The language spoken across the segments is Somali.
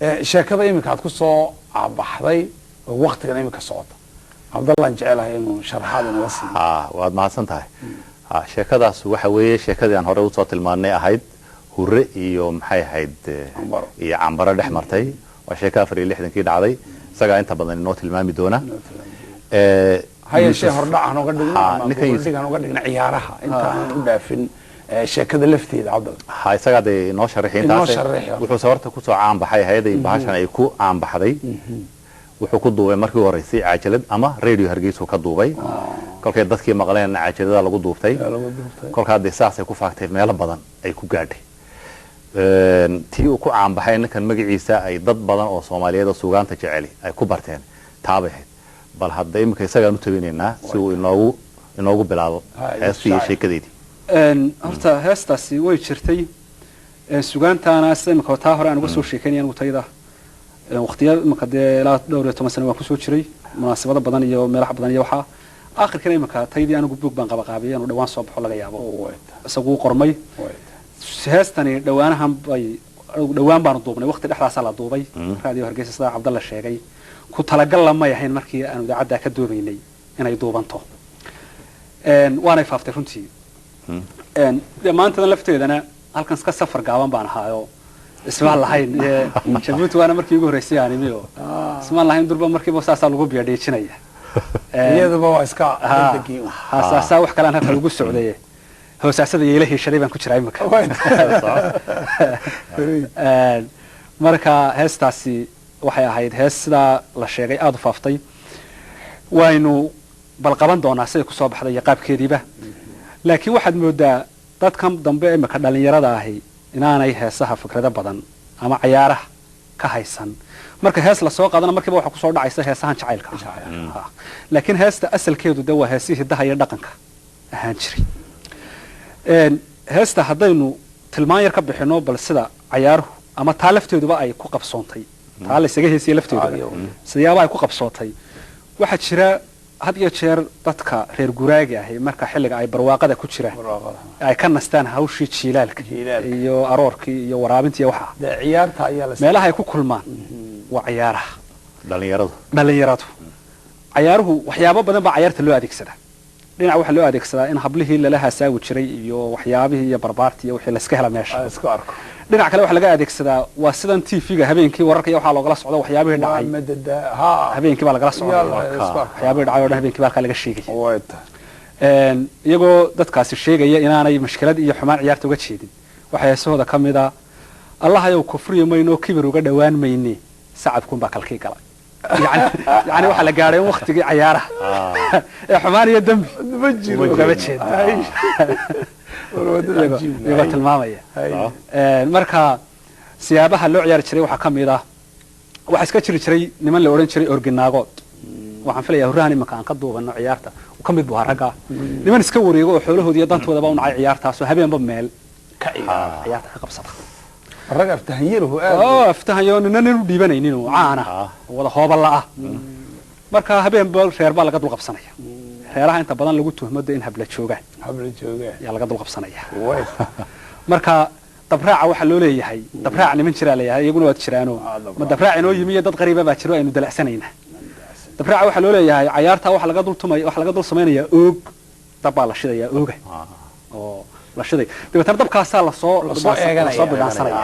sheekada imika aad ku soo baxday waqtigan imika socota Abdallah jecelahay inuu sharaxaad inaga siiyo waad mahadsan tahay sheekadaas waxa weeye sheekadii aan hore u soo tilmaanay ahayd hurre iyo maxay ahayd iyo cambaro dhex martay waa sheeka 64kii dhacday isaga inta badan inoo tilmaami doona هاي الشيء هردع أنا قد نقول عيارها أنت ودافن sheekada lafteeda Abdal ha isaga de noo sharaxin taas wuxuu sawarta ku soo caan baxay hay'adda bahashan ay ku caan baxday wuxuu ku duubay markii horeysay caajalad ama radio Hargeysa ka duubay kolkay dadkii maqleen caajalada lagu duubtay kolka de saasay ku faagtay meel badan ay ku gaadhay tii uu ku caan baxay ninkan magaciisa ay dad badan oo Soomaaliyeed oo suugaanta jeceli ay ku barteen taabahay bal hadda imika isaga u tabineynaa si uu inoogu bilaabo heestii sheekadeedii horta heestaasi way jirtay suugaantaana imika taa hore aan uga soo sheekeynayaan ugu tayda waqtiyada imika dee ilaa dhowr iyo 10 sano waan ku soo jiray munaasabado badan iyo meelaha badan iyo waxa aakhirkana imika taydii anigu buug baan qabanqaabiyay inuu dhawaan soo baxo laga yaabo isagu qormay heestani dhawaanahan bay dhawaan baan duubnay waqti dhexdaas la duubay radio Hargeysa sida Abdallah sheegay ku talagal lama yahayn markii aan idaacada ka doobaynay inay duubanto waana faaftay runtii maanta lafteedana halkan iska safar gaaban baan ahaayo isma lahayn Jabuuti waana markii ugu horeysay aan imiyo isma lahayn durba markii boosaasa lagu biyadeejinaya iyadaba waa iska dadkii hasaasa wax kale aan halka ugu socday hoosaasada yeelahay shalay baan ku jiray imika marka heestaasi waxay ahayd hees sida la sheegay aad u faaftay waynu bal qaban doonaa sida ku soo baxday qaabkeediiba laakiin waxaad moodaa dadkan dambe ee marka dhalinyarada ahi inaanay heesaha fikrada badan ama ciyaaraha ka haysan marka hees la soo qaadana markiiba waxa ku soo dhacaysa heesahan jacaylka laakiin heesta asalkeedu de waa heesihii hidaha iyo dhaqanka ahaan jiray heesta haddaynu tilmaan yar ka bixino bal sida ciyaaruhu ama taa lafteeduba ay ku qabsoontay taa la isaga heesiyay lafteeduba siyaaba ay ku qabsootay waxa jira had iyo jeer dadka reer guraaga ah marka xilliga ay barwaaqada ku jiraan ay ka nastaan hawshii jiilaalka iyo aroorkii iyo waraabintii waxa ciyaarta ayaa la meelaha ay ku kulmaan waa ciyaaraha dhalinyaradu ciyaaruhu waxyaabo badan baa ciyaarta loo adeegsadaa dhinac waxa loo adeegsadaa in hablihii lala hasaawi jiray iyo waxyaabihii iyo barbaartii iyo wixii la iska hela meesha isku arko dhinac kale waxa laga adeegsadaa waa sidan TV-ga habeenkii wararka iyo waxa looga socdo waxyaabihii dhacay habeenkii baa laga socdaa waxyaabihii dhacay oo habeenkii baa laga sheegay iyagoo dadkaasi sheegaya inaanay mushkilad iyo xumaan ciyaarta uga jeedin waxa heesahooda kamida Allah ayow kufriyo mayno kibir uga dhawaan mayne sacabkun baa kalkii galay يعني waxa la gaaray waqtigii ciyaaraha ee xumaan iyo dambi ma jiro uga jeed iyaga tilmaamaya marka siyaabaha loo ciyaar jiray waxa kamid ah waxa iska jiri jiray niman la oran jiray orginaagood waxaan filayaa hurahan imanka aan ka duubano ciyaarta kamid buu haraga niman iska wareego oo xoolahoodii dantooda baa u nacay ciyaartaas oo habeenba meel ka ciyaarta ka qabsada الرجل افتهيله افتهيون اننا ديبانينين caana wada hooban la ah marka habeen bal reer baa laga dul qabsanaya reeraha inta badan lagu tuhmado in habla joogaan yaa laga dul qabsanaya marka dabraaca waxa loo leeyahay dabraac niman jira leeyahay iyaguna wad jiraano ma dabraac inoo yimiyo dad qariiba baa jiro aynu dalacsanayna dabraaca waxa loo leeyahay ciyaarta waxa laga dul tumay waxa laga dul sameeynaya oog dabba la shidaya ooga oo la shiday dibatan dabkaas la soo bidaansanaya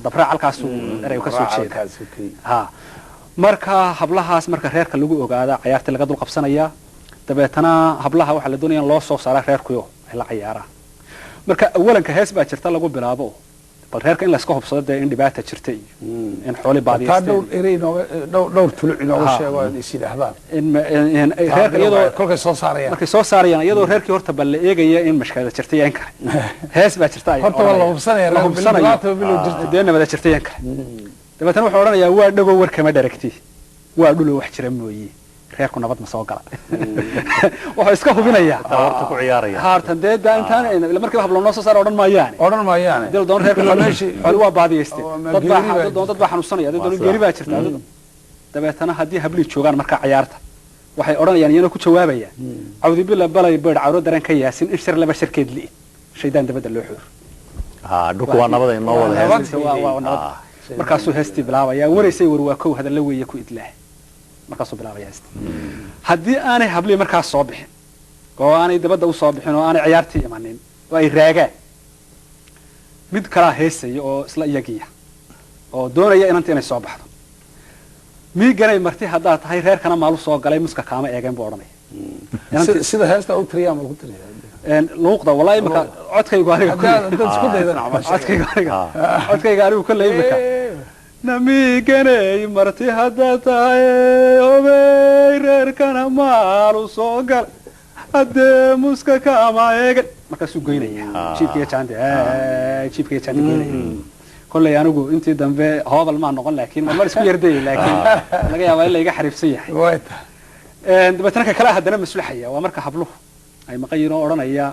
dabraac halkaas uu eray ka soo jeeda marka hablahaas marka reerka lagu ogaada ciyaarta laga dul qabsanaya dabeetana hablaha waxa la doonayaa loo soo saaraa reerkuyo la ciyaara marka awalanka hees baa jirta lagu bilaabo bal reerka in la iska hubsado in dhibaata jirtay in xooli baadiyay dhowr tuluc inoo sheego isiidhahdaan in reerka iyadoo kolkay soo saarayaan markay soo saarayaan iyadoo reerkii horta bal la eegaya in mashkilada jirtay in kale hees baa jirta ay horta la hubsanaya bilo jirtay deena jirtay in kale dabeetana wuxuu oranayaa waa dhago war kama dharagti waa dhulo wax jira mooyee reerku nabad ma soo gala waxa iska hubinaya tawarta ku ciyaaraya haartan deeda intaan markii wax loo soo saaro oran maayaan dil doon reerka xoolo waa baadiyeystay dad baa xanuunsanaya dad doon geeri baa jirta dabeetana hadii habli joogan marka ciyaarta waxay oranayaan iyana ku jawaabayaan awdi billah balay beed cawro daran ka yaasin in shir laba shirkeed li shaydaan dabada loo xur dhuku waa nabada inoo wada waa nabad markaasuu heestii bilaabaya wareysay warwaakow hadalla weeye ku idlaah markaasuu bilaabaya heestii haddii aanay hablii markaas soo bixin oo aanay dabadda u soo bixin oo aanay ciyaartii imanin oo ay raagaan mid kalaa heesaya oo isla iyagiya oo doonaya inanta inay soo baxdo miiganay marti haddaad tahay reerkana maalu soo galay muska kaama eegeen buu odhanaya sida heesta u tiriyaa ma ku tiriyaa luuqda wallahi imaka codkaygu aniga codkayga anigu kolley imaka namiiganay marti haddaad tahay obey reerkana maalu soo galay haddee muska kaama eegen markaasuu goynaya jiibkaiyo jaandi goynaya kolley anigu intii dambe hoobal maa noqon laakiin mar isku yardayay laakiin laga yaabaa in la iga xariifsan yahay dabeetana ka kale haddana maslaxaya waa marka habluhu ay maqayin oo odhanaya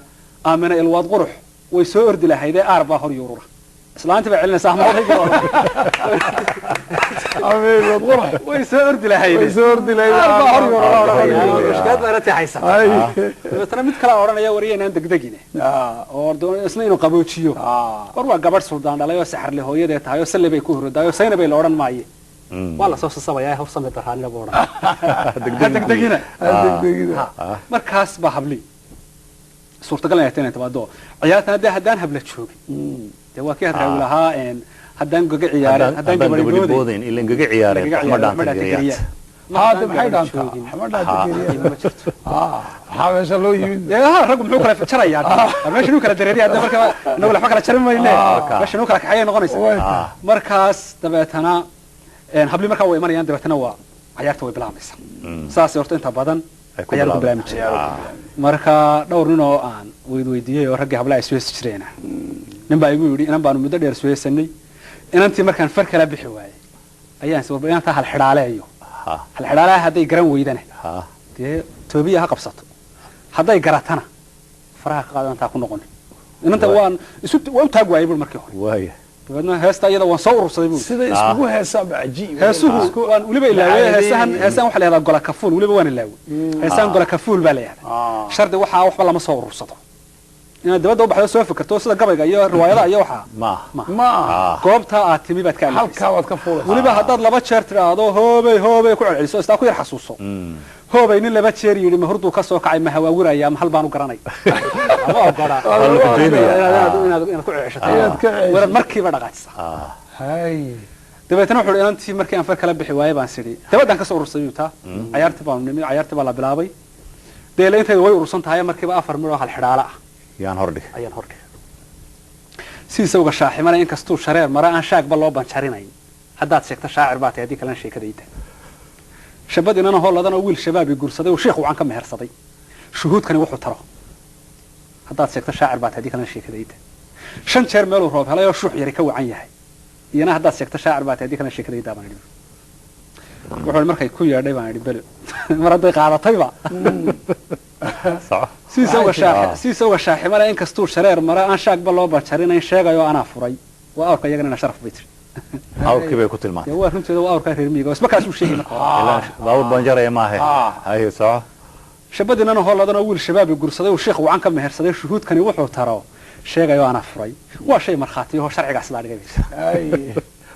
aamina ilwaad qurux way soo ordi lahaydee aar baa hor yuurura islaantii baa celinaysaa way soo ordi lahaydee aar baa hor yuurura mid kale odhanaya wariyaynaan degdegine oo isna inuu qaboojiyo war waa gabadh suldaan dhalay oo saxarle hooyadee tahay oo salle bay ku horodaayoo sayna bay la odhan maaye waa lasoo sasabayaa hor samay daraanina buu odhan degdegina markaas baa habli suurtagal inay tahay tabaado ciyaartan haddaan habla joogin dee waa kii hadraawi lahaa haddaan gaga ciyaarin haddaan gabadhi boodin ilan gaga ciyaarin ma dhaanta gariyaad هذا محيد أنت حمد هذا شلو يمين يا رجل محوك لا فترة يا ما شنو كلا دريري هذا مركب نقول حكلا شرم ما ينام ما شنو كلا حياة نغنيس مركز تبعتنا حبلي مركب ويمان يان تبعتنا وعيارته وبلامس ساس يورت أنت بدن عيارته بلامس مركب دورنا عن ويديه ورجع حبلا يسوي سجرينا نبى يقولي أنا بانو مدة يسوي سني إن أنت مركب فرق لا بحواي أيام سوى بيان تاع الحرالة أيوه الحلالة هذا يقرن ويدنه توبيها قبصته هذا يقرأتنا فراغ قادم تاكل نقول إن أنت وان تاجوا يبل مركه واي بدنا هستا أيضا وصور صديبون سيدا اسمه هساب عجيب هسوه ولي بيلا هسان وحلا هذا قلا كفول ولي بوان اللاوي هسان قلا كفول بالي شرد وحى وحلا ما صور صدق إن الدبادة وبحث سوى فكرت وصل قبل أيه رواية أيه وحى ما قوبتها أتمي بتكلم حلقة وتكفول ولي بهذا لبات شرط هذا هو كل على الأساس تأكل يرحصوصه هو بين اللي بات شري اللي مهرطو كسر كعي ما هو ورا يا محل بانو قراني ما قرا أنا كل عشرة ورا مركب بدقات هاي تبى تنوح إن أنت مركب أنفر كلام بحواي بانسري تبى دان كسر رصيوتها عيارت بان عيارت بلا بلابي ده اللي أنت ويا رصنت هاي مركب أفر مروح الحرالة ayaan hordhig siisawga shaaximana in kastuu shareer mara aan shaag bal loo banjarinay haddaad sheegto shaacir baad tahay kala sheekadayda shabadinana hooladana wiil shabaab guursaday oo sheekhu aan ka mehersaday shuhuudkani wuxuu taro haddaad sheegto shaacir baad tahay kala sheekadayda shan jeer meel uu roob helay oo shuux yari ka wacan yahay iyana haddaad sheegto shaacir baad tahay kala sheekadayda baan idhi wuxuu markay ku yeedhay baan idhi bal mar haday qaadatayba siisawga shaaximana in kastuu shareer mara aan shaagba loo banjarinayn sheegayo anaa furay waa awrka iyagana ina sharaf bay tiri awrkii bay ku tilmaantay waa runteeda waa awrka reer miyiga isma kaasuu sheegay marka daawud banjaraya maahe hayo soco shabadinana hooladana wiil shabaabi gursaday oo sheekh wacan ka mehersaday shuhuudkani wuxuu taro sheegayo anaa furay waa shay markhaati oo sharcigaas la dhigay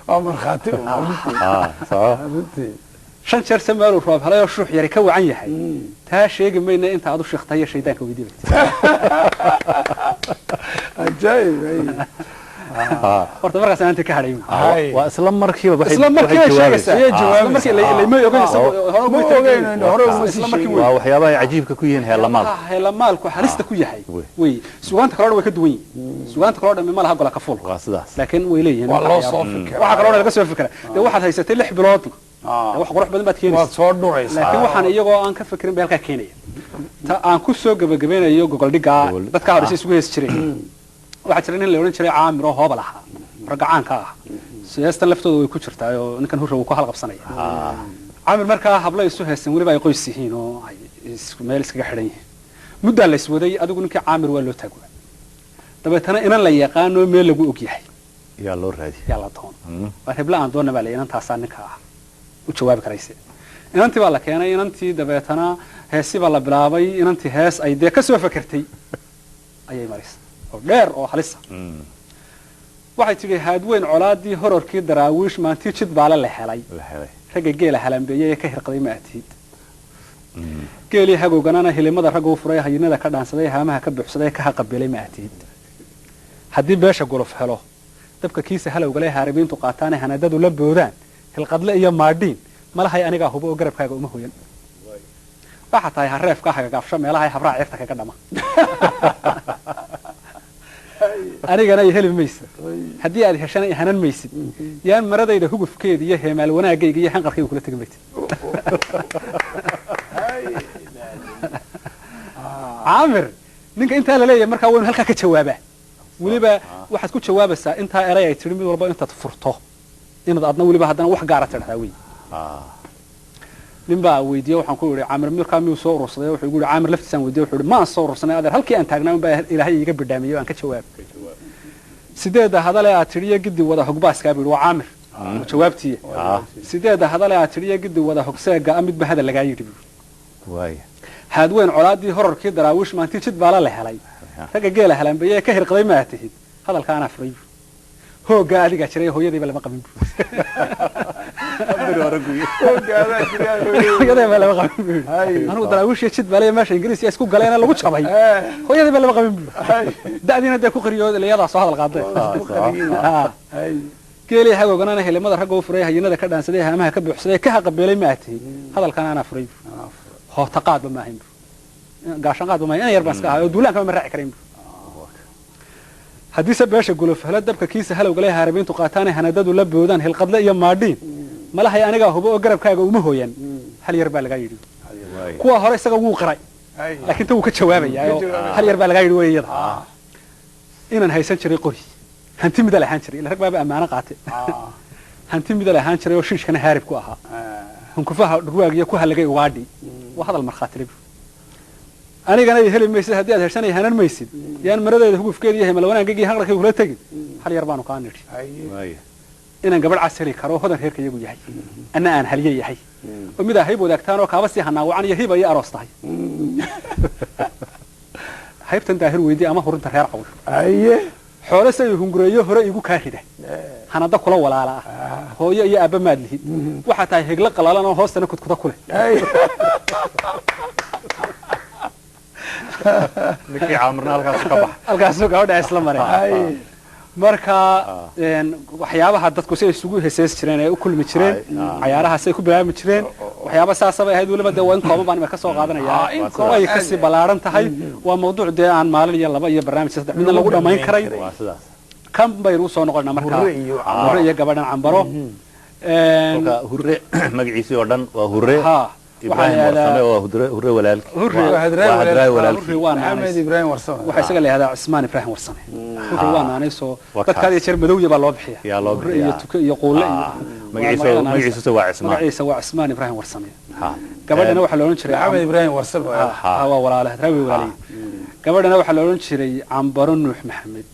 waa markhaati soco shan jeer samaalu roob helay oo shuux yari ka wacan yahay taa sheegi mayna inta aad u sheegtay shaydaanka weydiin ajaayib horta markaas aan ka hadhay waa isla markiiba waa waxyaabaha cajiibka ku yihiin heelamaalku halista ku yahay way suugaanta kale way ka duwan yihiin suugaanta kale dhammaan ma laha gola kafuul waa sidaas laakiin way leeyihiin waa loo soo fikra waxa kale oo laga soo fikra waxaad haysatay 6 bilood wax qurux badan baad keenaysaa waad soo dhuraysaa laakiin waxaan iyagoo aan ka fikirin baa halka keenaya ta aan ku soo gabagabeynayo gogol dhiga dadka hore si isugu hees jireen waxa jiray in la oran jiray caamir oo hoobal aha ragacaanka ah siyaastan laftooda way ku jirtaa oo ninkan hurra uu ku hal qabsanaya caamir markaa habla isu heesan waliba ay qoys yihiin oo ay isku meel iskaga xidhan yihiin muddo la iswaday adigu ninkii caamir waa loo taagay dabeetana inan la yaqaan oo meel lagu og yahay yaa loo raadiyay yaa la doon waa hebla aan doonaba la inan taasaan ninka ah u jawaabi karaysa inantii baa la keenay inantii dabeetana heesi baa la bilaabay inantii hees ay dee ka soo fakartay ayay marisay oo dheer oo halisa waxay tidhi haadweyn colaadii hororkii daraawiish maantii jid baale la helay ragga geela halambeeyey ee ka hirqaday ma atihid geelii hagowganana hilimada ragga u furay hayinada ka dhaansaday haamaha ka buuxsaday ka haqabeelay ma atihid haddii beesha guluf helo dabka kiisa halowgale haaribiintu qaataane hanadadu la boodaan hilqadle iyo maadhiin malahay anigaa hubo oo garabkaaga uma hoyan waxa tahay hareefka hagagaafsho meelaha habraac cirta kaga dhama anigana ay heli maysid haddii aad heshana ay hanan maysid yaan maradayda hugufkeeda iyo heemaal wanaagayga iyo hanqarkayga kula tegi maysid caamir ninka intaa la leeyahay markaa waynu halkaa ka jawaabaa weliba waxaad ku jawaabaysaa intaa eray ay tidhi mid walba intaad furto inaad adna weliba haddana wax gaara tidhahdaa wey nin baa weydiiyey waxaan ku yidhi caamir markaa miyuu soo urursaday wuxuu igu yidhi caamir laftiisaan weydiiyey wuxuu yidhi maan soo urursanay adeer halkii aan taagnaa unbaa ilaahay iiga bidhaamiyey aan ka jawaabay sideedda hadale aad tidhiyo giddi wada hogbaaskaa buu yidhi waa caamir jawaabtiiya sideedda hadale aad tidhiyo giddi wada hogseega midba hadal lagaa yidhi buu haadweyn colaadii hororkii daraawiish maantii jid baala la helay ragga geela halambeeye ee ka hirqaday ma atihid hadalkaanaa furay buu hoogaa adigaa jiray hooyadayba lama qabin buu hooyadayba lama qabin buu anugu daraawiish iyo jid baale meesha ingiriisiya isku galeena lagu jabay hooyadayba lama qabin buu da'diina dee ku qariyo ilayadaa soo hadal qaadee geelii hagowganana hilimada ragga u furay hayinada ka dhaansaday haamaha ka buuxsaday ka haqabeelay ma atihid hadalkaanaa furay buu hoota qaadba ma ahayn buu gaashan qaadba ma ahayn in yar baan iska ahay oo duulaankama ma raaci karayn buu haddiise beesha guluf helo dabka kiisa halowgale haaribiintu qaataane hanadadu la boodaan hilqadle iyo maadhiin malahay anigaa hubo oo garabkaaga uma hooyan hal yar baa lagaa yidhi kuwa hore isaga wuu qiray laakiin ta wuu ka jawaabayaa oo hal yar baa lagaa yidhi wey iyada inaan haysan jiray qori hanti midal ahaan jiray ila rag baaba ammaano qaate hanti midal ahaan jiray oo shiishkana haarib ku ahaa hunkufaha dhurwaagiyo ku halagay ugaadhi waa hadal markhaatile anigana ay heli maysid haddii aad heshanay hanan maysid yaan maradayda hugufkeeda iyo hemal wanaagayga hanqarkayga kula tegin hal yar baanu kaa nidhi inaan gabadh cas heli karo hodan reerka iyagu yahay anna aan haliye yahay oo mid hayb wadaagtaan oo kaaba sii hanaawacan iyo hiba iyo aroos tahay haybtan daahir weydii ama hurinta reer cawl xoolo say hungureeyo hore igu kaa rida hanada kula walaala ah hooyo iyo aabba maad lihid waxaa tahay hegla qalalan oo hoostana kudkuda kule ninkii caamirna halkaasuu gabadha isla maray marka waxyaabaha dadku si ay isugu heesees jireen ay u kulmi jireen cayaarahaas ay ku bilaabmi jireen waxyaaba saasaba ahayd weliba dee waa in kooban baan ka soo qaadanayaa ay kasii ballaaran tahay waa mawduuc dee aan maalin iyo laba iyo barnaamij saddex midna lagu dhammayn karay kan baynu usoo noqonaa markaa hurre iyo gabadhan cambaro hurre magaciisii oo dhan waa hurre ibrahim warsame waa hurre walaalkii maxamed ibrahim warsame waxa isaga la yiraahdaa cismaan ibrahim warsame hurre waa naanayso dadka ay jeer madowya baa loo bixiyaa hurre iyo tuke iyo quule iyo magaciisa waa cismaan ibrahim warsame gabadhana waxa la oran jiray maxamed ibrahim warsame waa walaalaha rawi walaalihi gabadhana waxa la oran jiray cambaro nuux maxamed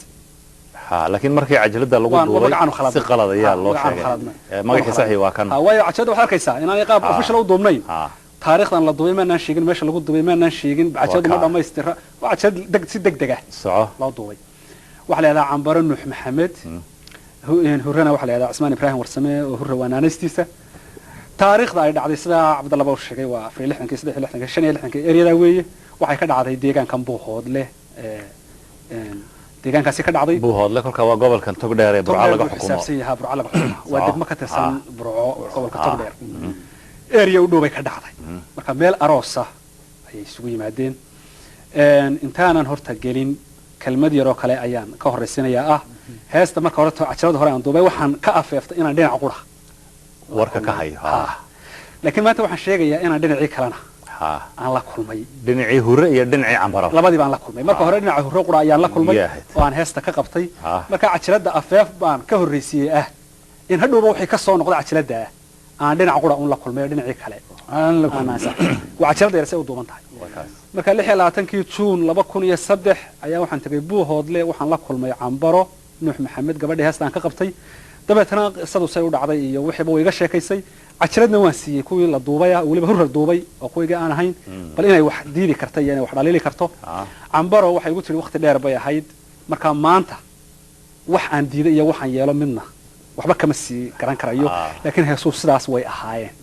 laakiin markii cajalada lagu duubay si qalad ayaa loo sheegay magaciisa saxi waa kan waayo cajalada waxa arkaysaa inaan qaab official u duubnayn taariikhdan la duubay maanaan sheegin meesha lagu duubay maanaan sheegin cajalada ma dhamaystira waa cajalad si degdeg ah soco loo duubay waxa la yiraahdaa cambaro nuux maxamed hurrena waxa la yiraahdaa cismaan ibrahim warsame oo hurre waanaanaystiisa taariikhda ay dhacday sida cabdallah uu sheegay waa 63 eriyada weeye waxay ka dhacday deegaankan buuhood leh deegaankaasi ka dhacday buuhoodle kolka waa gobolkan togdheer ee burco laga xukumo burco laga xukumo waa degmo ka tirsan burco gobolka togdheer area u dhow bay ka dhacday marka meel aroosa ayay isugu yimaadeen intaanan horta gelin kelmad yaroo kale ayaan ka horraysiinayaa ah heesta marka hore cajalada hore aan duubay waxaan ka afeeftay inaan dhinac qura warka ka hayo laakiin maanta waxaan sheegayaa inaan dhinacii kalena aan la kulmay dhinacii hurre iyo dhinacii cambaro labadii baan la kulmay marka hore dhinaca hurre qura ayaan la kulmay oo aan heesta ka qabtay marka cajalada afeef baan ka horraysiiyey ah in hadhowba wixii ka soo noqda cajalada ah aan dhinac qura un la kulmay dhinacii kale aan la kulmay waa cajalada yar say u duuban tahay marka 26 Juun 2003 ayaa waxaan tagay buuhoodle waxaan la kulmay cambaro nuux maxamed gabadhii heestaan ka qabtay dabeetana qisadu say u dhacday iyo wixiiba way iga sheekaysay cajaladna waan siiyey kuwii la duubay waliba hurra duubay oo kuwiga aan ahayn bal inay wax diidi karto iyo wax dhaliili karto cambaro waxay igu tiri waqti dheer bay ahayd marka maanta wax aan diiday iyo waxaan yeelo midna waxba kama sii garan karayo laakiin heesuu sidaas way ahaayeen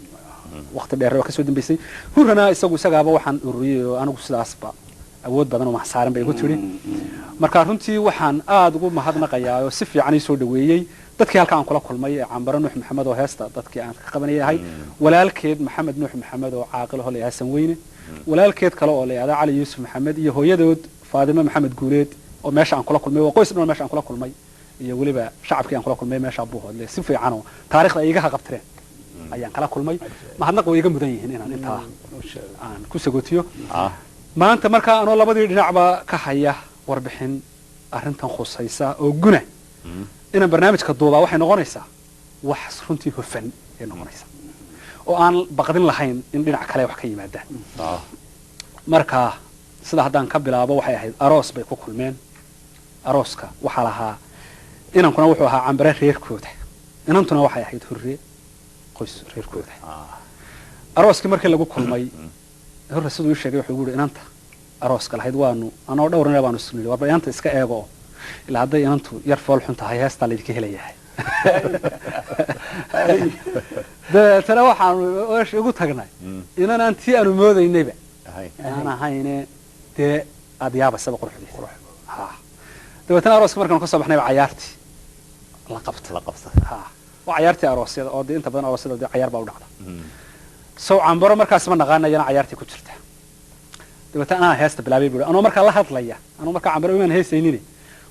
waqti dheer oo ka soo dambeysay hurana isagaaba waxaan ururiyay oo anigu sidaasba awood badan oo maxsaaran bay igu tiri marka runtii waxaan aad ugu mahadnaqayaa oo si fiican ii soo dhaweeyay dadkii halka aan kula kulmay ee Cambaro Nuux Maxamed oo heesta dadkii aan ka qabanayay walaalkeed Maxamed Nuux Maxamed oo caaqil oo leeyahay Sanweyne walaalkeed kale oo leeyahay Cali Yuusuf Maxamed iyo hooyadood Faadimo Maxamed Guuleed oo meesha aan kula kulmay oo qoys dhan meesha aan kula kulmay iyo waliba shacabkii aan kula kulmay meesha Buuhoodle si fiican oo taariikhda iyaga qabtireen ayaan kala kulmay mahadnaq way iga mudan yihiin inaan inta aan ku sagootiyo maanta marka aan labadii dhinacba ka haya warbixin arintan khusaysa oo guna inaan barnaamijka duuba waxay noqonaysaa wax runtii hufan ee noqonaysa oo aan baqdin lahayn in dhinac kale wax ka yimaadaan marka sida haddaan ka bilaabo waxay ahayd aroos bay ku kulmeen arooska waxaa lahaa inankuna wuxuu ahaa Cambare reerkooda inantuna waxay ahayd hurre qoys reerkooda arooskii markii lagu kulmay hurre siduu ii sheegay wuxuu yiri inanta arooska lahayd waanu anoo dhowrna baanu isnii warba inanta iska eego ilaa hadday inantu yar fool xun tahay heesta la idinka helayahay tana waxaan ugu tagnay inaan antii aanu moodaynayba aan ahayne dee adyaaba saba quruxdiisa dabeetana arooska markaan ka soo baxnay cayaartii la qabta waa cayaartii aroosyada oo inta badan aroosyada cayaar baa u dhacda soo Cambaro markaas ma naqaanayna cayaartii ku jirta dabeetana heesta bilaabay buu anoo markaa la hadlaya anoo markaa Cambaro iman heesaynin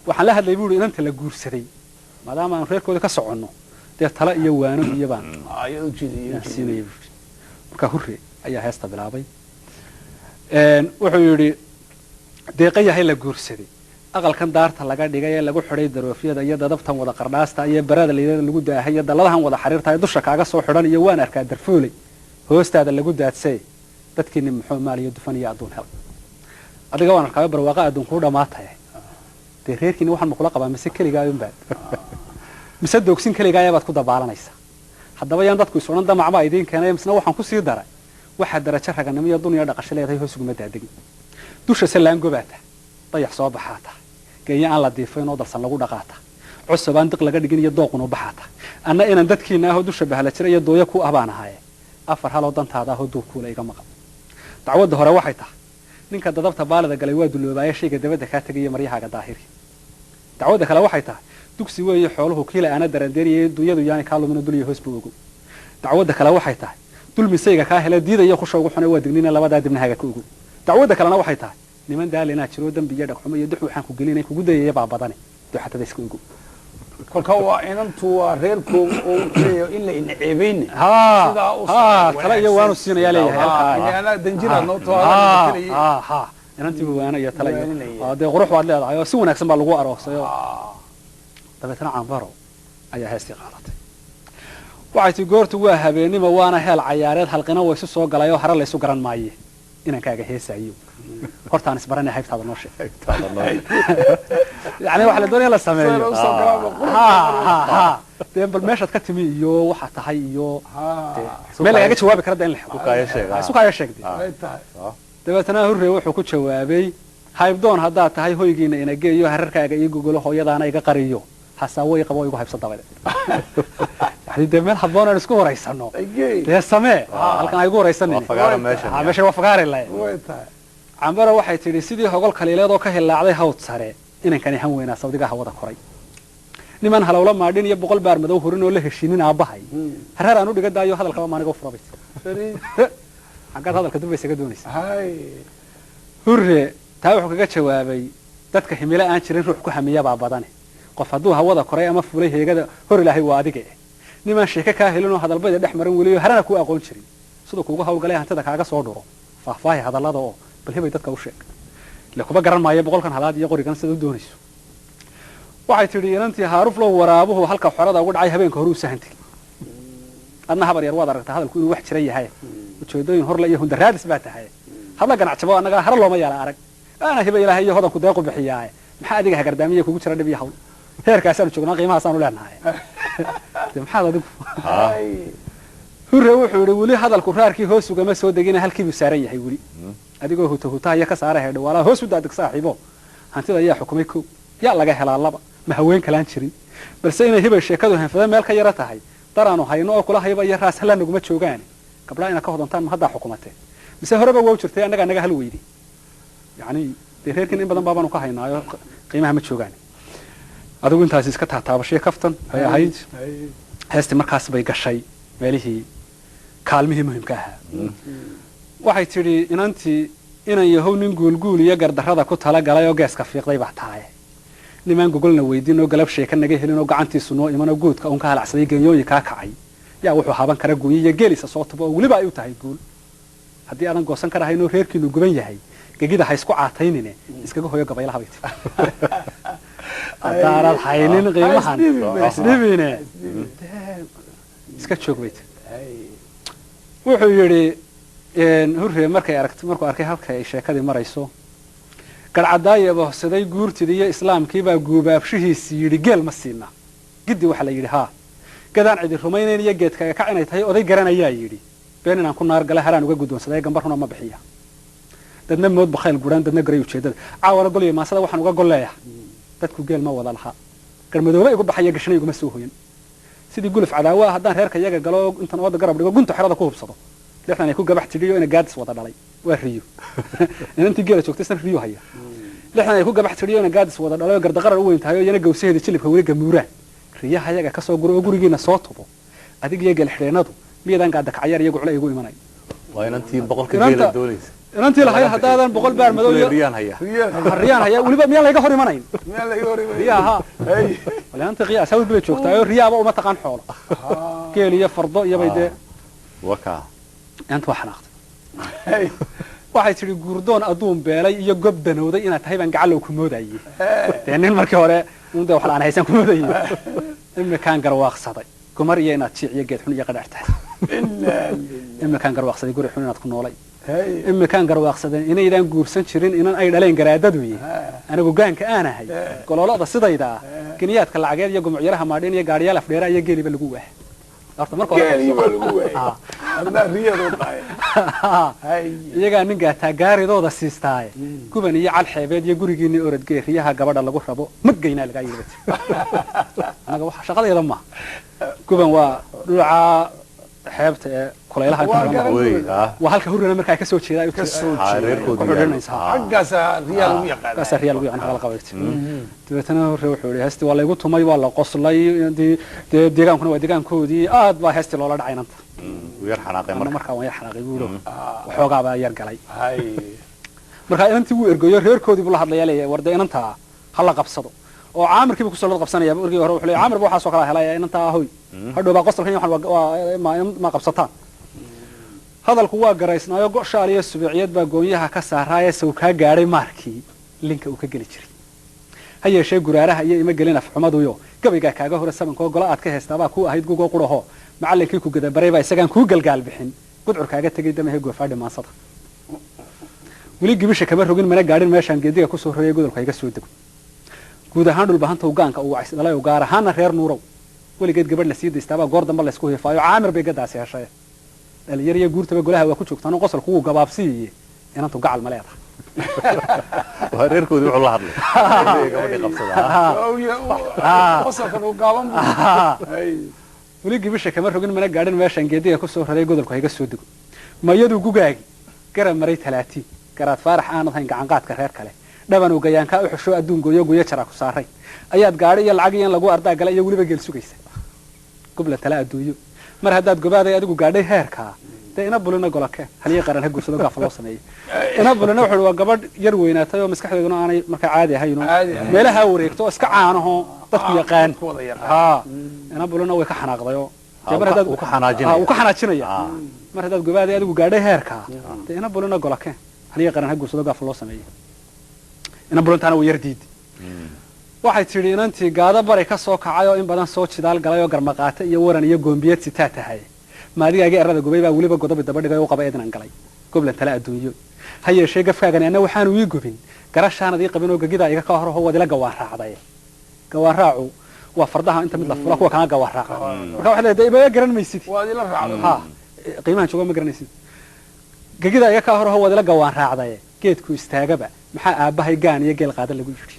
waxaan la hadlay buu inanta la guursaday maadaama aan reerkooda ka soconno dee tala iyo waano iyo baan ayuu jeediyay marka hurre ayaa heesta bilaabay wuxuu yiri deeqayahay la guursaday aqalkan daarta laga dhigay ee lagu xidhay daroofyada iyo dadabtan wada qardhaasta iyo barada leeyada lagu daahay iyo daladahan wada xiriirta ee dusha kaaga soo xidhan iyo waan arkaa darfoolay hoostaada lagu daadsay dadkii muxuu maaliyo dufan iyo aduun hel adiga waan arkaa barwaaqa aduun ku dhamaatay dee reerkiina waxaan ma kula qabaa mise kaligaa in baad mise doogsin kaligaa ayaad ku dabaalanaysa haddaba yaan dadku isoo dhan damacba idin keenay misna waxaan ku sii daray waxa darajo raganimo iyo dunya dhaqasho leedahay hoos ugu madaadagin dusha salaan gobaata dayax soo baxaata geeyo aan la diifeen oo dalsan lagu dhaqaata cusub aan diq laga dhigin iyo dooqun u baxaata anna inaan dadkiina ah dusha bahla jira iyo dooya ku abaanahay afar hal oo dantaada ah duu kuula iga maqan dacwada hore waxay tahay ninka dadabta baalada galay waa duloobay shayga dabada ka tagay maryahaga daahiri dacwada kale waxay tahay dugsi weeye xooluhu kiila ana darandeeriyay dunyadu yaani ka lumina duliyo hoos buu ugu dacwada kale waxay tahay dulmisayga ka helay diidayo khusho ugu xunay waa dignina labada dibnahaga ku ugu dacwada kalena waxay tahay niman daalina jiro dambiga dhaqmo iyo duxu waxaan ku gelinay kugu dayay baa badane duxatada isku ugu kolka waa inantu waa reerkooda oo leeyo in la inceebeyn kala iyo waanu siinaya leeyahay ana danjira noo inantii waana iyo tala iyo de qurux waad leedahay oo si wanaagsan baa lagu aroosay dabeetana Cambaro ayaa heestii qaadatay waxay goortu waa habeenimo waana heel cayaareed halqina way isu soo galay oo hara la isu garan maaye inaan kaaga heesayo hortaan isbaranay haybtaada noo sheeg yani waxa la doonayaa la sameeyo dee bal meeshaad ka timi iyo waxa tahay iyo meel lagaga jawaabi kara in la xiro isu kaya sheegday dabeetana hurre wuxuu ku jawaabay haybdoon haddaad tahay hoygiina ina geeyo hararkaaga iyo gogolo hooyadaana iga qariyo hasaaway qabo igu haybsan dabada يعني ده مال حبونا نسكو رئيسنا ده سماء هلكن أيقو رئيسنا ماشي وفقار الله Cambaro waxay tiri sidii hogol kaliileed oo ka hilaacday hawd sare inaan kan yahan weynaa Saudiga hawada koray niman halawla maadin iyo boqol baar madow hurin oo la heshiinin aabahay harar aanu dhiga daayo hadalka ma aniga furabay xagga hadalka dib isaga doonaysa hay hurre taa wuxuu kaga jawaabay dadka himila aan jirin ruux ku hamiya baa badane qof haduu hawada koray ama fulay heegada hor ilaahay waa adiga niman sheeka ka helino hadalbayda dhex marin waliyo harana ku aqoon jirin sidoo kuugu hawlgalay hantada kaaga soo dhuro faahfaahay hadallada oo bal hebay dadka u sheeg la kuba garan maayo boqolkan halaad iyo qorigan sida doonayso waxay tiri inantii haaruf loo waraabuhu halka xorada ugu dhacay habeenka hore u sahantay adna habar yar waad aragtaa hadalku inuu wax jira yahay ujeedooyin hor la iyo hundaraadis baa tahay hadla ganacsabo anaga har looma yaala arag ana hebay ilaahay iyo hodan ku deeq u bixiyaa maxaa adiga hagardaamiye kugu jira dhib iyo hawl heerkaas aanu joognaa qiimahaas aanu leenahay maxaa adigu hurre wuxuu yiri wali hadalku raarkii hoos uga ma soo degina halkii uu saaran yahay wali adigoo hutaaya ka saarahay dhawaala hoos u daadag saaxiibo hantida ayaa xukumay ko yaa laga helaa laba ma haween kalaan jirin balse inay hibay sheekadu hanfada meel ka yara tahay daraanu hayno oo kula hayba iyo raas hala naguma joogaan gabdhaha ina ka hodantaan ma hadda xukumatay mise horeba waa jirtay anaga naga hal weydi yani reerkin in badan baabanu ka haynaayo qiimaha ma joogaan adigu intaas iska taataabashay kaftan ay ahayd heesti markaas bay gashay meelihii kaalmihii muhiimka ahaa waxay tidhi inantii inan yahow nin guulguul iyo gardarrada ku tala galay oo geeska fiiqday baa tahay nimaan gogolna weydiin oo galab sheeka naga helin oo gacantiisu noo iman oo guudka uun ka halacsaday genyooyin kaa kacay yaa wuxuu haban kara guunyi iyo geelisa soo tubo oo weliba ay u tahay guul haddii aadan goosan karahayn oo reerkiinu guban yahay gegida ha isku caataynine iskaga hoyo gabaylaha bay tihi haddaanad haynin qiimahan isdhibine iska joog bay tihi wuxuu yidhi hurre markuu arkay halka ay sheekadii marayso garcadaaye bohsaday guurtidii iyo islaamkiibaa guubaabshihiisi yidhi geel ma siina giddi waxaa la yidhi haa gadaan cidi rumaynayn iyo geedkaga kac inay tahay oday garanayaa yidhi been inaan ku naar gala haraan uga guddoonsaday gambar runa ma bixiya dadna mood bakhayl guraan dadna garay ujeeddada caawana golyo maasada waxaan uga golleeya dadku geel ma wada lahaa garmadoobe igu baxaya gashana iguma soo hoyan sidii guluf cadaawa haddaan reerka iyaga galo intan ooda garab dhigo gunta xerada ku hubsado lixdan ay ku gabax tidhiyo ina gaadis wada dhalay waa riyo inantii geela joogtay san riyo haya lixdan ay ku gabax tidhiyo ina gaadis wada dhalay oo gardaqarar u weyn tahay oo iyana gawsaheeda jilibka weli gamuuraan riyaha iyaga ka soo guro oo gurigiina soo tubo adig iyo geel xidheenadu miyadan gaada kacyar iyo guclo igu imanay waa inantii boqolka geela doonaysa inantii lahayd haddaadan boqol baar madow iyo riyaan haya weliba miyaan layga hor imanayn riyaha walaanta qiyaas hawd bay joogtaa oo riyaaba uma taqaan xoolo geel iyo fardo iyo bay dee waka inta wax xanaaqday waxay tidhi guurdoon adduun beelay iyo gob danowday inaad tahay baan gacalow ku moodayay dee nin markii hore unda wax laan haysan ku moodayay imikaan garwaaqsaday gumar iyo inaad jiiciyo geed xun iyo qadhac tahay imikaan garwaaqsaday guri xun inaad ku noolay imikaan garwaaqsaday inaydaan guursan jirin inan ay dhaleen garaadaduye anigu gaanka aan ahay gololada sidayda ah geniyaadka lacageed iyo gumucyaraha maadhin iyo gaadhiyaal afdheera iyo geeliba lagu waahay horta marka iyagaa nin gaataa gaaridooda siistaaye guban iyo cal xeebeed iyo gurigiinii orodgee riyaha gabadha lagu rabo magaynaa lagaa yidhi anaga waxa shaqadeeda maaha guban waa dhulaca xeebta ee kulaylaha waa halka hurrina markaa ka soo jeedaa riyaa lagu yaqaan hadal qabayt dabeetana hurre wuxuu yidhi heestii waa laygu tumay waa la qoslay dee deegaankuna waa deegaankoodii aad baa heestii loola dhacay inanta markaa waan yar xanaaqay buulo waxoogaa baa yar galay markaa inantii wuu ergoyo reerkoodii buu la hadlayaa leeyahay war dee inantaa ha la qabsado oo caamirkiiba kusoo lad qabsanaya ergii hore wuxuu leeyahay caamir baa waxaasoo kala helaya inantaa hoy hadhow baa qosolkan ma qabsataan hadalku waa garaysnaayo goshaal iyo subeeciyad baa goonyaha ka saaraaye saw kaa gaadhay maarkii linka uu ka geli jiray ha yeeshee guraaraha iyo ima gelin afxumaduyo gabaygaa kaaga hore sabankoo gola aad ka heestaabaa kuu ahayd gugoo quraho macallinkii ku gadabaray baa isagaan kuu galgaal bixin gudcur kaaga tegay damahe goofaadhi maansada weli gibisha kama rogin mana gaadhin meeshaan geediga kusoo rogay godolka iga soo dego guud ahaan dhulbahanta gaanka uu wacays dhalay gaar ahaana reer nuurow weligeed gabadh la sii daystaabaa goor dambe laysku hifaayo caamir bay gadaasi heshay dhalinyar iyo guurtaba golaha waa ku joogtaan qosolku wuu gabaabsiiyey inantu gacal ma leedahay waa reerkoodii wuxuu la hadlay gabadhii qabsada weli gibisha kama rogin mana gaadhin meeshaan geediga kusoo raray godolku iga soo dego mayadu gugaagi garab maray 30 garaad faarax aanad hayn gacanqaadka reer kale dhaban uu gayaanka u xusho adduun gooyo gooyo jara ku saaray ayaad gaari iyo lacag iyo lagu ardaa galay iyo waliba geel sugaysa gobla tala adduunyo mar haddaad gobaaday adigu gaadhay heerka dee ina bulina golake haliye qaran ha guursado gaaf loo sameeyay ina bulina wuxuu waa gabadh yar weynaatay oo maskaxdeeduna aanay markaa caadi ahayn meelaha wareegto iska caanaho dadku yaqaan ina bulina way ka xanaaqday oo mar haddaad uu ka xanaajinaya mar haddaad gobaaday adigu gaadhay heerka dee ina bulina golake haliye qaran ha guursado gaaf loo sameeyay ina bulantaana way yar diiday waxay tidhi inantii gaado bari ka soo kacay oo in badan soo jidaal galay oo garmaqaata iyo waran iyo goombiyad sitaa tahay maadigaagii errada gubay baa weliba godobi daba dhigay oo qaba eednan galay goblan tala adduunyo ha yeeshee gafkaagani anna waxaanu ii gubin garashaanadii qabin oo gagidaa iga ka hor oo wadila gawaan raacday gawaan raacu waa fardaha inta mid la fula kuwa kana gawaan raaca marka waxa leedahay iba garan maysid wadila raacday ha qiimaha jooga ma garanaysid gagidaa iga ka hor oo wadila gawaan raacday geedku istaagaba maxaa aabahay gaan iyo geel qaada lagu yiri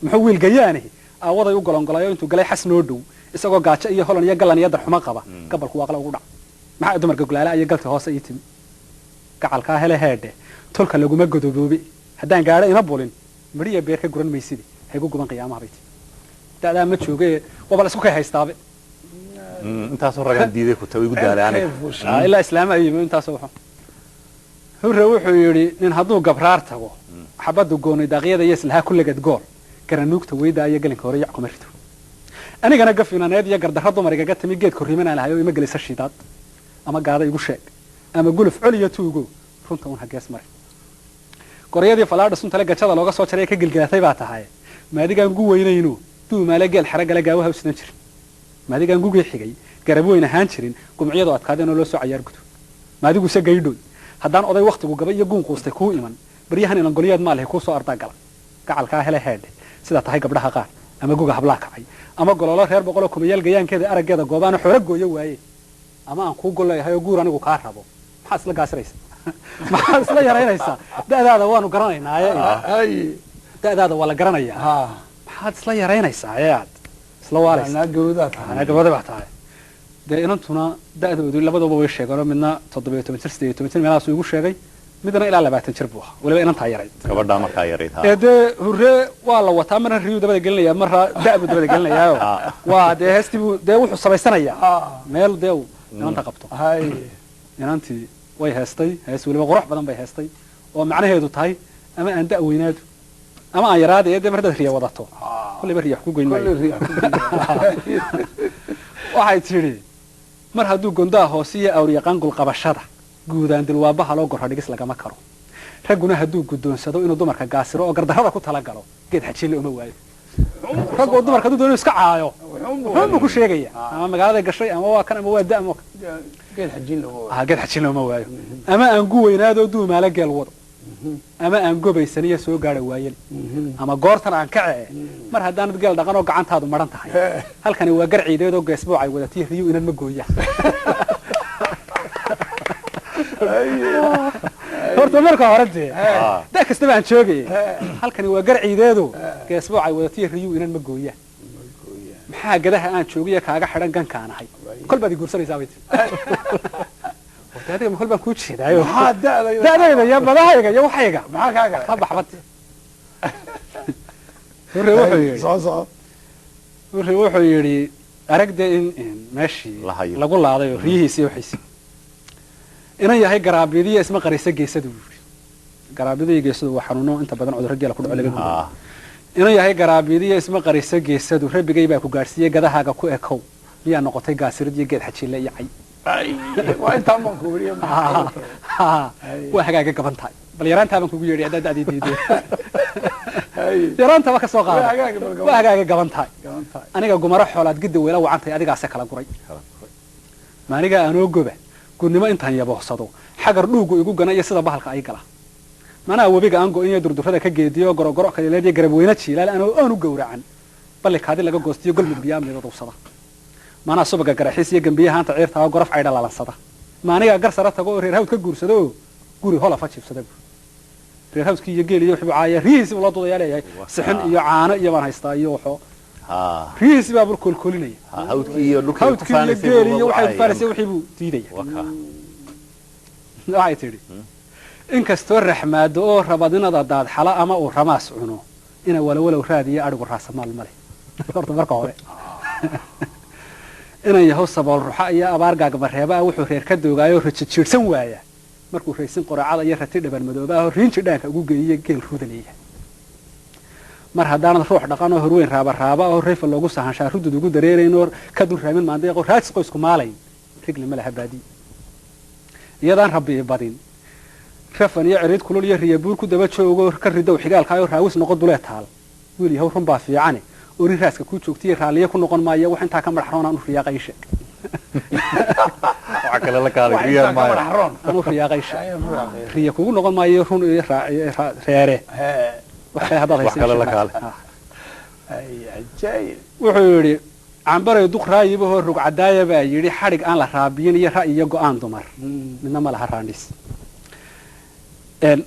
muxuu wiil gayaani aawaday u golongolayo intuu galay xas noo dhow isagoo gaajo iyo holan iyo galan iyo darxuma qaba gabalku waaqla ugu dhac maxaa dumarka gulaala iyo galka hoose ii timi gacalkaa hele heedhe tolka laguma godoboobe haddaan gaadho ima bulin midhiya beer ka guran maysidi haygu guban qiyaamaha bay timi da'daa ma jooge wabal isku kay haystaabe intaasoo ragan diiday ku tawigu daalaanay ilaa islaama ayimo intaasoo wuxuu hurre wuxuu yidhi nin hadduu gabraar tago xabaddu goonay daaqyada iyo islahaa ku legad gool garanuugta weydaa iyo galinka hore yackuma rito anigana gafinaneed iyo gardarra dumar igaga timi geed korriimanaan lahay oo ima gelisa shidaad ama gaada igu sheeg ama guluf coliyo tuugo runta un hagees mari goryadii falaadha suntale gajada looga soo jaray ee ka gelgelatay baa tahay maadigaan gu weynayno duumaale geel xara gala gaawaha usnan jirin maadigaan gugii xigay garab weyn ahaan jirin gumciyadu adkaadeen oo loo soo cayaar gudo maadiguse gaydhood haddaan oday wakhtigu gaba iyo guun quustay kuu iman baryahan inan golyeed maalahay kuu soo ardaa gala gacalkaa hele heedhe sidaa tahay gabdhaha qaar ama guga hablaa kacay ama gololo reer boqoloo kumayaal gayaankeeda araggeeda goobaana xoolo gooyo waaye ama aan kuu gol leeyahay oo guur anigu kaa rabo maxaad isla gaasiraysaa maxaad isla yaraynaysaa da'daada waanu garanaynaaye da'daada waa la garanayaa maxaad isla yaraynaysaa ee aad isla waalaysaa gabooda baa tahay dee inantuna da'doodu labadaba way sheegeenoo midna 17 jir 18 jir meelahaasuu igu sheegay midna ilaa 20 jir buu ahaa waliba inantaa yarayd gabadhaa markaa yarayd dee hurre waa la wataa marna riyuu dabada gelinaya marna da'bu dabada gelinayaayo waa dee heestii buu dee wuxuu samaysanayaa meel dee uu inanta qabto inantii way heestay hees waliba qurux badan bay heestay oo macnaheedu tahay ama aan da' weynaadu ama aan yaraada ee dee mar dad riya wadato kulliba riya ku goyn maayo waxay tidhi mar hadduu gondaha hoosiyo awriyaqaan gulqabashada guudaan dilwaabaha loo gorra dhigis lagama karo ragguna hadduu guddoonsado inuu dumarka gaasiro oo gardarrada ku tala galo geed xajiinle uma waayo raggoo dumarka hadduu doono iska caayo wuxuunbuu ku sheegaya ama magaaladay gashay ama waa kan ama waa da' ama geed xajiinle uma waayo ama aan gu weynaadoo duumaala geel wado ama aan gobaysaniyo soo gaadha waayel ama goortan aan kace mar haddaanad geel dhaqan oo gacantaadu maran tahay halkani waa gar ciideed oo geesbooc ay wadatiyo riyu inan ma gooyaan horta marka hore dee da kastaba aan joogay halkani waa gar ciideedo geesbooc ay wadatiyo riyu inan ma gooyaan maxaa gadaha aan joogiyo kaaga xidhan gankaan ahay kol baad i guursanaysaa bay tii adiga kol baan kuu jeedaayo da'dayda iyo madahayga iyo waxayga maxaa kaaga ka baxbad hurre wuxuu yidhi aragdee in meeshii lagu laaday oo riyihiisi iyo waxiisi inan yahay garaabidiyo isma qarisa geesadu buu yidhi garaabidiyo geesadu waa xanuuno inta badan cudurro geela ku dhaco laga gudo inan yahay garaabidiyo isma qarisa geesadu rabbigay baa ku gaadhsiiyey gadahaaga ku ekow miyaa noqotay gaasirid iyo geed xajiille iyo cay waa hagaaga gaban tahay bal yaraantaabaan kugu yeedhay haddaad da'dii diideen yaraantaba ka soo qaada waa hagaaga gaban tahay aniga gumaro xoolaad gidda weela wacantahay adigaase kala guray maaniga aanoo goba gurnimo intaan yaboohsado xagar dhuugu igu gana iyo sida bahalka ay gala manaa webiga aan go-in iyo durdurrada ka geediyo gorogoro kaleeleed iyo garab weyna jiilaal aan u gowracan balli kaadi laga goostiyo golmud biyaa midadowsada maanaa subaga garaxiis iyo gambiyahaanta ciirtaa gorof caydha lalansada maanigaa gar sara tago oo reer hawd ka guursado oo guri holafa jiibsada bu reer hawdkii iyo geel iyo wuxuu caaya rihiisibu loo dudayaa leeyahay sixin iyo caano iyo baan haystaa iyo waxoo rihiisi baa bur koolkoolinaya hawdkii iyo geel iyo waxay kufaanaysa wixii buu diidaya waxay tidhi inkastoo raxmaado oo rabadinada daadxala ama uu ramaas cuno ina walowalow raadiyo adhigu raasamaal male horta marka hore inan yahow sabool ruxa iyo abaar gaagmareeba wuxuu reer ka doogaayo rajijiirsan waaya markuu raysin qoraacada iyo rati dhaban madooba ah riinji dhaanka ugu geeyay geel ruudaleeya mar haddaanad ruux dhaqan oo horweyn raaba oo rayfa loogu sahanshaa rudud ugu dareeraynoo ka dul raamin maandeeqo raajis qoysku maalayn rigli ma laha baadi iyadaan rabbi badin rafan iyo ciriid kulul iyo riyabuur ku daba joogo ka ridow xigaalkaayoo raawis noqo dulee taal wiil yahow run baa fiicane ori raaska ku joogtiye raalliye ku noqon maayo wax intaa ka madaxroon aan u riyaaqay sheeg waxa kale la kaalay riyaa maayo aan u riyaaqay sheeg riya kugu noqon maayo run iyo reere wax kale wax kale la kaalay ay ajaayib wuxuu yidhi cambaray duq raayibahoo rug cadaaya baa yidhi xadhig aan la raabiyin iyo ra'yi iyo go-aan dumar midna ma laha raandhis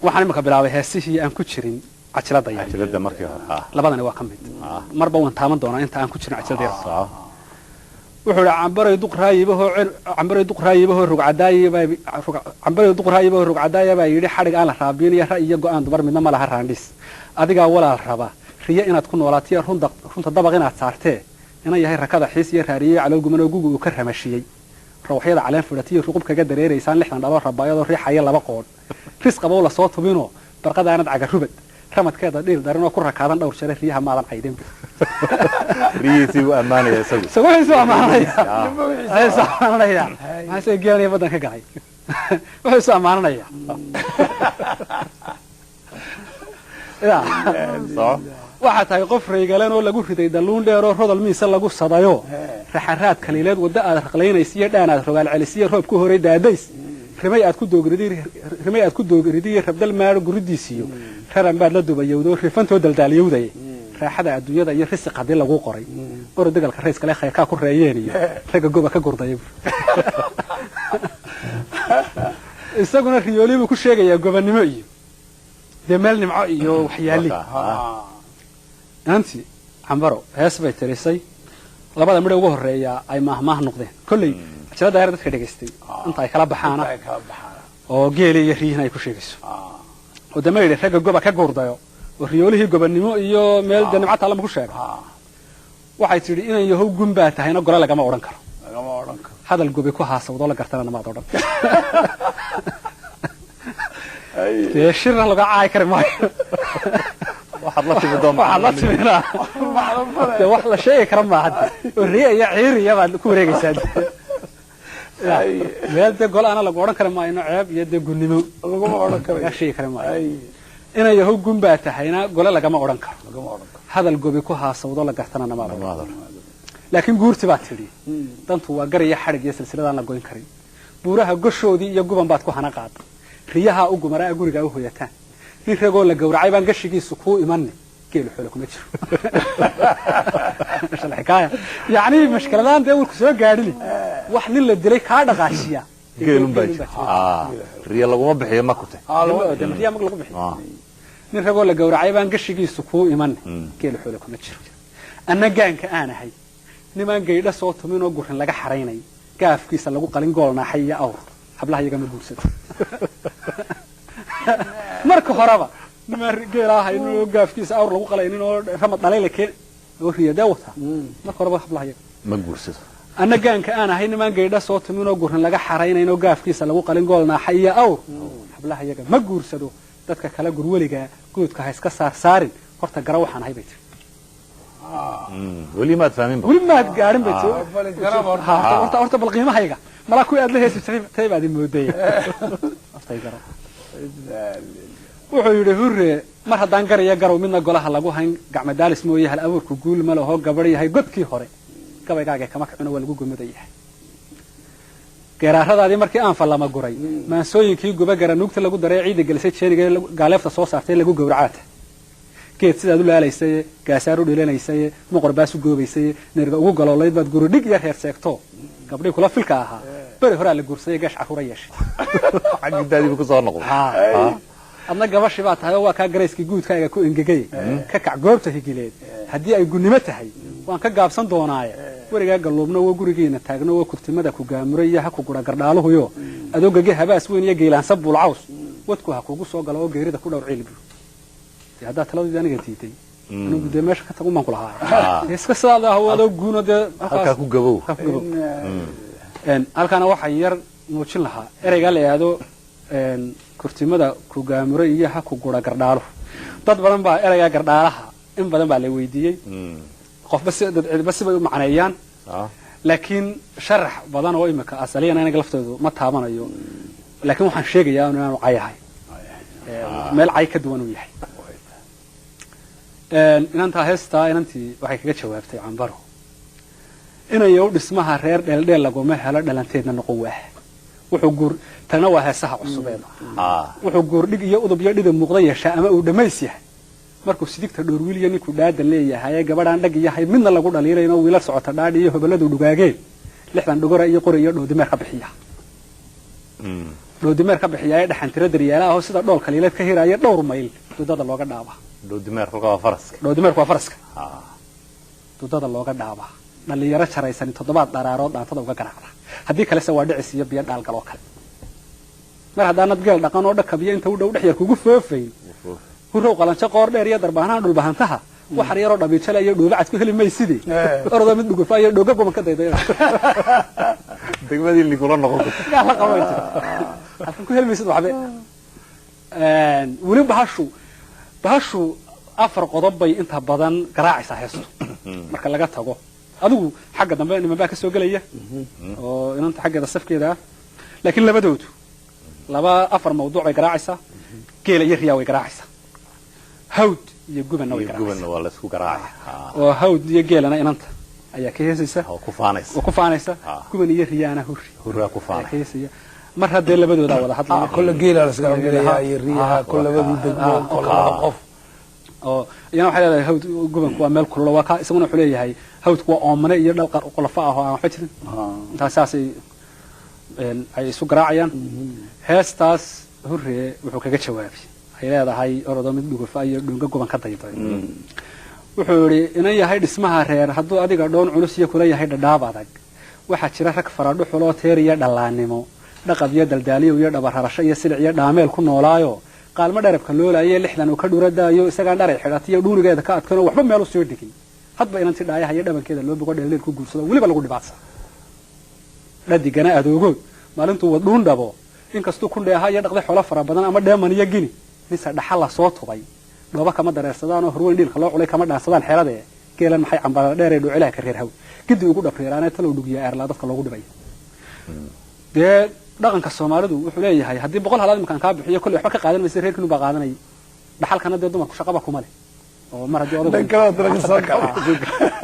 waxaan imika bilaabay heesihii aan ku jirin cajalada markii hore labadani waa ka mid marba waan taaman doonaa inta aan ku jirin cajalada wuxuu cambaray duqraayibaho rugcadaaya baa yidhi xadhig aan la raabiniyo ra iyo go'aan dumar midna ma laha raandhis adigaa walaal raba riyo inaad ku noolaatiyo runta dabaq inaad saartee inan yahay rakada xiis iyo raariye calool guman oo guga uu ka ramashiyey rawaxyada caleen fidhatiyo ruqub kaga dareeraysaan 6 dhalo rabaayadoo riixaya 2 qood ris qabow la soo tubino barqadaanad cagarubad ramadkeeda dhiil daranoo ku rakaadan dhowr jeer riyaha maadan caydin riyisi u amaanaya isagu wuxuu amaanaya ma say geelaya badan ka galay wuxuu amaanaya waxa tahay qof reegalan oo lagu riday daluun dheer oo rodol miisa lagu sadayo raxaraad kaliileed wada aad raqlaynaysiyo dhaanaad rogaal celisiyo roob ku horay daadays rimay aad ku doogridiyo rabdal maaro guridiisiyo raran baad la dubayowdo rifantoo daldaaliyowday raaxada adduunyada iyo risq hadii lagu qoray oo dagalka reeska leh khayrka ku reeyeen iyo raga goba ka gurday isaguna riyoolibu ku sheegaya gobanimo iyo demal nimco iyo waxyaali anti cambaro hees bay tirisay labada midho ugu horeeya ay maahmaah noqdeen kulli jirada yar dadka dhageystay inta ay kala baxaana oo geeli iyo riina ay ku sheegayso oo dameeyay raga goba ka gurdayo oo riyoolihii gobanimo iyo meel nimcada lama ku sheego waxay tiri inay yahow gumba tahayna gora lagama oran karo hadal gobi ku haasawdo la gartana ma oran ay shirna laga caay kare maayo waxaad la timid wax la sheegi kara ma hadda riya iyo ciiriya baad ku wareegaysaa meel de gol ana lagu oran karo ma ino ceeb iyo de gunnimo lagu oran karo ya sheegi kara ma inay yahow gumba tahayna gole lagama oran karo hadal gobi ku haasawdo la gartana ma oran laakiin guurti baad tiri dantu waa gar iyo xarig iyo silsiladaan la goyn karin buuraha gashoodii iyo guban baad ku hana qaad riyaha ugu maraa guriga u hooyataan nin ragoo la gowracay baan gashigiisu ku imanay geelu xoolo kuma jiro shalxikaaya yaani mashkaladan de warku soo gaadhili wax nin la dilay ka dhaqaashiya geelun baa riya laguma bixiyo ma kutay riya mag lagu bixiyo nin ragoo la gowracay baan gashigiisu ku imanay geelu xoolo kuma jiro anagaanka aanahay niman geedha soo tumin oo gurin laga xareynay gaafkiisa lagu qalin goolnaaxay iyo awr hablaha iyaga ma guursado marka horeba niman geelaha inuu gaafkiisa awr lagu qalaynin oo ramad dhaleyle keen oo riyada wata marka horeba hablaha iyaga ma guursado anagaanka aan ahay niman geedha soo tumin oo gurin laga xareynay oo gaafkiisa lagu qalin goolnaaxay iyo awr hablaha iyaga ma guursado dadka kala gurwaliga goodka ha iska saarin horta gara waxaan ahay bay tiri wali ma fahmin wali ma gaarin bay tiri horta bal qiimahayga mala ku aad la heesay taybaadi mooday aftay garo wuxuu yiri hurre mar haddaan garaya garow midna golaha lagu hayn gacma daalis mooyay hal abuurku guul ma laho gabadh yahay godkii hore gabaygaaga kama kacuna waa lagu gumaday geeraaradaadii markii aan falama guray maansooyinkii guba gara nuugta lagu daray ciid galisay jeeniga gaaleefta soo saartay lagu gowracaata geed sidaad u laalaysay gaasaar u dhilenaysay muqor baas u goobaysay neerga ugu galoolayd baad guri dhig yar heer seegto gabdhii kula filka ahaa bari hore la guursay gash caruura yeeshay xaqiiqadii ku soo noqday adna gabashi baa tahay waa ka gareyskii guudkaaga ku engegay ka kac goobta higileed hadii ay gunnimo tahay waan ka gaabsan doonaaye wariga galloobna waa gurigeena taagno waa kurtimada ku gaamuray ha ku gura gardhaaluhu adoogage habaas weyn iyo geelaansa bulcaws wadku ha kugu soo galo oo geerida ku dhowr cilbi hada taladu aniga tiitay anigu de meesha ka tagu man ku lahaa iska saada hawada guuno de halka ku gabow halkana waxa yar muujin lahaa ereyga la yiraahdo kurtimada ku gaamuray iyo ha ku gura gardhaalo dad badan baa ereyga gardhaalaha in badan baa la weydiiyay qof bas bay u macneeyaan laakiin sharax badan oo imika asaliyan anaga laftoodu ma taabanayo laakiin waxaan sheegayaa inaan cayahay meel cay ka duwan uu yahay inanta heesta inantii waxay kaga jawaabtay cambaro inay u dhismaha reer dheeldheel laguma helo dhalanteedna noqon waah wuxuu guur tana waa heesaha cusubeed wuxuu guur dhig iyo udub iyo dhidib muuqda yeesha ama uu dhamays yahay markuu sidigta dhowr wiil iyo ninku dhaadan leeyahay gabadhan dhag yahay midna lagu dhaliirayno wiilal socota dhaadhi iyo hobaladu dhugaageen 6 dhogora iyo qori iyo dhoodimeer ka bixiya dhoodimeer ka bixiya dhaxan tira daryeelaha oo sida dhool kaliileed ka hiraya dhowr mayl wadada looga dhaaba dhoodimeerku waa faraska dudada looga dhaabaa dhalinyaro jaraysan 7 daraarood dhaantada uga garaacda haddii kale se waa dhicis iyo biyo dhaalgal oo kale mar haddaanad geel dhaqan oo dhakabiyo inta u dhow dhex yar kugu foofayn hurrow qalanjo qoor dheer iyo darbaanaha dhulbahantaha waxar yaroo dhabiijale iyo dhuubacad ku heli maysidii ordo mid dhugufa iyo dhooga goban ka dayday degmadii ligula noqon la qabay halkan ku heli maysid waxba weli bahashu 4 qodob bay inta badan garaacaysaa heestu marka laga tago adigu xagga dambe niman baa ka soo galaya oo inanta xaggeeda safkeeda laakiin labadoodu 4 mawduuc bay garaacaysaa geela iyo riyaa way garaacaysaa hawd iyo gubanna way garaacaysaa gubanna waa la isku garaacay oo hawd iyo geelana inanta ayaa ka heesaysa oo ku faanaysa guban iyo riyaana hurraa ku faanaysa mar haddee labadooda wada hadlaya kullu geela la iska galayaa iyo riyaha kullu labadii degmo kullu qof oo iyana waxay leedahay hawd gubanku waa meel kulul waa ka isaguna wuxuu leeyahay hawdku waa oomane iyo dhal qolafa ah oo aan waxba jirin intaas ay isu garaacayaan heestaas hurree wuxuu kaga jawaabay ay leedahay orodo mid dhugufa iyo dhunga guban ka dayday wuxuu yidhi inan yahay dhismaha reer hadduu adiga dhoon culus iyo kula yahay dhadhaab adag waxaa jira rag faradho xuloo teer iyo dhallaannimo dhaqab iyo daldaaliyo iyo dhabararasho iyo silic iyo dhaameel ku noolaayo qaalmo dharabka loolaayo 60 uu ka dhuradaayo isagaan dharay xidhatiyo dhuunigeeda ka adkano waxba meel u soo dhigin hadba inantii dhaayaha iyo dhabankeeda loo bogo dheeleel ku guursado waliba lagu dhibaatsa dhadigana adoogood maalintuu wad dhuun dhabo inkastuu ku dheeha iyo dhaqday xoolo fara badan ama dheeman iyo gini nisa dhaxal la soo tubay dhooba kama dareersadaan oo horweyn dhiilka loo culay kama dhaansadaan xeelade geelan maxay cambara dheer ee dhuucilaha ka reer haw gidi ugu dhabriiraanay talow dhugiya eerla dadka loogu dhibay dee dhaqanka Soomaalidu wuxuu leeyahay haddii 100 halaad imkaan ka bixiyo kulli waxba ka qaadan maysa reerkinu baa qaadanay dhaxalkana dee dumarku shaqaba kuma leh oo mar haddii odagu dhankala daraga soo kala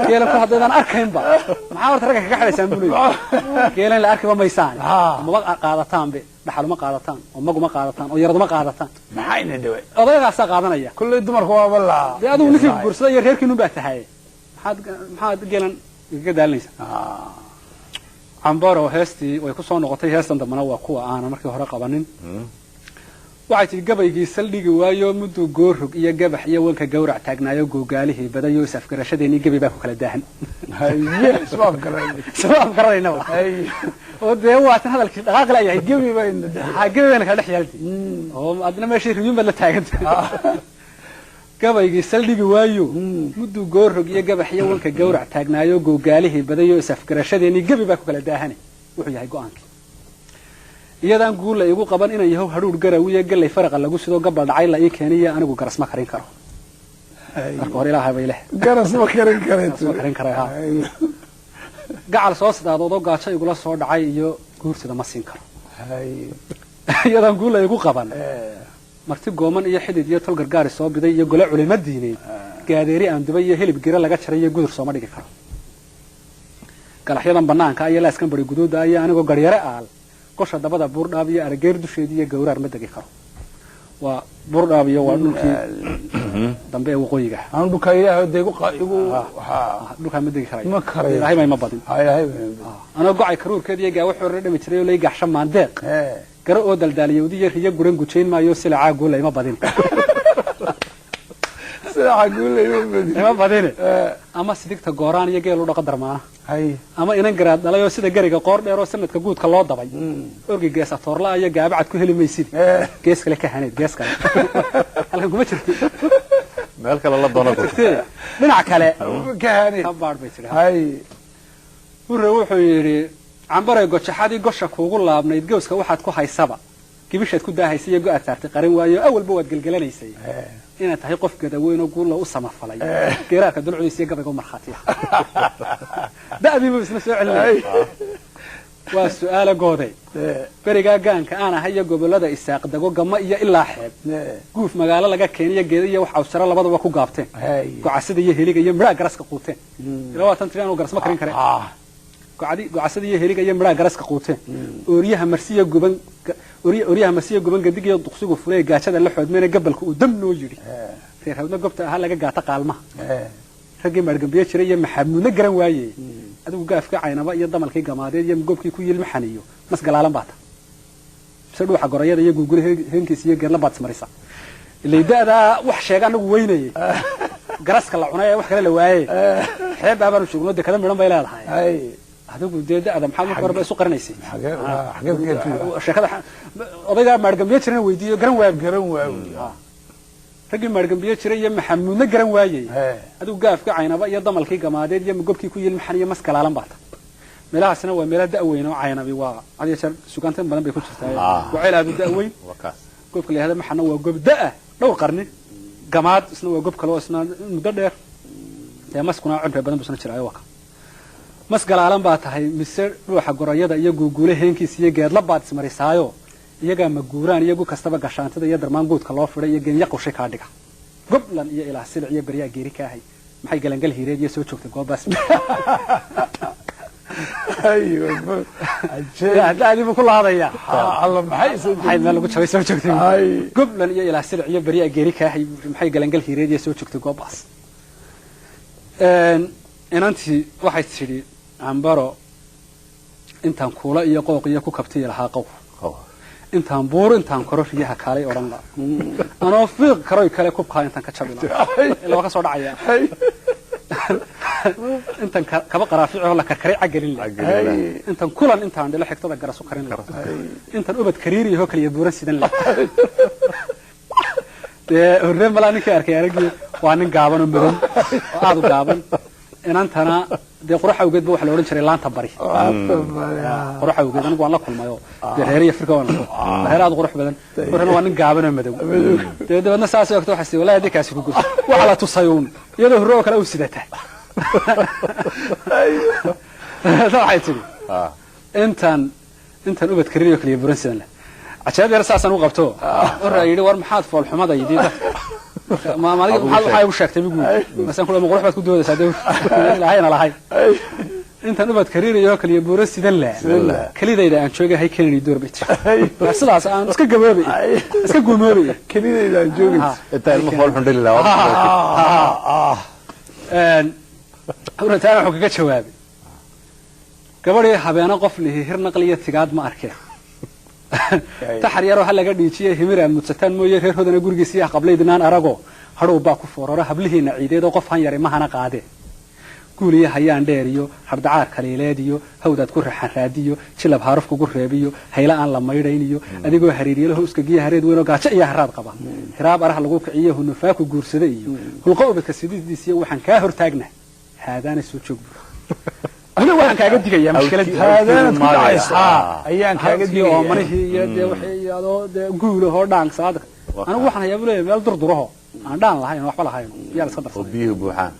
geelan ku haddaan arkayn ba maxaa warta raga kaga xidhaysaan buu leeyahay geelan la arkiba maysaan ma qaadataan be dhaxal ma qaadataan oo maguma qaadataan oo yarad ma qaadataan maxay ina dhaway odaygaas qaadanaya kulli dumarku waa balla dee adigu ninkii guursada iyo reerkinu baa tahay maxaad geelan iga daalinaysa عمبارو هستي ويكون نقطة هستن ده منوع قوة أنا مركي هراء قبنين وعيت الجبل يجي سلدي جوايو مدو جورك يا جبح يا وانك جورع تاجنا يا جوجاله بدأ يوسف كرشدني جبي باكو كلا دهن هاي سباب كراني سباب كراني نوع هاي وده هو هذا الغاقل أيه جبي بين جبي بينك هذا حيالتي هم أدنى ماشي ريوم بلا تاجد جبل يجي سلدي جوايو مدو جورك يا جبح يا وانك جورع تاجنا يا جوجاله بدأ يوسف كرشدني جبي باكو كلا دهن وحي هاي جوانك iyadaan guul la igu qaban inay yahay haruur garawiye galay faraqa lagu sido gabal dhacay la ii keenaya anigu garas ma karin karo marka hore ilaahay bay leh garas ma karin karo gacal soo sidaadoodo gaajo igula soo dhacay iyo guursida ma siin karo iyadaan guul la igu qaban marti gooman iyo xidid iyo tol gargaar soo biday iyo gole culimo diineed gaadeeri aan dubay iyo hilib gira laga jaray iyo gudur soo ma dhigi karo galaxyadan banaanka ayaa la iskan bari guduuda ayaa anigu garyare aal qosha dabada buurdhaab iyo argeer dusheedii iyo gowraar ma degi karo waa buurdhaab iyo waa dhulkii dambe ee waqooyiga aan dhulka ilaahay deegu dhulka ma degi karayo ma karayo ilaahay ma badin ana gocay karuurkeed iyo gaaw wuxuu dhami jiray oo lay gaxsha maandeeq garo oo daldaaliyowdi iyo riyo guran gujeyn maayo silaa goolay ma badin silaa goolay ma badin ama sidigta gooraan iyo geel u dhaqa darmaana ama inan garaad dhalayo sida gariga qoor dheer oo sanadka guudka loo dabay orgi geesa toorla iyo gaabacad ku heli maysid gees kale ka haneed gees kale halkan kuma jirto meel kale la doono dhinac kale ka haneed ka baad bay tiraa hurre wuxuu yiri cambaray gojaxadii gosha kuugu laabnayd gooska waxaad ku haysaba gibishaad ku daahaysay iyo go'aad saartay qarin waayo awalba waad gelgelanaysay inaad tahay qof gadaweyn oo guul u samafalay geeraarka dulcodiisa iyo gabayga marxaatiya da'dii buu isna soo celinay waa su'aalo gooday beriga gaanka aan ahay iyo gobolada isaaq dago gama iyo ilaa xeeb guuf magaalo laga keenay geedo iyo wax awsara labadaba ku gaabteen gocasada iyo heliga iyo midha garaska quuteen ilaa waa tan tiraan oo garas ma karin kare gocasada iyo heliga iyo midha garaska quuteen ooriyaha marsiya guban ooriyaha marsiya guban gadig iyo duqsigu furay gaajada la xoodmeena gabalka uu dam noo yiri reer hawda gobta aha laga gaata qaalmaha ragii margambiye jiray iyo maxamuudna garan waayay adigu gaafka caynaba iyo damalkii gamaadeed iyo gobkii ku yilma xaniyo mas galaalan baata sidoo waxa gorayada iyo gugul heenkiis iyo geerla baad marisa اللي ده wax sheega anagu weynay garaska la cunay wax kale la waayay xeeb baan joogno de kala miran bay leedahay ay adigu deedaada maxaa marka hore isu qarinaysay xagee sheekada odayga maargambiye jiray weydiiyo garan waa ragii maargambiye jiray iyo maxamuudna garan waayay adigu gaafka caynaba iyo damalkii gamaadeed iyo gobkii ku yilmaxan iyo maskalaalan baata meelahaasna waa meelo da'weyn oo caynabi waa adiga suugaantan badan bay ku jirtaa waxay da'weyn gobka leeyahay maxana waa gob da'a dhowr qarni gamaad isna waa gob kale oo isna muddo dheer ee maskuna cunto badan busna jiray waa mas galaalan baa tahay mise ruuxa gorayada iyo guuguule heenkiisa iyo geedla baad ismarisaayo iyaga ma guuraan iyagu kastaba gashaantada iyo darmaan guudka loo fiday iyo geenya qoshay ka dhiga goblan iyo ilaa silic iyo bariya geeri ka ahay maxay galangal hiireed iyo soo joogtay goobaas ايوه هذه بكل هذا يا الله maxay meel lagu jabay soo joogtay goblan iyo ilaa silic iyo bariya geeri ka ahay maxay galangal hiireed iyo soo joogtay goobaas inantii waxay tiri ambaro intaan kuula iyo qooq iyo ku kabtay lahaa qow intaan buur intaan koro riyaha kaalay oran la anoo fiiq karoy kale kubka intaan ka jabina ilaa ka soo dhacaya intaan kaba qaraafico la karkaray cagalin la intaan kulan intaan dhilo xigtada garaso karin la intaan ubad kariiriyo kaliya buuran sidan la horreen malaa ninkii arkay aragii waa nin gaaban oo madow oo aad u gaaban inantana dee qurux awgeed waxa la oran jiray laanta bari qurux awgeed anigu waan la kulmayo reeriya Afrika waan reer aad qurux badan qurxna waa nin gaaban oo madow deedna saas oo waxa si walaal kaasi ku gudbo waxa la tusayuun iyadoo horro kale u sidata waxay tiri intaan ubad kariyo kaliya buran sidan la ajaab yar saasan u qabto warayay war maxaad fool xumadaydi ما waxay u sheegtay migu masan kula qurux baad ku doodaysaa ilaahayna lahay inta nabad kariiriyo kaliya buura sidan la kalidayda aan joogahay Kennedy Doorbit sidaas aan iska gaboobay iska guumoobay kalidayda aan joogay inta ilmo fool xundilaa hortaan wuxuu kaga jawaabay gabadhii habeena qof lihi hir naqliya tigaad ma arkay taxriyaro hal laga dhiijiyay himiraan mudsataan mooyee reer hodana gurigiisa qableydnaan arago hadhow baa ku foorara hablihiina ciideedo qof han yari mahana qaade guuliya hayaan dheeriyo hardacaar kaleeleediyo hawdad ku raxan raadiyo jilab haaruf kugu reebiyo hayla aan la maydhayniyo adigoo hariiriyay hooska giya hareed weyn oo gaajo iyo haraad qaba hiraab araha lagu kiciyo hunufaa ku guursada iyo hulqo ubadka sidiisii waxaan ka hortaagna haadana soo joog أنا واحد كأجد دقيقة مشكلة هذا أيام كأجد دقيقة منه يد وحي هذا جوله هو دانك صادق أنا واحد يقول لي مال دردره أنا دان الله هاي وحلا هاي يا صدق وبيه بوحان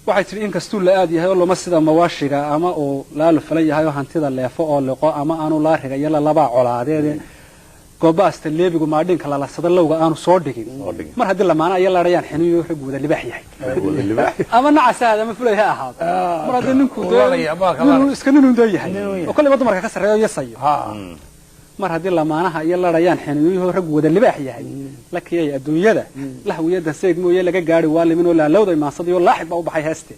واحد ترين كستول لأدي هاي والله مسجد مواشرة أما أو لا الفلي هاي وهنتظر اللي فوق اللقاء أما أنا لا رجع يلا لبع على هذا قباست اللي بيقول ما دين كلا صدق لو أنا صادقين مر هذا اللي معنا يلا ريان حنو يحب وذا اللي بحيح أما نعس هذا ما فلوه هذا مر هذا نكون إسكنون دايح وكل ما تمر كسر يصير مر هذا اللي معنا يلا ريان حنو يحب وذا اللي بحيح لك يا الدنيا ده له ويدا سيد مو يلا جاري والي منه لا لو ده ما صدق ولا حب أو بحي هسته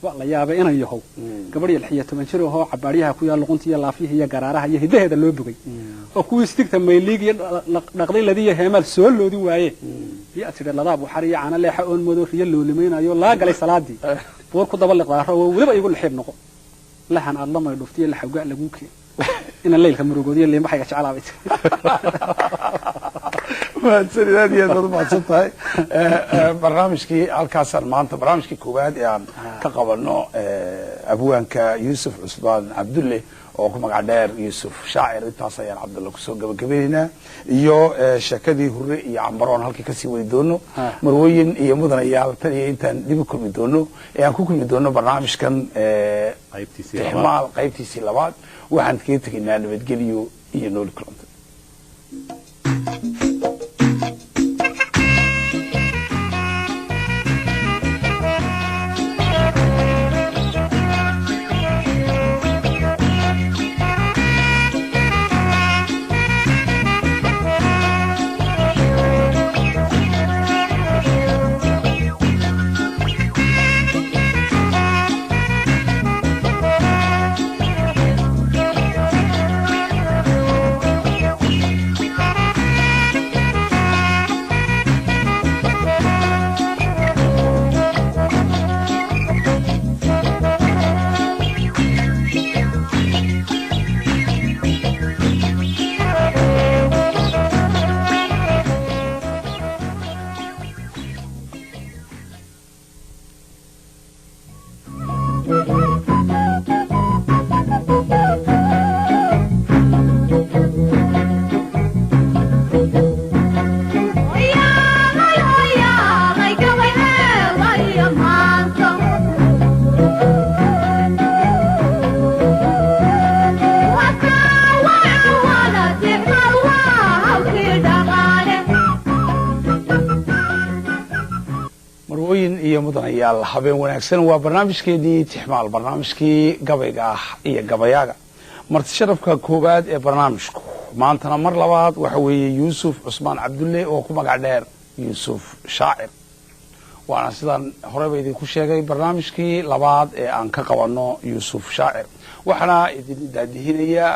والله يا أبي أنا يهو قبل الحياة تمنشره هو عباريها كويا لقنتي الله فيه هي قرارها هي هده هذا اللي بقي وكوي استكت ما يليق نقضي الذي همال سؤال لو دي وعيه يأتي اللضاب وحري عن اللي حقون مدور يلو لمين أيوه لا قال صلاة دي بوركو دبل قراره ويبقى يقول الحب نقو لحن الله ما يدفتي اللي حوجا لجوك إن الليل كم رجودي اللي ما حاجة على بيت ما تصير هذه هذا ما تصير برنامجكي الكاسر ما أنت برنامجكي كوباد يعني كقبلنا أبوان كيوسف عثمان عبد الله وكم قعدار يوسف شاعر التصير عبد الله كسوق كبيرنا يو شكدي هري يعمرون هالك كسي ويدونه مروين يمدن يا تري أنت ديبكم يدونه يعني كوكم يدونه برنامج كان قيبتي سلابات وعند كيتك إن أنا بتجليو ينول كلام iyo mudanayaal habeen wanaagsan waa barnaamijkeedii tixmaal barnaamijkii gabayga ah iyo gabayaaga marti sharafka koowaad ee barnaamijku maantana mar labaad waxa weeye yuusuf cusmaan cabdulle oo ku magac dheer yuusuf shaacir waana sidaan horeyba idinku sheegay barnaamijkii labaad ee aan ka qabanno yuusuf shaacir waxaana idin daadihinaya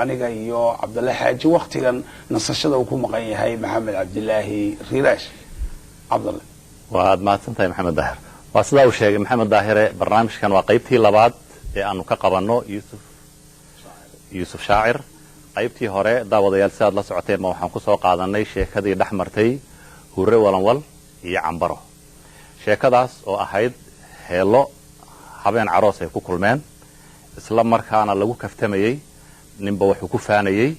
aniga iyo cabdulle xaaji waktigan nasashada uu ku maqan yahay maxamed cabdilaahi riiraash cabdulle waad mahadsantahay maxamed daahir waa sidaa uu sheegay maxamed daahire barnaamijkan waa qaybtii labaad ee aanu ka qabanno yuusuf shaacir qaybtii hore daawadayaal sidaad la socoteen ma waxaan ku soo qaadanay sheekadii dhex martay hurre walanwal iyo cambaro sheekadaas oo ahayd heelo habeen caroos ay ku kulmeen isla markaana lagu kaftamayey ninba wuxuu ku faanayey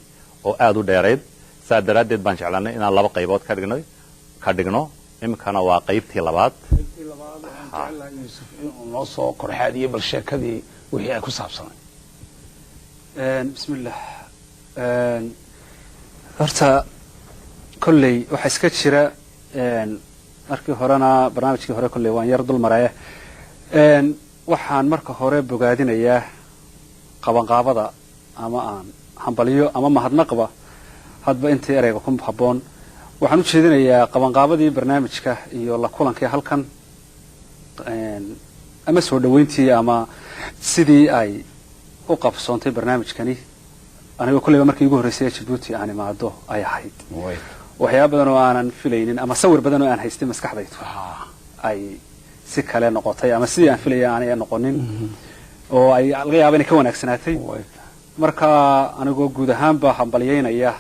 oo aad u dheerayd saa daraaddeed baan jeclanay inaan laba qaybood ka dhigno imikana waa qaybtii labaad yuusuf inuu noo soo korxaadiyey bal sheekadii wixii ay ku saabsanay bismillah horta kolley waxaa iska jira markii horena barnaamijkii hore kolley waan yar dul maraya waxaan marka hore bogaadinayaa qabanqaabada ama aan hambaliyo ama mahadnaqba hadba intii ereyga ku habboon waxaan u jeedinayaa qabanqaabadii barnaamijka iyo la kulankii halkan ama soo dhaweyntii ama sidii ay u qabsoontay barnaamijkani anigoo kolleyba markii igu horreysay Djibouti aan imaado ay ahayd waxyaabo badan oo aanan filaynin ama sawir badan oo aan haystay maskaxdayda ay si kale noqotay ama sidii aan filayay aanay noqonin oo ay laga yaabo inay ka wanaagsanaatay marka anigoo guud ahaanba hambaliyeynaya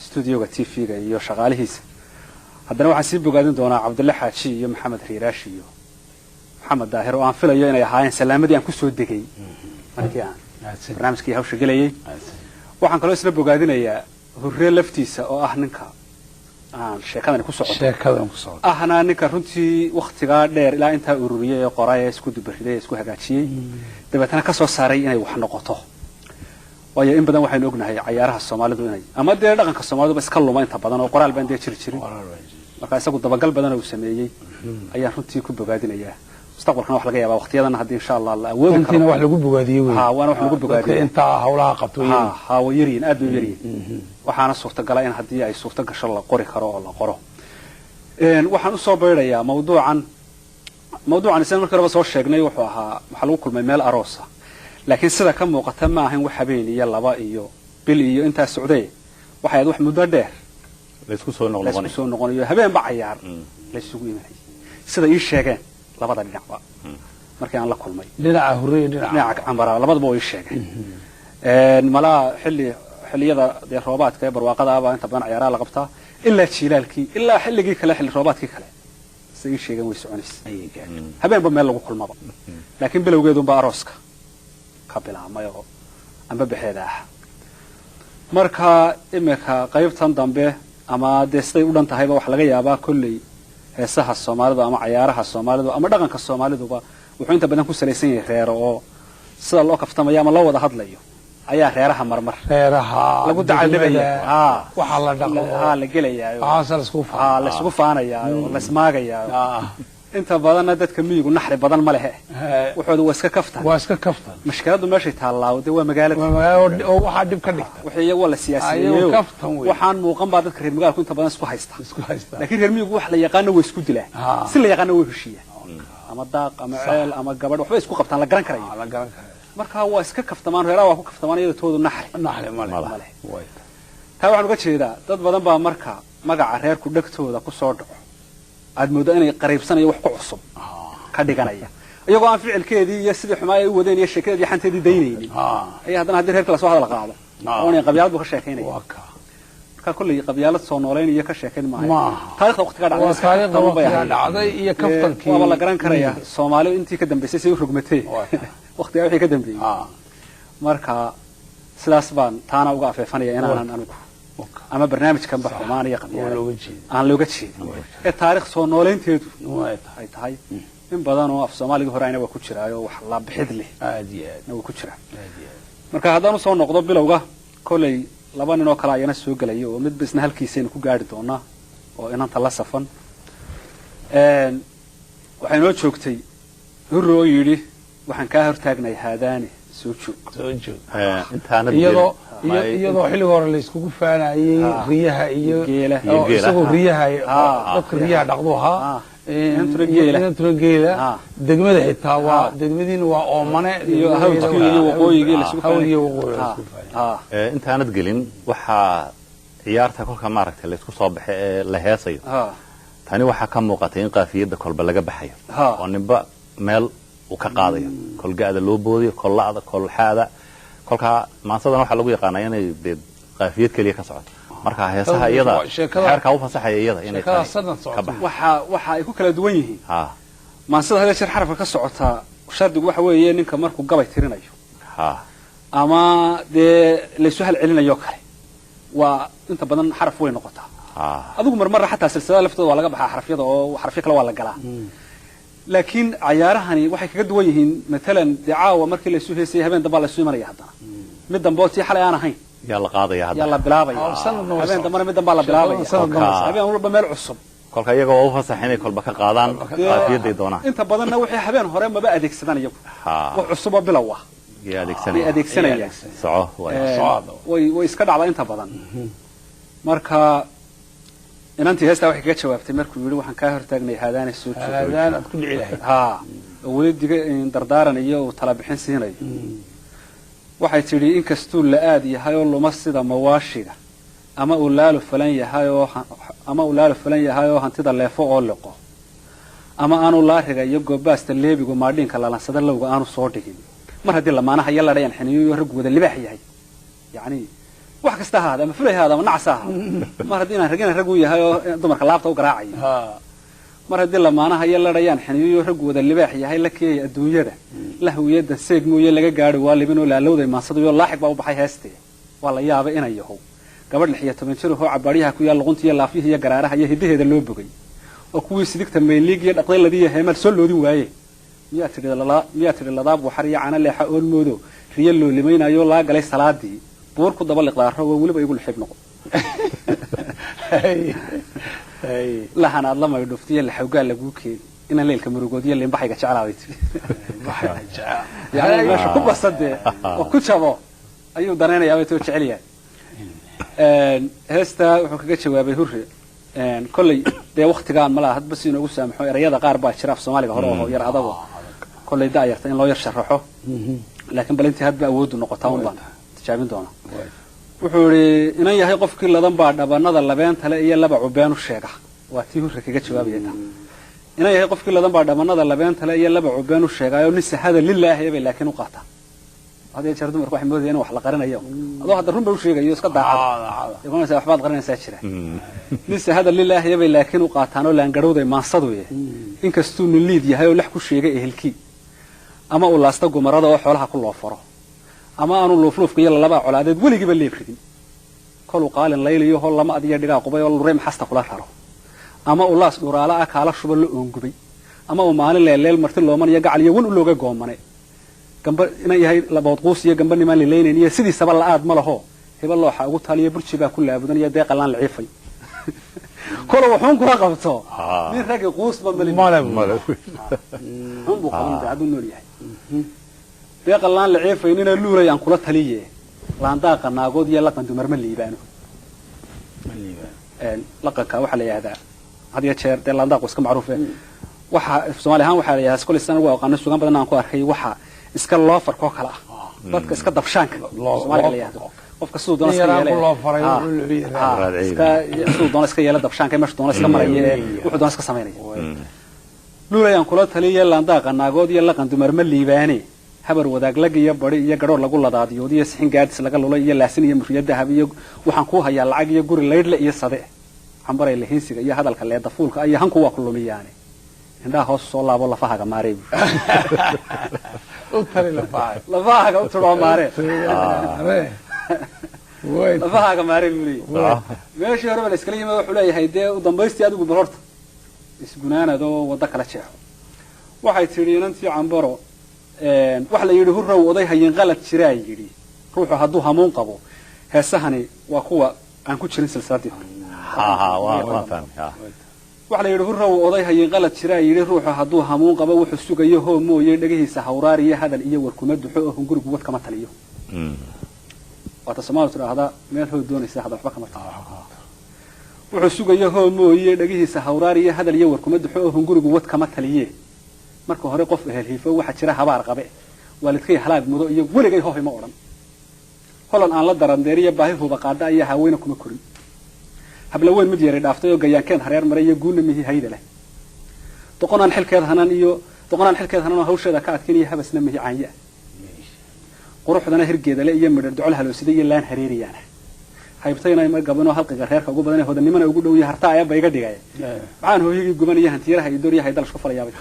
studio-ga TV-ga iyo shaqaalihiisa haddana waxaan sii bogaadin doonaa cabdulle xaaji iyo maxamed riiraash iyo maxamed daahir oo aan filayo inay ahaayeen salaamadii aan ku soo degay markii aan barnaamijkii hawsha gelayay waxaan kaloo isla bogaadinayaa hurre laftiisa oo ah ninka aan sheekadan ku socoto ahna ninka runtii waqtiga dheer ilaa inta ururiyay ee qoray ee isku dubariday isku hagaajiyay dabeetana ka soo saaray inay wax noqoto waayo in badan waxaynu ognahay ciyaaraha Soomaalidu inay ama dee dhaqanka Soomaalidu iska luma inta badan oo qoraal baan dee jirin marka isagu dabagal badan uu sameeyay ayaa runtii ku bogaadinayaa mustaqbalkan wax laga yaabaa waqtiyadan hadii insha Allah la awoodi karo wax lagu bogaadiyo ha waana wax lagu bogaadiyo inta hawlaha qabto ha way yariin aad u yariin waxaana suurtagal ah in hadii ay suurta gasho la qori karo oo la qoro waxaan u soo beerayaa mawduucan isla markii hore soo sheegnay wuxuu ahaa waxa lagu kulmay meel aroosa laakiin sida ka muuqata ma ahan wax habeen iyo laba iyo bil iyo inta socday waxay wax muddo dheer la isku soo noqonayo habeen ba ciyaar la isugu imanay sida ii sheegeen labada dhinacba markii aan la kulmay dhinaca hurre dhinaca cambara labadaba way sheegeen mala xilliyada dee roobaadka ee barwaaqada ah inta badan ciyaaraha la qabtaa ilaa jiilaalkii ilaa xilligii kale xilli roobaadkii kale say sheegeen way soconaysay habeenba meel lagu kulmaba laakiin bilowgeedu ba arooska ka bilaabmay oo amba baxeeda ah marka imika qaybtan dambe ama dee siday u dhan tahayba wax laga yaabaa kolley heesaha Soomaalidu ama ciyaaraha Soomaalidu ama dhaqanka Soomaaliduba wuxuu inta badan ku salaysan yahay reero oo sida loo kaftamayo ama loo wada hadlayo ayaa reeraha marmar lagu dacalibaya waxa la dhaqo la gelayaa la isku faanayaa la ismaagayaa inta badan dadka miyigu naxri badan ma lehe wuxuu waa iska kaftan mashkiladu meeshay taalaawday waa magaalada oo waxa dib ka dhigta wixii iyagu la siyaasiyeeyo waxaan muuqan baa dadka reer magaalku inta badan isku haysta laakiin reer miyigu wax la yaqaan way isku dilaan si la yaqaan way heshiiyaan ama daaq ama ceel ama gabadh waxba isku qabtaan la garan karayo marka waa iska kaftamaan reeraha waa ku kaftamaan iyada toodu naxri ma leh taa waxaan uga jeedaa dad badan baa marka magaca reerku dhagtooda ku soo dhaco aad moodo inay qariibsanayo wax ku cusub ka dhiganaya iyagoo aan ficilkeedii iyo sidii xumaay u wadeen iyo sheekadeedii xanteedii daynaynin ay haddana hadii reerka la soo hadal qaado oo inay qabyaalad ka sheekeynayaan marka kulli qabyaalad soo nooleyn iyo ka sheekeyn maayo taariikhda waqtiga dhacday iyo kaftankii waa la garan karaya Soomaalidu intii ka dambeysay si u rugmatay waqtiga wixii ka dambeeyay marka sidaas baan taana uga afeefanaya inaan anigu ama barnaamijkan ba xumaanaya qabyaalad aan looga jeedin ee taariikh soo nooleynteedu ay tahay in badan oo af Soomaaliga hore ayna waa ku jiraayo wax la bixid leh aad iyo aad waa ku jira marka haddaan soo noqdo bilowga kolley laba nin oo kala ayana soo galay oo mid bisna halkiiseen ku gaari doona oo inanta la safan waxay noo joogtay hurro oo yidhi waxaan kaa hortaagnay haadaani soo joog intaanad iyadoo xilliga hore la iskugu faanayay riyaha iyo isagoo riyaha dadka riyaha dhaqdu ahaa inantuna geela degmada xitaa waa degmadiina waa oomane iyo hawdkii iyo waqooyigii la isku faanayay intaanad gelin waxaa ciyaarta kolka maaragtay la isku soo baxay ee la heesayo tani waxaa ka muuqatay in qaafiyada kolba laga baxayo oo ninba meel uu ka qaadayo kolgaada loo boodiyo kollada kolxaada kolka maansadan waxa lagu yaqaanaa inay qaafiyad kaliya ka socoto marka heesaha iyada xeerka u fasaxaya iyada inay ka baxaan waxa ay ku kala duwan yihiin maansada hada shir xarafka ka socota shardigu waxa weeye ninka markuu gabay tirinayo ama dee la isu hal celinayo kale waa inta badan xaraf way noqotaa adigu marmar xataa silsilada laftooda waa laga baxaa xarafyada oo xarafyo kale waa la galaa laakiin ciyaarahani waxay kaga duwan yihiin matalan dacaawa markii la isu heesay habeen dambaa la isu imanaya haddana mid dambe oo tii xalay aan ahayn yaa la qaadaya yaa la bilaabaya habeen dambana mid dambaa la bilaabaya habeen walba meel cusub kolka iyaga waa u fasax inay kolba ka qaadaan qaafiyaday doonaan inta badanna wixii habeen hore maba adeegsadaan iyagu wax cusub oo bilow ah adeegsanaya way iska dhacdaa inta badan marka inantii heestaa waxay kaga jawaabtay markuu yidhi waxaan kaa hortaagnay haadaana soo haadaan aad ku dhici lahayd oo weli diga dardaaranayo uu tala bixin siinayo waxay tidhi inkastuu la aad yahay oo luma sida mawaashiga ama uu laalu falan yahay oo hantida leefo oo liqo ama aanu laariga iyo goobaasta leebigu maadhiinka lalansada lowga aanu soo dhigin mar haddii lamaanaha iyo ladhayan xiniyo raggu wada libaax yahay yani wax kasta ahaada ama fulay ahaada ama nacsa ahaada mar haddii inaan ragina rag u yahay oo dumarka laabta u garaacayo mar haddii lamaanaha iyo ladhayaan xiniyo raggu wada libaax yahay la keeyay adduunyada lahwiyada seeg mooye laga gaadho waa libinoo laalowday maansadayo laaxig baa u baxay heestee waa la yaabay inay yahow gabadh 16 jir oo cabaariyaha ku yaal luqunta iyo laafihi iyo garaaraha iyo hidaheeda loo bogay oo kuwii sidigta meeliig iyo dhaqdayladii heemal soo loodin waaye miyaa tidhi ladaab waxar iyo cana leexa oon moodo riyo loo limaynayo laa galay salaadii buur ku daba liqdaaro waa weliba igu lixib noqo lahan aad lamay dhuftiye la xawgaa laguu keeni inaan leelka murugoodiyo limbaxayga jeclaabay tidhi yani meesha ku basadee oo ku jabo ayuu danaynayaa way too jecel yahay heestaa wuxuu kaga jawaabay hurre kolley dee waktigaan malaha hadba si inoogu saamaxo erayada qaar baa jira af soomaaliga hore oo yar adago kolley da'yarta in loo yar sharaxo laakiin bal intii hadba awooddu noqotaa un baan tijaabin doonaa wuxuu idhi inan yahay qofkii ladan baa dhabanada labeentale iyo laba cubeenu sheega waa tii hurre kaga jawaabaya taa inan yahay qofkii ladan baa dhabanada labeentale iyo laba cubeenu sheegaayo nin sahada lilaahi bay laakiin u qaataa hadii jeer dumarku waxay moodayeen wax la qarinayo adoo hadda run baa u sheegayo iska daacad imanaysa waxbaad qarinaysaa jira nin sahada lilaahi bay laakiin u qaataan oo laan garowday maansadu inkastuu nin liid yahay oo lax ku sheegay ehelkii ama uu laasta gumarada oo xoolaha ku loo faro ama aanu luufluufka iyo lalaba colaadeed weligiiba leebridin koluu qaalin layliyo hol lama adiya dhigaa qubay oo lurey maxasta kula raro ama uu laas dhuraala ah kaala shuba la oongubay ama uu maalin leeleel marti looman iyo gacal iyo wan u looga goomane gamba inay yahay labood quus iyo gamba nimaan lilaynayn iyo sidiisaba la-aad ma laho hiba looxa ugu taaliyo burji baa ku laabudan iyo deeqalaan laciifay kolo wuxuun kula qabto nin raggi quusba malxun buu qaban daacad u nool yahay deeqalaan laciifay nina luulay aan kula taliye laandaaqa naagood iyo laqan dumar ma liibaano laqanka waxaa la yidhahdaa had iyo jeer dee laandaaqu iska macruufe waxa soomaali ahaan waxaa la yidhahdaa iskolistan ugu aqaano sugan badan aan ku arkay waxa iska loofarkoo kale ah dadka iska dabshaanka soomaaliga la yidhahdo qofka siduu doona iska yeela dabshaanka meesha doona iska maraya wuxuu doona iska samaynaya luulayaan kula taliya laandaaqa naagood iyo laqan dumar ma liibaane habar wadaag lag iyo bari iyo gadhoor lagu ladaadiyood iyo sixin gaadis laga lulay iyo laasin iyo murriyo dahab iyo waxaan ku hayaa lacag iyo guri laydhle iyo sade xambaray lahinsiga iyo hadalka leeda fuulka iyo hanku waa ku lumiyaane indhaha hoos soo laabo lafahaga maarey lafahaga u tiro maarey lafahaga maarey buu leeyahay meeshii hore baa iskala yimid wuxuu leeyahay dee u dambaystii adigu bal horta isgunaanadoo waddo kala jeexo waxay tidhi inantii cambaro wax la yidhi hurrow oday hayin qalad jiraa yidhi ruuxu hadduu hamuun qabo heesahani waa kuwa aan ku jirin silsiladii hore waxa la yidhi hurrow oday hayeen qalad jiraa yidhi ruuxu hadduu hamuun qabo wuxuu sugayo hoo mooye dhagihiisa hawraar iyo hadal iyo war kuma duxo oo hungurigu wad kama taliyo waata Soomaalidu tiraahda meel hoo doonaysa hadal waxba kama taliyo wuxuu sugayo hoo mooye dhagihiisa hawraar iyo hadal iyo war kuma duxo oo hungurigu wad kama taliye marka hore qof ehelhiifo waxa jira habaar qabe waalidkay halaag mudo iyo waligay hoohay ma oran holan aan la darandeeriyo baahi huba qaada ayaa haweenka kuma korin habla weyn mid yari dhaaftay oo gayaankeen hareer maray iyo guuna mihi hayda leh doqonaan xilkeed hanan hawsheeda ka adkeeniyo habasna mihi caanya quruxdana hirgeeda leh iyo midhar docol haloosida iyo laan hareeriyana haybtayna ma gabano halqiga reerka ugu badan ee hodanimada ugu dhow yahay harta ayaa bayga dhigay waxaan hooyigii gubanaya hantiyaraha iyo dooriyaha dal isku falayaabay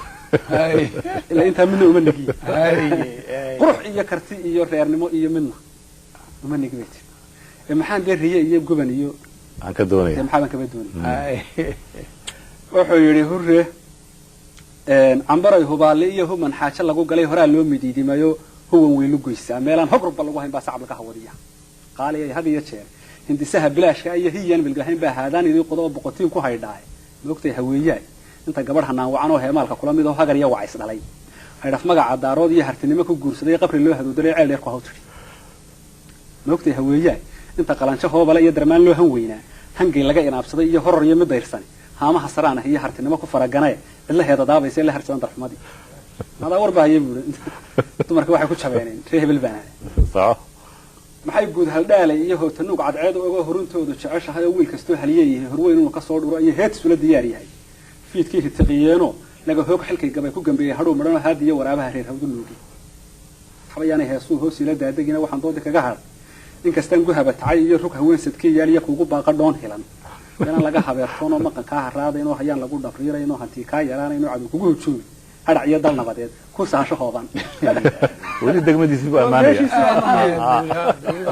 ila inta midna uma nigi qurux iyo karti iyo reernimo iyo midna uma nigi beet maxaan deeriye iyo guban iyo aan ka doonaya maxaan ka doonay wuxuu yiri hurre ambaray hubaale iyo human xaaja lagu galay horaa loo midiidimayo huwan weelu goysaa meelaan hogrba lagu hayn baa sacab laga hawadiya qaaliye hadiya jeer hindisaha bilaashka iyo hiyan bilgahayn baa haadaan idii qodob boqotiin ku haydhaay moogtay haweeyay inta gabadh hanaan wacan oo heemaalka kula mid oo hagar iyo wacays dhalay haydhaf magaca daarood iyo hartinimo ku guursaday qabri loo haduuday ceel dheer ku hawtiri moogtay haweeyay inta qalanjo hoobale iyo darmaan loo han weynaa hangay laga inaabsaday iyo horor iyo mid dayrsan haamaha saraan iyo hartinimo ku faraganay illa heeda daabaysa ila harsan darxumadi hada warbaayay buuray dumarka waxay ku jabeeneen reebel baana sax maxay guud haldhaalay iyo hootanuug cadceed oo horuntoodu jeceshahay oo wiil kasto haliyay horweyn inuu ka soo dhuro iyo heed isula diyaar yahay fiidkii hitaqiyeeno laga hoog xilkay gabay ku gambeeyay hadhow marano haadiyo waraabaha reer hawdu nuugi xabayaan heesuu hoos ila daadagina waxaan doodi kaga har inkastaan guhaba tacay iyo rug haween sadkii yaaliya kuugu baaqa dhoon hilan inaan laga habeertoono maqan ka haraada inuu hayaan lagu dhabriiray inuu hanti ka yaraan inuu cadu kugu hujuumi hadac iyo dal nabadeed ku saasho hooban weli degmadiisii baa amaanaya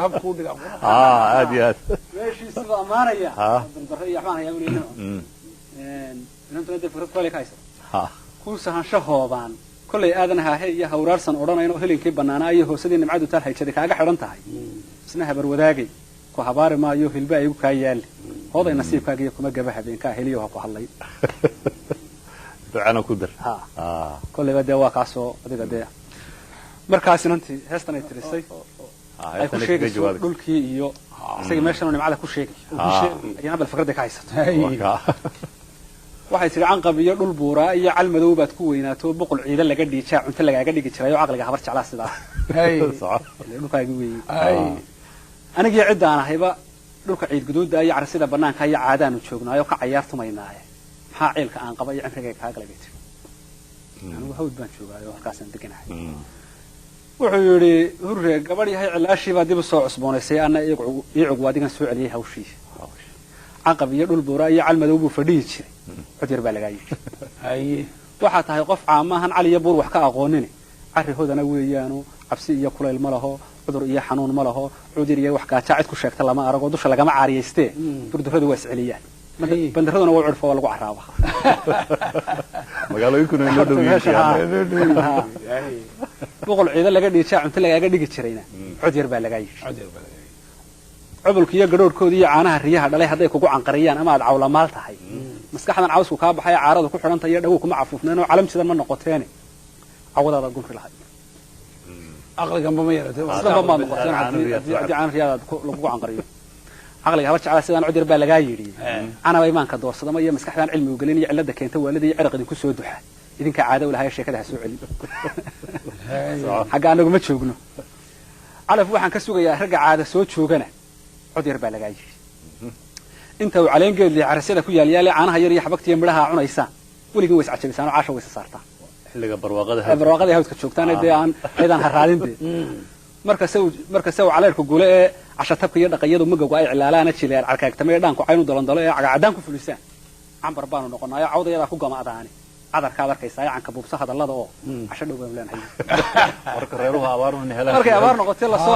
habku dhiga aad iyo aad meeshiisii baa amaanaya dardarro iyo waxaan hayaa weliina inta inta fikrad kale ka haysa ku saasho hooban kulay aadan haahay iyo hawraarsan odhanayno helinkii banaanaa iyo hoosadii nimcadu taal hayjada kaaga xiran tahay isna habar wadaagay ku habaari maayo hilba ay ku ka yaal hooday nasiibkaaga iyo kuma gaba habeenka heliyo ha ku hadlay ducana ku dar kulay baa waa kaasoo adiga de markaas inantii heestan ay tirisay ay ku sheegayso dhulkii iyo isaga meeshan nimcada ku sheegay ayana bal fikrada ka haysato waxay tiri canqab iyo dhul buuraa iyo calmadow baad ku weynaato boqol ciida laga dhiijaa cunto lagaaga dhigi jiray oo aqliga habar jeclaa sidaa dhulkaaga weeyey aniga ciidaan ahayba dhulka ciid guduuda iyo carsida banaanka iyo caadaanu joognaayo ka ciyaartumaynaaye maxaa ciilka aan qaba iyo cimrigayga kaaga laga tiri anigu hawd baan joogaayo halkaasaan deganahay wuxuu yidhi hurre gabadh yahay cilaashii baa dib u soo cusboonaysay ana iicug waadigan soo celiyey hawshii canqab iyo dhul buuraa iyo calmadow buu fadhiyi jiray cudyar baa lagaa yidhi waxaa tahay qof caamahan cali iyo buur wax ka aqoonini carri hodana weeyaanu cabsi iyo kulayl ma laho cudur iyo xanuun ma laho cudur iyo wax gaaja cid ku sheegta lama arago dusha lagama caariyaystee durdurradu waa isceliyaan bandaraduna waa curfo waa lagu caraaba magaalooyinkuna loo dhaweeyay boqol ciida laga dhiijaa cunto lagaaga dhigi jirayna cudyar baa lagaa yidhi cubulka iyo gadhoorkooda iyo caanaha riyaha dhalay hadday kugu canqariyaan ama aad cawlamaal tahay maskaxdan cawsku kaa baxay caaradu ku xidhanta iyo dhagow kuma cafuufneen oo calam jidan ma noqoteene cawadaada gunri lahayd aqligan ma yaratay aslan ma noqoteen haddii caana riyaada lagu canqariyo aqliga habar jeclaa sidaan cudur baa lagaa yidhi anaba imaanka doorsadama iyo maskaxdan cilmi u gelin iyo cilada keenta waalida iyo cirqidin ku soo duxa idinka caado u lahaay sheekada ha soo celin xagga anagu ma joogno calaf waxaan ka sugayaa ragga caada soo joogana cudur baa lagaa yidhi inta uu caleen geed leh carasada ku yaal caanaha yar iyo xabagta iyo midhaha cunaysaan weligin way iscajabisaan oo caasha way saartaan xilliga barwaaqada hawdka joogtaan ee aan ciidan haraadin marka saw caleerku gule ee cashatabka iyo dhaqayadu magowga ay cilaalaana jileen carkaagtamay dhaanku aynu dalandalo ee cagacadaan ku fulisaan cambar baanu noqonaayo cawdayada ku gamaadaani cadarkaad arkaysaa canka buubsa hadallada oo casho dhow baan leenahay marka reeruhu abaaruhu helaan markay abaar noqotay la soo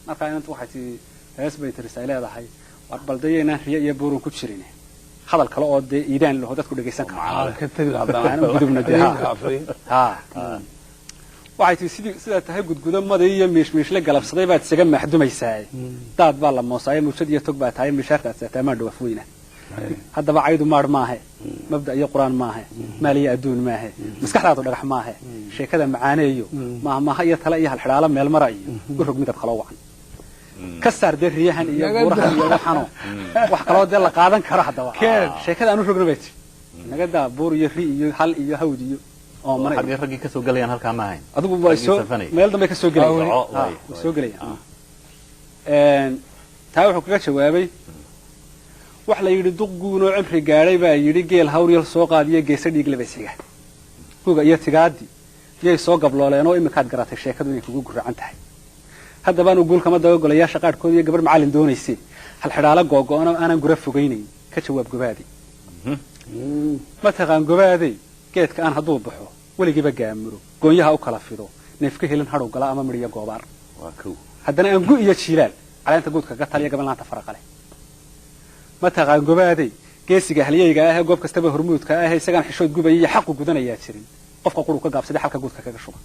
marka inta waxay hees bay tirisay leedahay war baldayeena riya iyo buurun ku jirin hadal kale oo de iidaan loo dadku dhageysan karo waxay tii sida tahay gudgudamada iyo miishmiishle galabsaday baad isaga maxdumaysaa daad baa la moosaayo muujad iyo tog baa tahay mishaartaad saataamaan dhawafweyna haddaba caydu maadh maahe mabda iyo qur-aan maahe maal iyo adduun maahe maskaxdaadu dhagax maahe sheekada macaaneeyo mahmaha iyo tale iyo halxidhaalo meel mara iyo u rog midad qaloo wacan ka saar dee riyahan iyo buurahan iyo waxano wax kaloo dee la qaadan karo haddaba sheekada aanu rogna bay tii naga daa buur iyo ri iyo hal iyo hawd iyo oo mana xagee raggii ka soo galayaan halkaa ma ahayn adigu waa meel dambe ka soo galayaan soo galayaan taa wuxuu kaga jawaabay wax la yidhi duq guun oo cimri gaadhay baa yidhi geel hawryal soo qaadiyo geesa dhiig labasiga huga iyo tigaadii yay soo gablooleen oo iminkaad garatay sheekadu inay kugu guracan tahay haddaba aanu guul kama dabagolayaasha qaadhkooda iyo gabar macallin doonaysay halxidhaalo googo-ano aanan gura fogaynayn ka jawaab gobaadi ma taqaan gobaadey geedka aan hadduu baxo weligiiba gaamuro goonyaha u kala fido neefka helin hadhow gala ama midhiyo goobaar haddana aan gu iyo jiilaal caleenta guudka ka taliya gabanlaanta faraqale ma taqaan gobaadey geesiga halyeyga ah ee goob kastaba hormuudka ah isagaan xishood gubaya iyo xaqu gudanayaa jirin qofka quru ka gaabsaday xalka guudka kaga shuba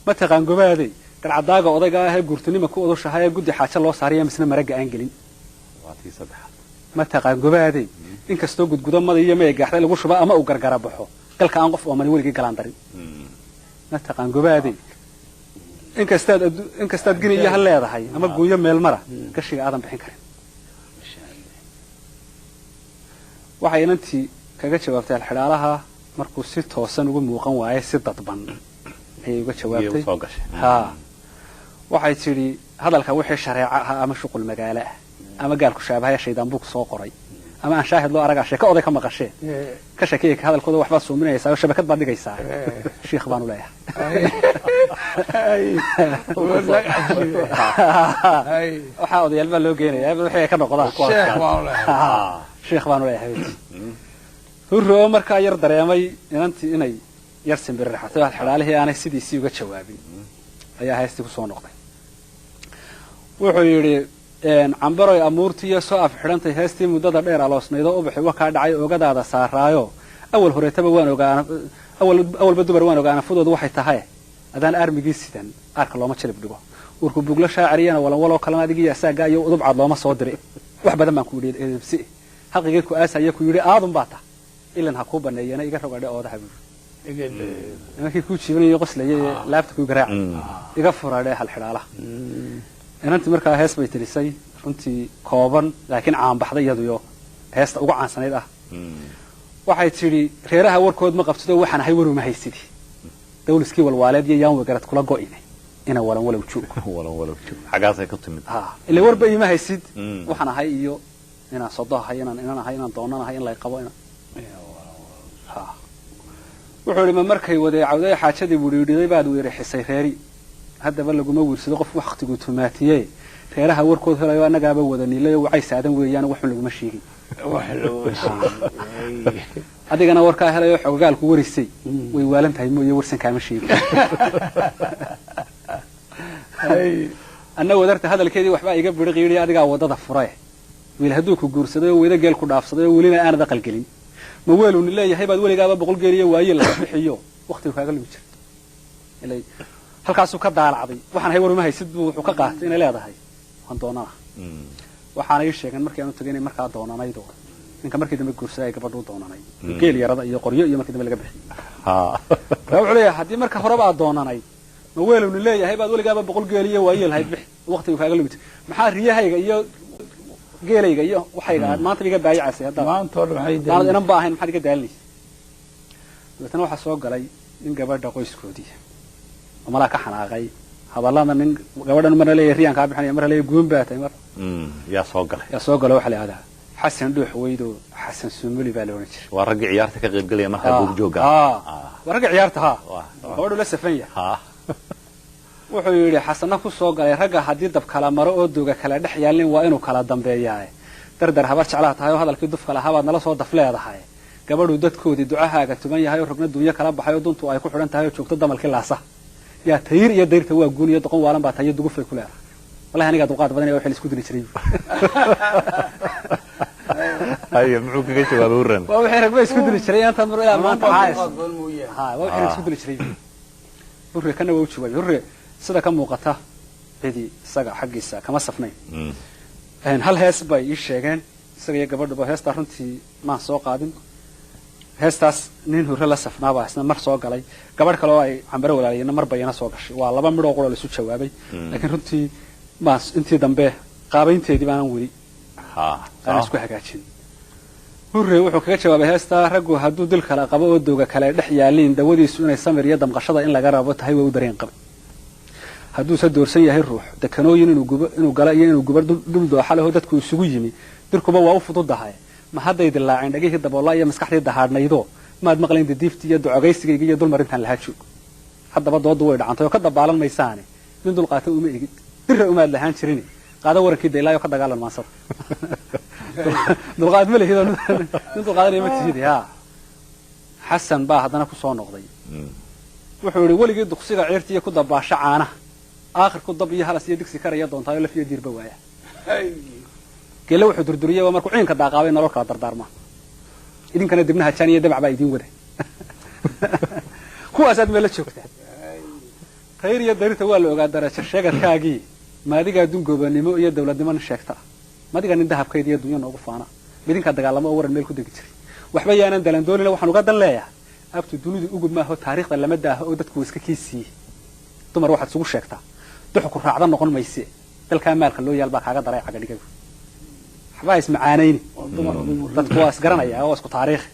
ma taqaan gobaadey garcadaaga odayga ah ee guurtinima ku odushaha ee guddi xaajo loo saariya misna maraga aan gelin ma taqaan gobaadey inkastoo gudgudamada iyo meegaaxday lagu shuba ama uu gargara baxo galka aan qof oomani weligii galaan darin ma taqaan gobaadey inkastaad gini iyo hal leedahay ama guunyo meel mara gashiga aadan bixin karin waxay inantii kaga jawaabtay alxidhaalaha markuu si toosan ugu muuqan waaye si dadban ayay uga jawaabtay waxay tidhi hadalka wixii shareeco ah ama shuqul magaalo ah ama gaalku shaabahaya shaydaan buu soo qoray ama aan shaahid loo aragaa sheeko oday ka maqashee ka sheekeeyay hadalkooda waxbaad suuminaysaa oo shabakad baad dhigaysaa shiikh baanu leeyahay waxaa odayaal baa loo geenayaa wixii ay ka noqdaan shiikh baanu leeyahay hurro markaa yar dareemay inantii inay yar simbiriraxatay halxidhaalihii aanay sidiisii uga jawaabin ayaa heestii ku soo noqday wuxuu yidhi cambaroy amuurtiiyo soo af xidhantay heestii muddada dheer aloosnaydoo ubaxi wakaa dhacay oogadaada saaraayo awal horeetaba waan ogaana awalba dumar waan ogaana fudoodu waxay tahay adaan aarmigii sidan aarka looma jilib dhigo urku buglo shaaciriyana walanwaloo kalena adigiiyo asaagaa iyo udubcaad looma soo diray wax badan baan ku yidhi edebsi xaqigii ku aasaya ku yidhi aadun baa ta ilan ha kuu baneeyana iga rogadhe oodaha buuri nimankii kuu jiibanayo qoslayay laabta kuu garaac iga furadhe halxidhaalaha inantii markaa hees bay tirisay runtii kooban laakiin caanbaxday iyaduyo heesta uga caansanayd ah waxay tidhi reeraha warkood ma qabtido waxaan ahay waruma haysidi dawliskii walwaaleed iyo yaan wegarad kula go'inay ina walan walow joog xagaasay ka timid ilaa warba iima haysid waxaan ahay iyo inaan sodo ahay inaan ahay inaan doonan ahay in lay qabo wuxuu idhi ma markay wadeecawday xaajadii wudhiidhiday baad weerixisay reeri haddaba laguma wiirsado qof waktigu tumaatiye reeraha warkood helayo annagaaba wada niilayo wacay saadan weeyaan waxun laguma sheegin adigana warkaa helayo xogogaalku warisay way waalan tahay mooye warsan kaama sheegin anna wadarta hadalkeedii waxbaa iga biriq yidhi adigaa waddada fure wiil hadduu ku guursaday oo weyda geel ku dhaafsaday oo welina aanad aqal gelin ma weeluni leeyahay baad weligaaba 100 geel iyo waaye la bixiyo waqtigu kaaga lumi jirto ilaa halkaasuu ka daalacday waxaan hay waruma haysid buu wuxuu ka qaatay inay leedahay waan doonaa waxaana ii sheegan markii aanu tagaynay markaa doonanaydo ninka markii dambe guursaday gabadhu doonanay geel yarada iyo qoryo iyo markii dambe laga bixiyay wuxuu leeyahay haddii marka horeba aad doonanay ma weeluni leeyahay baad weligaaba 100 geel iyo waaye lahayd bix waqtigu kaaga lumi jirto maxaa riyahayga iyo geelayga iyo waxayga maanta iga baayacay hadda maanta waxay daalad inaan baahayn maxaad iga daalinaysaa dadana waxa soo galay in gabadha qoyskoodii amala ka xanaaqay hadalada nin gabadhan mar leeyahay riyan ka bixinaya mar leeyahay guun baatay mar yaa soo galay waxa la yiraahdaa xasan dhuux weydo xasan sumuli baa la oran jiray waa rag ciyaarta ka qayb galaya marka buug jooga waa rag ciyaarta gabadhu la safan yahay wuxuu yidhi xasana ku soo galay ragga haddii dab kala maro oo dooga kala dhex yaalin waa inuu kala dambeeyaa dardar habar jeclaa tahay oo hadalkii duf kala habaad nala soo daf leedahay gabadhu dadkoodii ducahaaga tuman yahay oo ragna duunya kala baxay oo duntu ay ku xidhan tahay oo joogto damalkii laasa yaa tayir iyo dayrta waa guun iyo doqon waalan baa tahay dugufay ku leedahay wallahi aniga duqaad badan ee waxa isku dili jiray ayo muxuu kaga jawaabay uran waa wixii ragba isku dili jiray inta mar ilaa maanta haas waa wixii isku dili jiray hurre kana waa u jawaabay hurre sida ka muuqata cidii isaga xaggiisa kama safnayn hal hees bay ii sheegeen isaga iyo gabadhuba heestaa runtii maan soo qaadin heestaas nin hurre la safnaabaa isna mar soo galay gabadh kale oo ay cambare walaaliyeenna mar bayana soo gashay waa laba midhoo qura laisu jawaabay laakiin runtii maan intii dambe qaabaynteedii baanan weli aan isku hagaajin hurre wuxuu kaga jawaabay heestaa raggu hadduu dil kale qabo oo dooga kale dhex yaaliin dawadiisu inay samir iyo damqashada in laga rabo tahay waa u dareen qabay hadduuse doorsan yahay ruux dekanooyin inuu gala iyo inuu gubar dul dooxa leho dadku isugu yimi dirkuba waa u fududahay ma hadday dilaaceen dhagihii daboolla iyo maskaxdii dahaadhnaydo maad maqlayn didiiftii iyo ducogaysigayga iyo dulmarintaan lahaa joog haddaba doodu way dhacantay oo ka dabaalan maysaane nin dulqaata uma egid dirra umaad lahaan jirin qaado warankii daylaayo ka dagaalan maansada dulqaad ma lihid nin dulqaadanaya ma tihid yaa xasan baa haddana ku soo noqday wuxuu yidhi weligii duqsiga ciirtiiyo ku dabaasho caanaha aakhirku dab iyo halas iyo digsi karaya doontaayo laf iyo diirba waaya geelle wuxuu durduriyey markuu ciinka daaqaabay nolol kala dardaarmaa idinkana dibnaha jaan iyo dabac baa idiin wada kuwaasaad meela joogtaa khayr iyo darirta waa la ogaa darajo sheegadkaagii maadigaa dungoobanimo iyo dawladnimo sheegta madiga nin dahabkayda iyo dunya noogu faana midinkaa dagaalamo oo waran meel ku degi jiray waxba yaanan dalandoonina waxaan uga dan leeyahay abtu dunidu ugub maaho taariikhda lama daaho oo dadku iska kiisiiyey dumar waxaad isugu sheegtaa duxu ku raacda noqon mayse dalkaa maalka loo yaal baa kaaga daray cagadhigagu waxbaa ismacaanayni dadku waa isgaranaya oo isku taariikh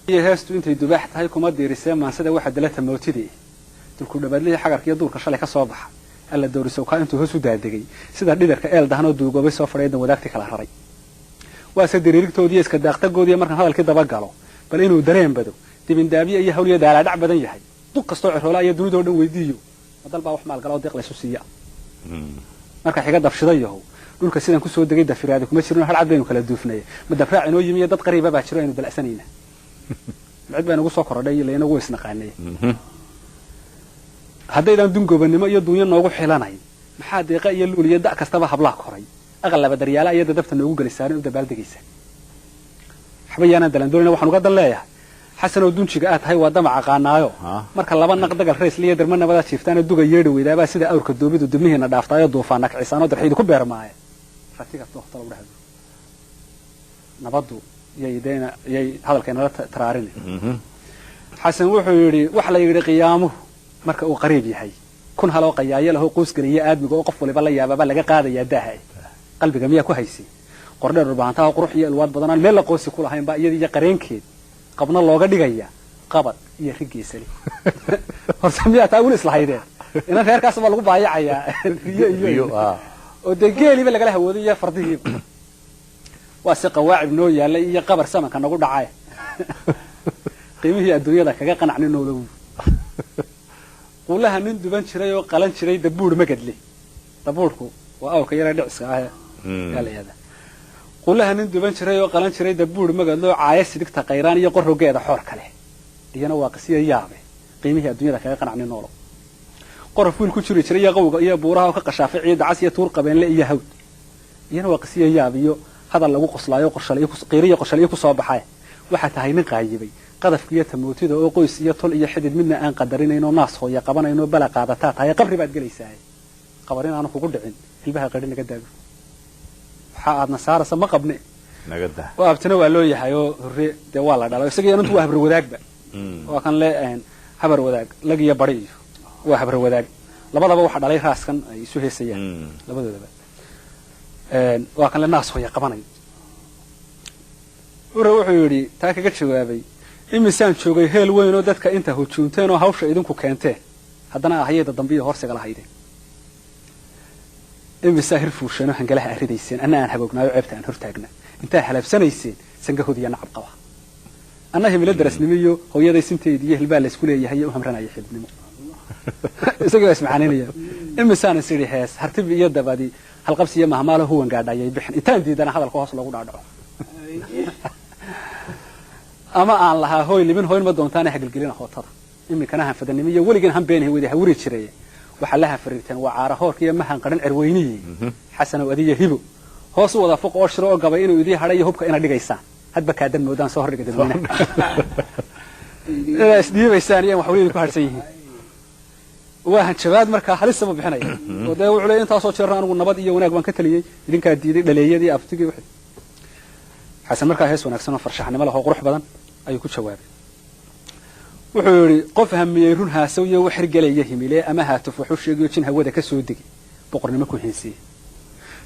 iyo heestu intay dubaax tahay kuma diirisee maansada waxa dalata mootidii dulku dhabaadlihii xagarka iyo duurka shalay ka soo baxa alla dowrisow kaa intuu hoos u daadegay sida dhidarka eel dahanoo duugoobay soo fadhiyadan wadaagtii kala raray waase diriirigtoodiiyo iska daaqtagoodiiyo markaan hadalkii dabagalo bal inuu dareen bado dibindaabiye iyo hawliyo daalaadhac badan yahay duq kastoo ciroola iyo dunidoo dhan weydiiyo madal baa wax maalgala oo deeq laysu siiya marka xiga dafshidayahow dhulka sidaan kusoo degay dafiraada kuma jirino hal cad baynu kala duufnay ma dafraac inoo yimi iyo dad qariiba baa jiro aynu dalacsanayna mid baa nagu soo korodhay iyo laynagu isnaqaanay haddaydan dungoobanimo iyo dunya noogu xilanayn maxaa deeqa iyo luul iyo da' kastaba hablaa koray aqalaba daryaala iyo dadabta noogu gelisaana u dabaaldegaysa waxba yaanaan dalandoonina waxaan uga dan leeyahay xasanoo dunjiga aad tahay waa damac aqaanaayo marka laba naq dagal raysliyo darma nabadaa jiiftaana duga yeedhi weydaabaa sida awrka doobidu dibnihiina dhaaftaayo duufaana kicisaanoo darxiidu ku beermaaye ratiga dookta lagu dhahdo nabaddu yay hadalkaynala taraarini xasan wuxuu yidhi wax la yidhi qiyaamuhu marka uu qariib yahay kun haloo qayaayo lahoo qoysgeliya aadmiga oo qof waliba la yaababa laga qaadayaa daaha qalbiga miyaa ku haysay qordheer dhulbahantaha qurux iyo ilwaad badanaan meel la qoosi ku lahayn baa iyadii iyo qareenkeed qabna looga dhigaya qabad iyo rigiisali horta miyaa taa weli islahaydeen inan reerkaas baa lagu baayacayaa riyo oo dee geeliiba lagala hawooday iyo fardihiiba waa si qawaacib noo yaallay iyo qabar samanka nagu dhacay qiimihii adduunyada kaga qanacnin noolow quulaha nin duban jiray oo qalan jiray dabuur magadle dabuurku waa awrka yara dhiciska ah galayada quulaha nin duban jiray oo qalan jiray dabuur magadlo caaya sidigta qayraan iyo qorrogeeda xoor kale iyana waa qasiyo yaabe qiimihii adduunyada kaga qanacnin noolow qorof wiil ku jiri jiray iyo qowga iyo buuraha oo ka qashaafay ciida cas iyo tuur qabeenle iyo hawd iyana waa qasiyo yaab iyo hadal lagu qoslaayo qiiriyo qorshayo ku soo baxay waxa tahay nin qaayibay qadafkiiyo tamootida oo qoys iyo tol iyo xidid midna aan qadarinaynoo naas hooya qabanayno bala qaadataa tahay qabri baad gelaysaa qabarin aanu kugu dhicin hilbaha qadhi naga daago waxa aad nasaarasa ma qabne naga daa waa abtina waa loo yahay oo hore dee waa la dhalo isaga intu waa habar wadaagba waa kan le habar wadaag lag iyo bari iyo waa habar wadaag labadaba waxa dhalay raaskan ay isu heesayaan labadoodaba waa kan le naas hooya qabanayo wuxuu yidhi taa kaga jawaabay imisaan joogay heel weyn oo dadka inta hujuunteen oo hawsha idinku keenteen haddana ahayada dambiyo horsiga lahaydeen imisaa hir fuusheen oo hangalaha arridayseen anna aan haboognaayo ceebta aan hortaagna intaa halaabsanayseen sangahoodiya nacab qaba anna himilo darasnimo iyo hooyaday sinteedi iyo hilbaa laysku leeyahay u hamranaya xididnimo isagii baa ismacaanaynaya imisaana sidhi hees hartibi iyo dabadi halqabsi iyo mahmaalo huwan gaadhayay bixin intaan diidana hadalka hoos loogu dhaadhaco ama aan lahaa hooy libin hooyn ma doontaana hagelgelina hootada iminkana hanfadanimo iyo weligeen hanbeenahay wada hawiri jiray waxaa la hafariirteen waa caara hoorka iyo mahan qaran cerweynihii xasanow adiya hibo hoos u wada fuq oo shiro oo gabay inuu idii hadhay iyo hubka ina dhigaysaan hadba kaadan moodaan soo hordhiga dadweynaha isdhiibaysaan iyo wax weliba ku harsan yihiin waahan jawaad markaa halis sama bixinaya oo dee wuxuu leeyahay intaasoo jeer anigu nabad iyo wanaag baan ka taliyay idinkaa diiday dhaleeyadii aftigii wixii xasan markaa hees wanaagsan oo farshaxnimo leh oo qurux badan ayuu ku jawaabay wuxuu yidhi qof hamiyey run haasaw iyo wax hirgelaya himile ama haatuf wuxuu sheegayo jin hawada ka soo degi boqornimo ku heensiye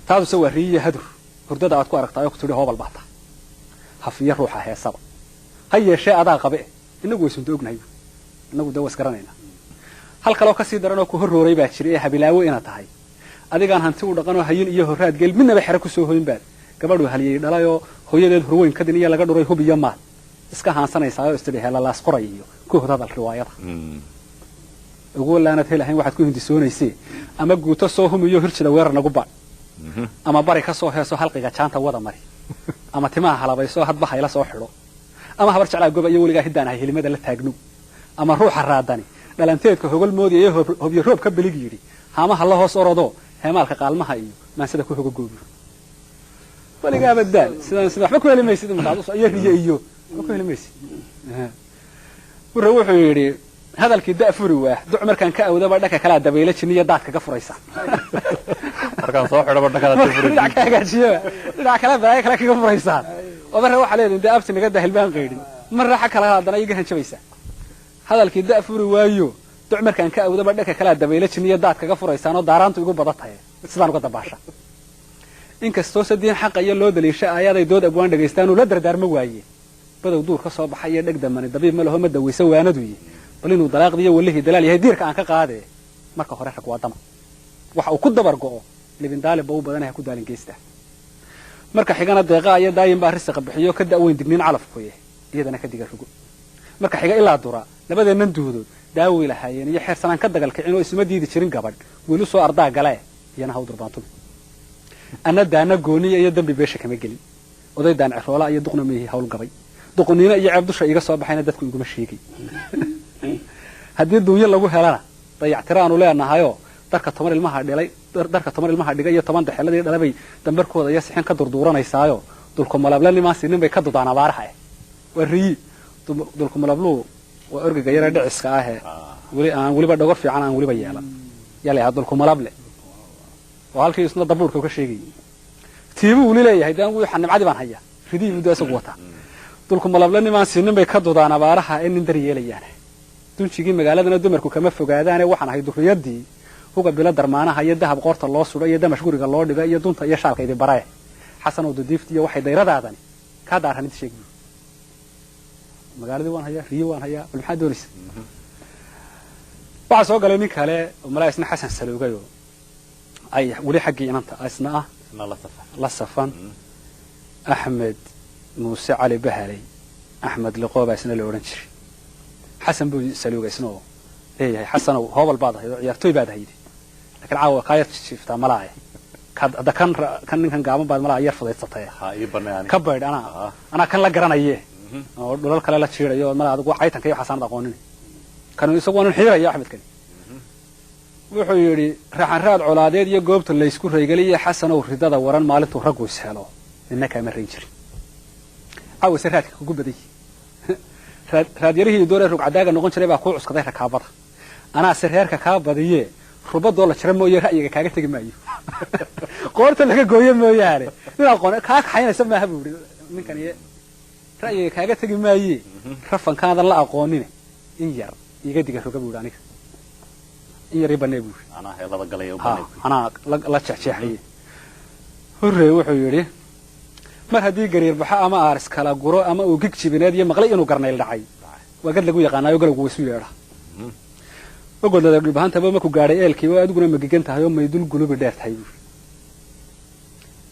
taasoo waa riiyo hadur hurdada aad ku aragtay oo ku tidhi hoobal baata hafiya ruuxa heesaba ha yeeshee adaa qabe inagu waysan ognahay inagu dawas garanayna hal kale oo ka sii daran oo ku horrooray baa jiray habilaawo ina tahay adigaan hanti u dhaqan oo hayin iyo horraad geel midnaba xira ku soo hoyin baad gabadhu haliyay dhalay oo hooyadeed horweyn ka diniya laga dhuray hub iyo maal iska haansanaysaa oo istiri helalaas qoray iyo ku hadal riwaayada ugu laanad helahayn waxaad ku hindisoonaysay ama guuto soo humiyo hirjida weerar nagu baa ama bari ka soo heeso halqiga jaanta wada mari ama timaha halabayso hadba hayla soo xidho ama habar jeclaa goba iyo weligaa hiddaan ahay helimada la taagno ama ruuxa raadani dhalanteedka hogol moodiyay hobyo roob ka bilig yidhi haamaha la hoos orodo heemaalka qaalmaha iyo maansida ku hoga goobi weligaa baddaal sidaan waxba ku heli maysid markaad iyo riyo iyo ku heli maysid wuxuu yidhi hadalkii da'furi waa duc markaan ka awdaba dhaka kala dabayla jiniya daad kaga furaysa markaan soo xidhaba dhakada dafuri dhinac ka hagaajiyo dhinac kala baay kala kaga furaysa wabara waxa leedahay inta abti naga dahilbaan qeydin marra xaq kala hadana iga hanjabaysa hadalkii da'furi waayo duc markaan ka awdaba dhaka kala dabayla jiniya daad kaga furaysa oo daaraantu igu badatay sidaan uga dabaasha inkastoo sadeen xaq iyo loo daliishay aayaday dood abwaan dhageystaan oo la dardaarmo waaye badow duur ka soo baxay dhagdamani dabiib ma laho ma daweysa waanadu yi bal inuu dalaaqdiyo walihi dalaal yahay diirka aan ka qaade marka hore rag wadama waxa uu ku dabar go'o libin daalib buu badanahay ku daalin geesta marka xigana deeqa iyo daayin baa risqa bixiyo ka daaweyn digniin calafkuye iyadana ka diga rugo marka xiga ilaa dura labadeenan duudood daawi lahaayeen iyo xeersanaan ka dagal kicin oo isma diidi jirin gabadh weli soo ardaa galay iyana haw durbaantu ana daana gooniya iyo dambi beesha kama gelin oday daan ciroola iyo duqna meehi hawl gabay duqniina iyo ceeb dusha iga soo baxayna dadku iguma sheegay haddii duunyo lagu helana dayactiraanu leenahayo darka 10 ilmaha dhigay iyo 10 daxeladii dhalabay dambarkooda iyo sixin ka durduuranaysaayo dulku malabla nimaasi ninbay ka dudaan abaaraha wariyi dulku malablu waa orgiga yara dhiciska ah weliba dhogor fiican aan weliba yeelan yalay dulku malable waa halkii isna dabuurka ka sheegay tiibu uu leeyahay daan uu xanimcadi baan haya ridii muddo isagu wata dulku malabla nimaasi ninbay ka dudaan abaaraha in dar yeelayaan dunjigii magaaladana dumarku kama fogaadaan waxaan ahay duriyadii uga bila darmaanaha iyo dahab qoorta loo sudo iyo damash guriga loo dhigo iyo dunta iyo shaalkeedii baray xasan oo diiftiyo waxay dayradaadani ka daaran inta sheegay magaaladii waan hayaa riyo waan hayaa maxaa doonaysa waxa soo galay nin kale oo malaa'isna xasan saloogayo ay wali xaqii inanta asna la safan axmed muuse cali bahalay axmed liqooba isna la oran jiray حسن بو سلوغ اسنو ايه حسن هو البعض ciyaartoy baad haydi laakiin caawa ka yar shifta malaay kada kan ninkan gaaban baad malaay yar fudeysatay ha ii banaan ka bayd ana kan la garanaye oo dhulal kale la jiirayo malaay adigu caytanka iyo xasan aqoonin kan isagu waan xiiraya axmed kan wuxuu yiri raxan raad colaadeed iyo goobta la isku reegaliyay xasan oo ridada waran maalintu rag u ishelo innaka ma reejir caawa siraadka ku baday raadiyarihii doore rug cadaaga noqon jiray baa ku cuskaday rakaabada anaa sirheerka ka badiye rubadoo la jira mooyee ra'yiga kaaga tagi maayo qoorta laga gooyo mooyaane nin aqoon ka xaynaysa ma habuuri ninkan iyo ra'yiga kaaga tagi maayo rafankaada la aqoonin in yar iga diga ruga buur aniga in yar ibane buur ana heelada galay oo banay ana la jeexjeexay hore wuxuu yiri mar hadii gariir baxa ama aaris kala guro ama uu gig jibineed iyo maqlay inuu garnayl dhacay waa gad lagu yaqaanayo galowgu isu yeedha ogodada dhibahanta ba ma ku gaaray eelkii oo adiguna magigan tahay oo maydul gulubi dheer tahay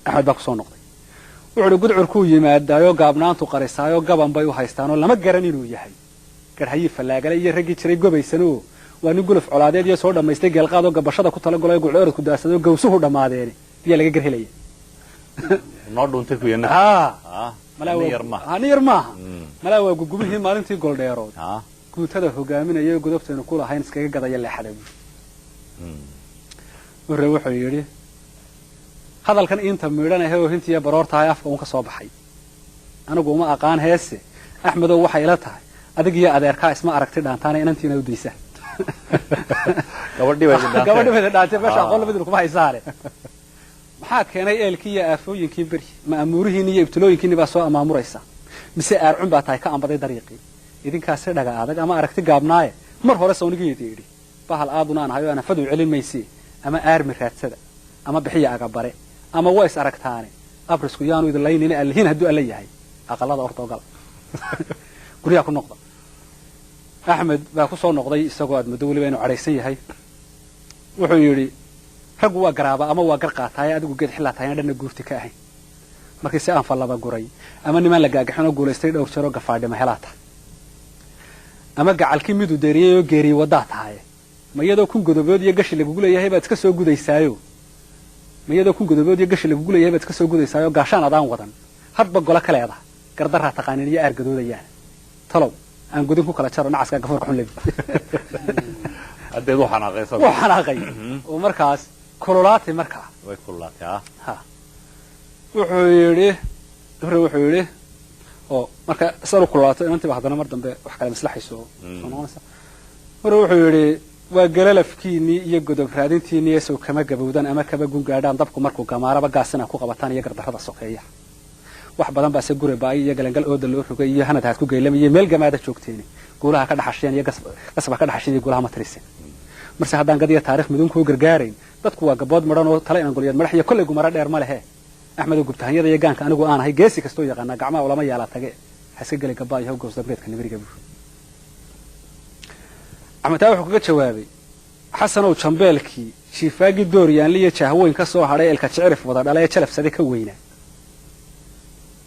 axmed baa ku soo noqday wuxuu gudcur ku yimaadaayo gaabnaantu qarisaayo gaban bay u haystaan oo lama garan inuu yahay garhayi falaagale iyo ragii jiray gobaysanoo waa nin guluf colaadeed iyo soo dhamaystay geelqaad oo gabashada ku tala galay gucoorid ku daasado gowsuhu dhamaadeen biya laga garhelay noo dhuntay ku yana ni yar maaha malaa waa gugubihii maalintii goldheerood guutada hogaaminaya godobteenu ku lahayn iskaga gadaya leexada wuxuu yidhi hadalkan inta miidhanahay oo hintiya baroortahay afka uun ka soo baxay anigu uma aqaan heese axmedow waxay ila tahay adig iyo adeerkaa isma aragti dhaantaana inantiina u daysa gabadhii bay dhaantay meesha aqoon labadii kuma haysaale maxaa keenay eelkii iyo aafooyinkii bari ma amuurihiin iyo ibtilooyinkiin baa soo amaamuraysa mise aarcun baa tahay ka ambaday dariiqii idinkaas dhaga adag ama aragti gaabnaaye mar hore sawnigeedii yidhi bahal aaduna aan hayo ana fadu celin maysi ama aarmi raadsada ama bixiya agabare ama ways aragtaane abrisku yaanu idin laynina alhiin hadduu alla yahay aqalada ortogal guriga ku noqda axmed baa ku soo noqday isagoo aad muddo weliba inuu cadhaysan yahay wuxuu yidhi raggu waa garaaba ama waa gar qaataay adigu geed xillaa tahay dhanna guurti ka ahayn markii si aan fallaba guray ama nimaan la gaagaxin oo guulaystay dhowr jeer oo gafaadhima helaa tahay ama gacalkii miduu deeriyey oo geeriyey waddaa tahay ma iyadoo kun godobood iyo gashi lagugu leeyahay baad iska soo gudaysaayo gaashaan adaan wadan hadba golo ka leedaha gardaraa taqaanin iyo aargadoodayaan talow aan gudin ku kala jaro nacaska gafoorka xun lebi haddeed u xanaaqay oo markaas kululaatay markaa way kululaatay ha wuxuu yidhi oo marka isagoo kululaatay inantiiba haddana mar dambe wax kale maslaxayso soo noqonaysa mar wuxuu yidhi waa galalafkiinii iyo godob raadintiinii ee sow kama gabowdan ama kaba gungaadhaan dabku markuu gamaaraba gaasina ku qabataan iyo gardarrada sokeeya wax badan baase gure baay iyo galangal ooda loo rogay iyo hanad haad ku geylamayay meel gamaada joogteen guulaha ka dhaxasheen iyo gasba ka dhaxasheen iyo guulaha ma tarisin marse haddaan gadiya taariikh midun ku gargaarayn dadku waa gabood maran oo tala inaan goliyad madax iyo kulli gumara dheer ma lehe axmed gubtahanyada iyo gaanka anigu aan ahay geesi kastoo yaqaana gacmaha ulama yaala tage haska gali gabaa iyo goos dambeedka nibiriga buu axmed wuxuu kaga jawaabay xasanow jambeelkii shiifaagii dooriyaan liya jahweyn ka soo hadhay elka jicirif wada dhalay jalafsade ka weyna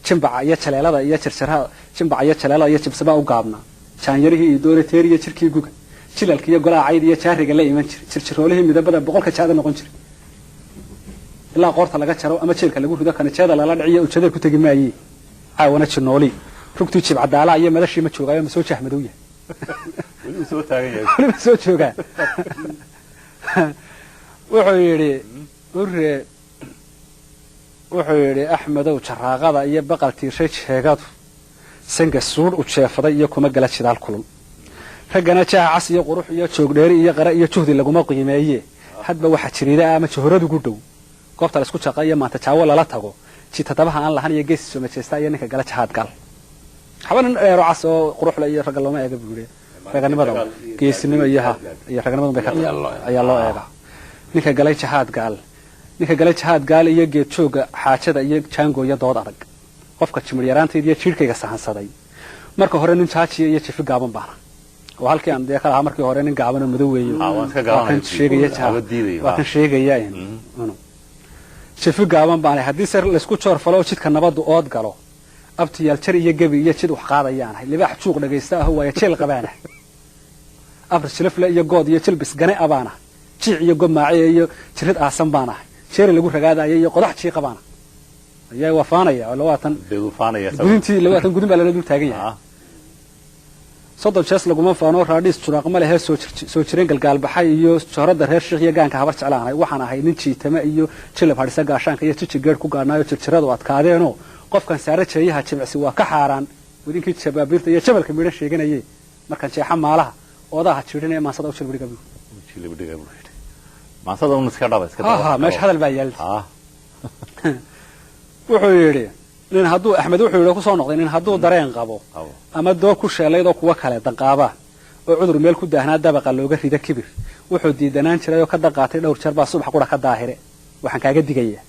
jimbaca iyo jaleelada iyo jirjiraha jimbaca iyo jaleelada iyo jibsaba u gaabna jaanyarihii iyo doorateeriya jirkii guga jilalka iyo golaha cayd iyo jaariga la iman jiray jirjiroolihii midabada boqolka jaada noqon jiray ilaa qoorta laga jaro ama jeelka lagu rido kanajeeda lala dhiciyo ujeedada ku tegi maayey caawana jinooli rugtii jibcadaala iyo madashii ma joogaayo ma soo jahmadow yahay weli soo taagan yahay weli soo joogaa wuxuu yidhi axmedow jaraaqada iyo baqal tiirshay jeegadu sanga suudh u jeefaday iyo kuma gala jidaal kulul raggana jaha cas iyo qurux iyo joogdheeri iyo qara iyo juhdi laguma qiimeeye hadba waxa jiriida ama johoradu gu dhow goobta la isku jaqa iyo maanta jaawo lala tago jitadabaha aan lahan iyo geesi soo majeesta iyo ninka gala jahaad gal xabanan dheero cas oo quruxla iyo ragga looma eega buure raganimada geesinimo iyo raganimada bay ka ayaa loo eega ninka galay jahaad gaal iyo geed jooga xaajada iyo jaango iyo dood adag qofka jimir yaraanteed iyo jiirkayga sahansaday marka hore nin jaajiya iyo jifi gaaban baana oo halkii aan dee ka lahaa markii hore nin gaaban oo madow weeyo waa kan sheegaya jifi gaaban baana haddii se laysku joor falo oo jidka nabaddu ood galo abtiyaal jar iyo gebi iyo jid wax qaadayaanahay libaax juuq dhagaysta ah waayo jeel qabaanahay afris jilafle iyo good iyo jilbis gane abaanahay jiic iyo gomaace iyo jirid aasan baanahay jeeri lagu ragaadayo iyo qodax jiiqa baana ayaa wafaanaya oo labaatan gudin baa lala dul taagan yahay soddon jees laguma faano raadhiis juraaq ma lehe soo jireen galgaalbaxay iyo joorada reer sheekh iyo gaanka habar jeclaanahay waxaan ahay nin jiitama iyo jilab hadhisa gaashaanka iyo jiji geed ku gaadhnaayo jirjiradu adkaadeenoo qofkan saare jeeyaha jimicsi waa ka xaaraan wadinkii jabaabiirta iyo jabalka midhan sheeganaye markaan jeexa maalaha oodaha jiidhinaya maansada u jilbidhiga meesha hadal baa yaaldi wuxuu yidhi nin hadduu axmed wuxuu yidhi kusoo noqday nin hadduu dareen qabo ama doog ku sheelayd oo kuwa kale danqaaba oo cudur meel ku daahnaa dabaqa looga rida kibir wuxuu diidanaan jiray oo ka daqaatay dhowr jeer baa subax qura ka daahire waxaan kaaga digaya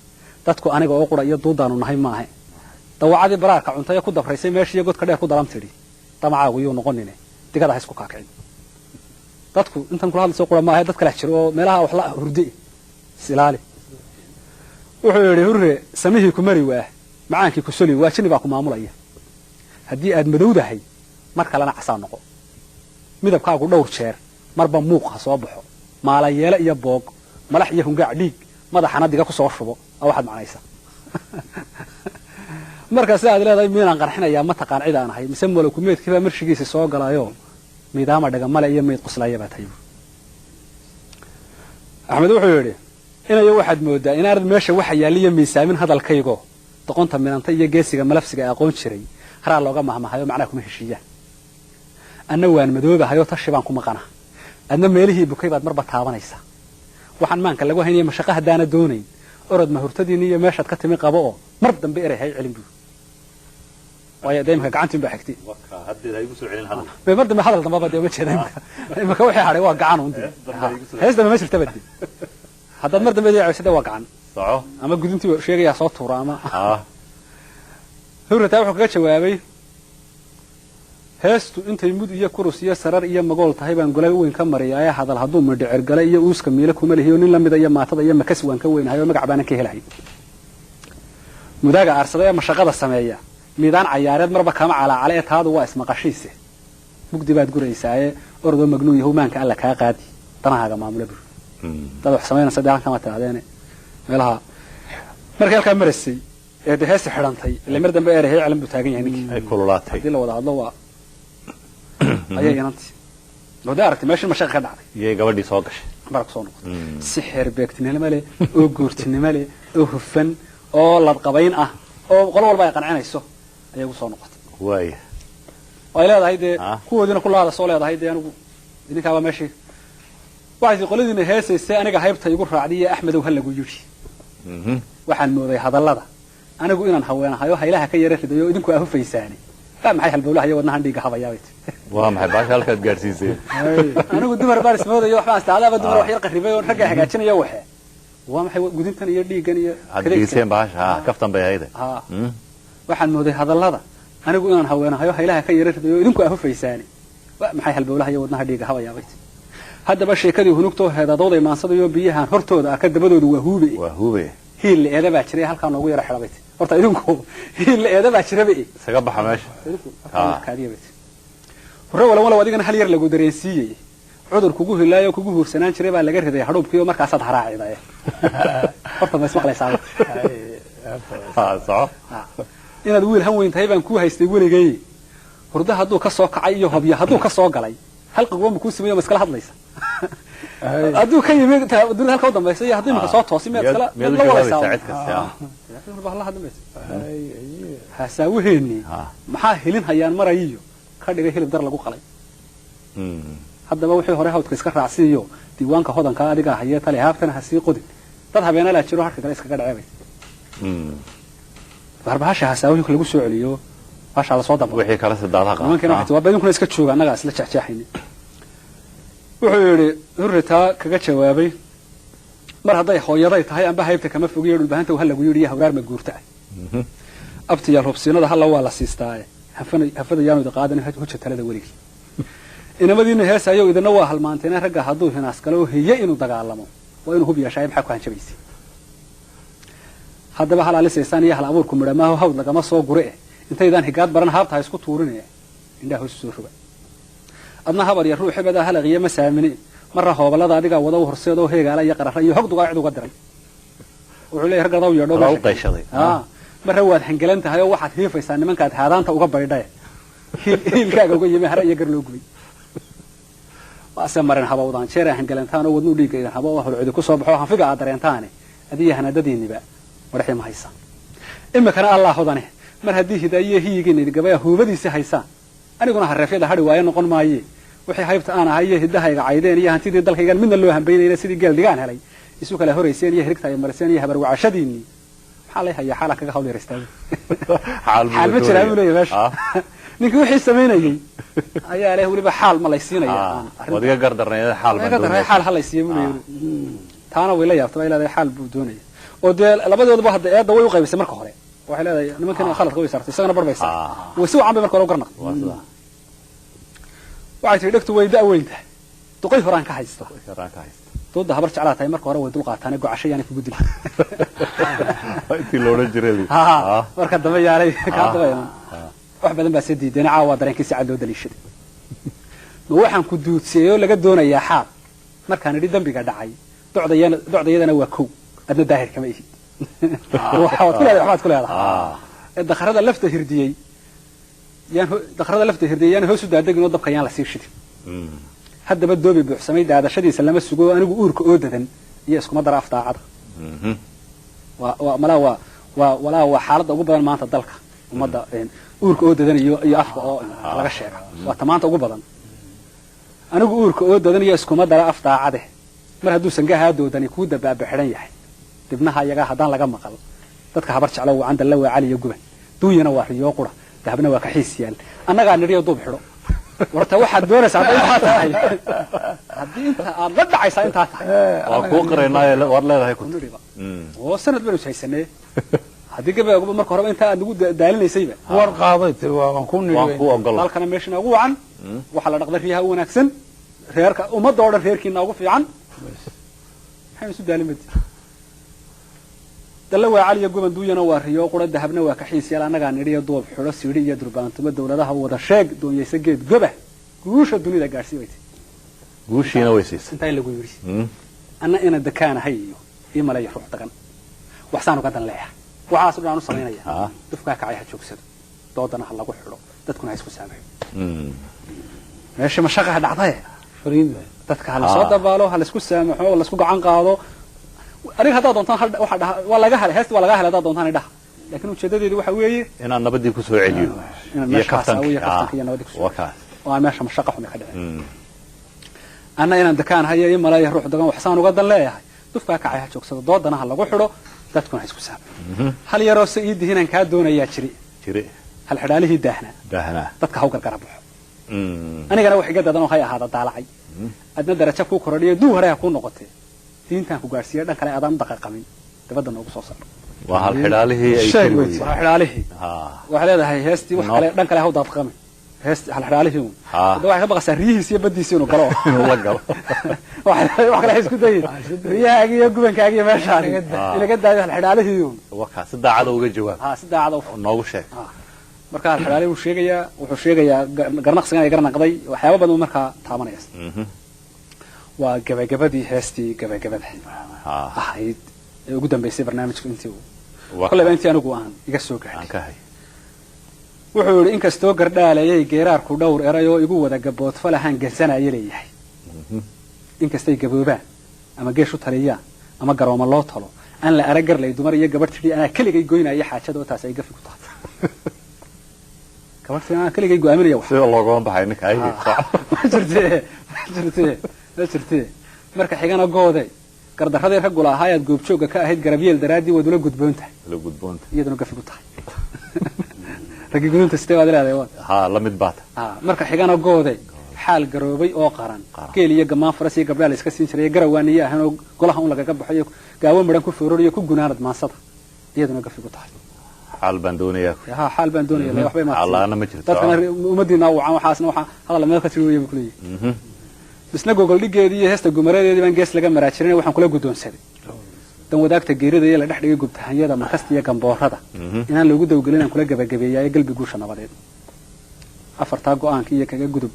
dadku aniga oo qura iyo duudaanu nahay maahe dawacadii baraarka cuntaya ku dabraysay meeshiiyo godka dheer ku dalan tidhi damacaagu yuu noqonine digada ha isku kaakicin dadku intan kula hadlayso qura maahe dad kale jiro oo meelaha wax la hurdi isilaali wuxuu yidhi hurre samihii ku mari waah macaankii ku soli waa jinni baa ku maamulaya haddii aad madowdahay mar kalena casaa noqo midabkaagu dhowr jeer marba muuq ha soo baxo maala yeele iyo boog malax iyo hungaac dhiig madaxana diga ku soo shubo oo waxaad macnaysa markaa sidaad leedahay miinaan qarxinayaa ma taqaan cid aan ahay mise malakumeedkii baa marshigiisii soo galaayo miidaama dhagamale iyo mayd quslaaya baa tahay axmed wuxuu yidhi inayo waxaad moodaa inaanad meesha waxa yaaliyo miisaamin hadalkaygo doqonta midanta iyo geesiga malafsiga aqoon jiray haraa looga mahmahayo macnaha kuma heshiiyaan anna waan madoobahayoo tashi baan ku maqana adna meelihii bukay baad marba taabanaysaa waxaan maanka lagu haynaya mashaqo haddaana doonayn orod ma hurtadiini iyo meeshaad ka timi qabo oo mar dambe eray hay celin buu waayo deemka gacantiin baa xigtay waka hadda ay ugu soo celin hadal mar dambe hadal damba baa ma jeeday imka wixii haray waa gacan uun hees dambe ma jirta badi haddaad mar dambe deecaysada waa gacan soco ama gudintii sheegaya soo tuura ama hurrata wuxuu kaga jawaabay heestu intay mud iyo kurus iyo sarar iyo magool tahay baan golay weyn ka mariyay hadal hadduu midhicir galay iyo uuska miila kuma leeyo nin lamid iyo maatada iyo makas waan ka weynahay oo magac baan ka helay mudaaga arsaday ama shaqada sameeya midaan cayaareed marba kama calaacale taadu waa ismaqashiise mugdi baad guraysaa ordo magnuun yahay maanka alla ka qaadi tanaaga maamula bur dad wax sameeyna saddex kama taadeen meelaha markay halka marisay ee heesta xirantay ilaa mar dambe eray cilmi buu taagan yahay ninkii ay kululaatay hadii la wada hadlo waa ayay inantii wada aragtay meesha mashaq ka dhacday iyo gabadhii soo gashay barka soo noqotay si xeer beegtinimo leh oo guurtinimo leh oo hufan oo lad qabayn ah oo qol walba ay qancinayso ayay soo noqotay way way leedahay de kuwoodina kulaada soo leedahay de anigu idinka waa meeshii waxay qoladiina heesaysay aniga haybta igu raacdiye Axmed oo hal lagu yiri waxaan mooday hadallada anigu inaan haweenahayo haylaha ka yara ridayo idinku ahu faysaani maxay halbowlaha iyo wadnahan dhiiga habayaabay waa maxay baasha halkaad gaarsiisay anigu dumar baaris moodayo waxba astaadaaba dumar wax yar qaribay oo ragga hagaajinayo waxa waa maxay gudintan iyo dhiigan iyo hadgeyseen baasha kaftan bay hayde waxaan mooday hadallada anigu inaan haweenahayo haylaha ka yara ridayo idinku ahu faysaani maxay halbowlaha iyo wadnaha dhiiga habayaabay haddaba sheekadii hunugtoo heedadooday maansadayo biyahan hortooda ka dabadoodu waa huube hiil eeda baa jiray halka noogu yara xirabayt horta idinku hiil eeda baa jiray isaga baxa meesha hore wala adigana hal yar lagu dareensiiyay cudur kugu hilaayo kugu huursanaan jiray baa laga riday hadhoobkii markaas aad haraaciday horta ma ismaqlaysaa sax inaad wiil han weyn tahay baan ku haystay weligay hurda hadduu ka soo kacay iyo hobyo hadduu ka soo galay halqigu ma ku sameeyo maskala hadlaysa aduu ka yimid dunida halka u dambeysay hadii ma soo toosi meel kala la walaysaa hasaawheeni maxaa helin hayaan marayiyo ka dhigay hilib dar lagu qalay haddaba wixii hore hawdka iska raacsiyo diiwaanka hodanka adiga hayay tale haabtana ha sii qodin dad habeena la jiro harka kale iska dhaceebay barbahasha hasaawheeni lagu soo celiyo baasha la soo dabo wixii kala sadadaha qaban nimankan waxa waa badinkuna iska jooga anaga isla jacjaxayni wuxuu yiri hurrita kaga jawaabay mar haday hooyaday tahay amba haybta kama fogeeyo dhulbaahanta waxa lagu yiri hawraar ma guurta abtiya rubsiinada hal waa la siistay hafada yaanu qaadan hujja talada waligi inamadiina heesayo idina waa halmaanteena ragga haduu hinaas kale oo heeyay inuu dagaalamo waa inuu hubiya shaayib xaq ku hanjabaysi hadaba hal aliseesan iyo hal abuurku midhamaaho hawd lagama soo gure intaydan higaad baran haabta isku tuurinay indhaha hoos soo ruga adna habar ya ruuxi bada halaqiya ma saamini marra hoobalada adiga wada horseedo heegaala iyo qarara iyo hogdu qaacid uga diray wuxuu leeyahay ragada iyo dhowr u qayshaday marra waad hangalan tahay oo waxaad hiifaysaa nimankaad haadaanta uga baydhay hilkaaga uga yimi hara iyo gar loo gubay waase marin habawdan jeer hangalantaan oo wadnu dhiigay haba oo horcidi ku soo baxo hanfiga aad dareentaane adiga hanadadiiniba waraxay ma haysan imikana allah hodane mar hadii hidaaye hiigin gabaya huubadiisa haysan aniguna harreefyada hadhi waayo noqon maaye wixii haybta aan ahaye hidahayga caydeen iyo hantidii dalkaygan midna loo hambeynayna sidii geel digaan helay isu kala horeyseen iyo hirigta ay marseen iyo habar wacashadiini maxaa lay hayaa xaala kaga hawleer istaagay xaal ma jiraa buu leeyahay meesha ninkii wixii sameynayay ayaa leh waliba xaal ma laysiinaya wadiga gardarneed xaal ma doonay xaal hal laysiiyay buu leeyahay taana way la yaabtay ilaa xaal buu doonay oo de labadoodaba hadda eeda way u qaybisay marka hore waxay leedahay nimankan khaladka way saartay isagana barbaysa way soo caambay marka hore garnaq waxay dhigto way daaweynta duqay horaan ka haysto dooda habar jeclaa tahay marka hore way dul qaataan gocashay yani ku gudil intii loo oran jiray marka dambe yaalay ka dambeeyay wax badan baa sii diiday caawa dareenkiisa cad loo daliishaday waxaan ku duudsiyo laga doonayaa xaab markaan idhi dambiga dhacay docdayadana waa kow adna daahir kama ihi waxaad ku leedahay dakharada lafta hirdiyey yaan hoos u daadegin oo dabka yaan la sii shidin haddaba doobi buuxsamay daadashadiisa lama sugo anigu uurka oo dadan iyo iskuma dara aftaacada waa xaaladda ugu badan maanta dalka ummadda uurka oo dadan iyo afka oo laga sheega waa tamaanta ugu badan anigu uurka oo dadan iyo iskuma dara afdaacade mar hadduu sangaha doodani ku dabaaba xiran yahay dibnaha iyaga hadaan laga maqal dadka habar jeclo wacan dalla waa cali iyo guban duuyana waa riyo qura dahabna waa ka xiisiyaan annaga niriyo duub xidho warta waxaad doonaysaa inta tahay haddii inta aad la dhacaysaa inta tahay waa ku qaraynaa war leedahay ku oo sanad banu haysanay haddii gabaygu marka hore inta aad ugu daalinaysayba war qaaday waan ku niri waan ku ogol halkana meeshana ugu wacan waxa la dhaqday riyaha wanaagsan reerka ummadda oo dhan reerkiina ugu fiican maxay isu daalimad dalla waa cali iyo guban duuyana waa riyo qura dahabna waa ka xiisiyal annaga niriyo doob xiro siiri iyo durbaantuma dawladaha wada sheeg doonaysa geed goba guusha dunida gaarsiiyay guushiina way siisay inta lagu yiri anna ina dakaanahay iyo imalay ruux tagan waxsaan uga dan leeyahay waxaas dhan u sameynaya dufka kacay ha joogsado doodana lagu xiro dadkuna isku saamay meesha mashaqaha dhacday fariid dadka hal soo dabaalo hal isku saamaxo la isku gacan qaado ariga hadaa doontaan waxa dhaha waa laga helay heesta waa laga helay hadaa doontaan dhaha laakiin ujeedadeedu waxa weeye inaan nabadii ku soo celiyo iyo kaftanka iyo nabadii ku soo waa meesha mashaqa xun ka dhacay anna inaan dakaan hayo iyo malay ruux dagan waxsaan uga dan leeyahay dufka kacay ha joogsado doodana ha lagu xiro dadkuna isku saamay hal yaroo sayiidii inaan ka doonayaa jiri hal xidaalihii daahna dadka haw gargar baxo anigana wax iga dadan oo hay ahaada daalacay adna darajo ku korodhiyo duu hore ku noqotay diintan ku gaarsiiyay dhan kale aadaan dhaqaqamin dabada noogu soo saar waa hal xidaalihii ay xidaalihii waxa leedahay heestii wax kale dhan kale haw daaqaqamin heestii hal xidaalihii waxa ka baqasa riyihiisa iyo badiisa inuu galo la galo wax kale isku day riyaha iyo gubankaaga iyo meesha ilaga daayo hal xidaalihii waka sidaacada uga jawaab sidaacada noogu sheeg marka hal xidaalihii wuxuu sheegayaa garnaqsigan ay garnaqday waxyaabo badan marka taabanaysa waa gabagabadii heestii gabagabada ahayd ee ugu dambeysay barnaamijku intii kollayba intii anigu aan iga soo gaadhay wuxuu yidhi inkastoo gardhaalayay geeraarku dhowr eray oo igu wada gabood falahaan gansanaya leeyahay inkastay gaboobaan ama geesh u taliyaan ama garooma loo talo aan la arag garlay dumar iyo gabadh tidhi anaa keligay goynaya xaajada oo taas ay gafi ku tahay gabadh tidhi anaa keligay go'aaminaya wax sida loogama baxay ninka ay jirtee marka xigana goode gardaradii rag gula ahaa aad goobjooga ka ahayd garabyeel daraadii waad ula gudboontahay iyaduna gafi ku tahay ragii gudunta sidee waad leedahay la mid baata marka xigana goode xaal garoobay oo qaran geel iyo gamaan faras iyo gabdhaal iska siin jiray garawaaniye ahaan oo golaha un lagaga baxayo gaawo midhan ku foororiyo ku gunaanad maansada iyaduna gafi ku tahay xaal baan doonayaa xaal baan doonayaa waxbay ma allaana ma jirto dadkana umadiina waxaasna waxa hadal meel ka tiriyo ku leeyahay isna gogol dhigeedii iyo heesta gumaradeedii baan gees laga maraajirin waxaan kula gudoonsaday dan wadaagta geerida iyo la dhex dhigay gubtahanyada markasta iyo gamboorada inaan loogu dawgelin aan kula gabagabeeyay galbi guusha nabadeed afarta go'aankii iyo kaga gudub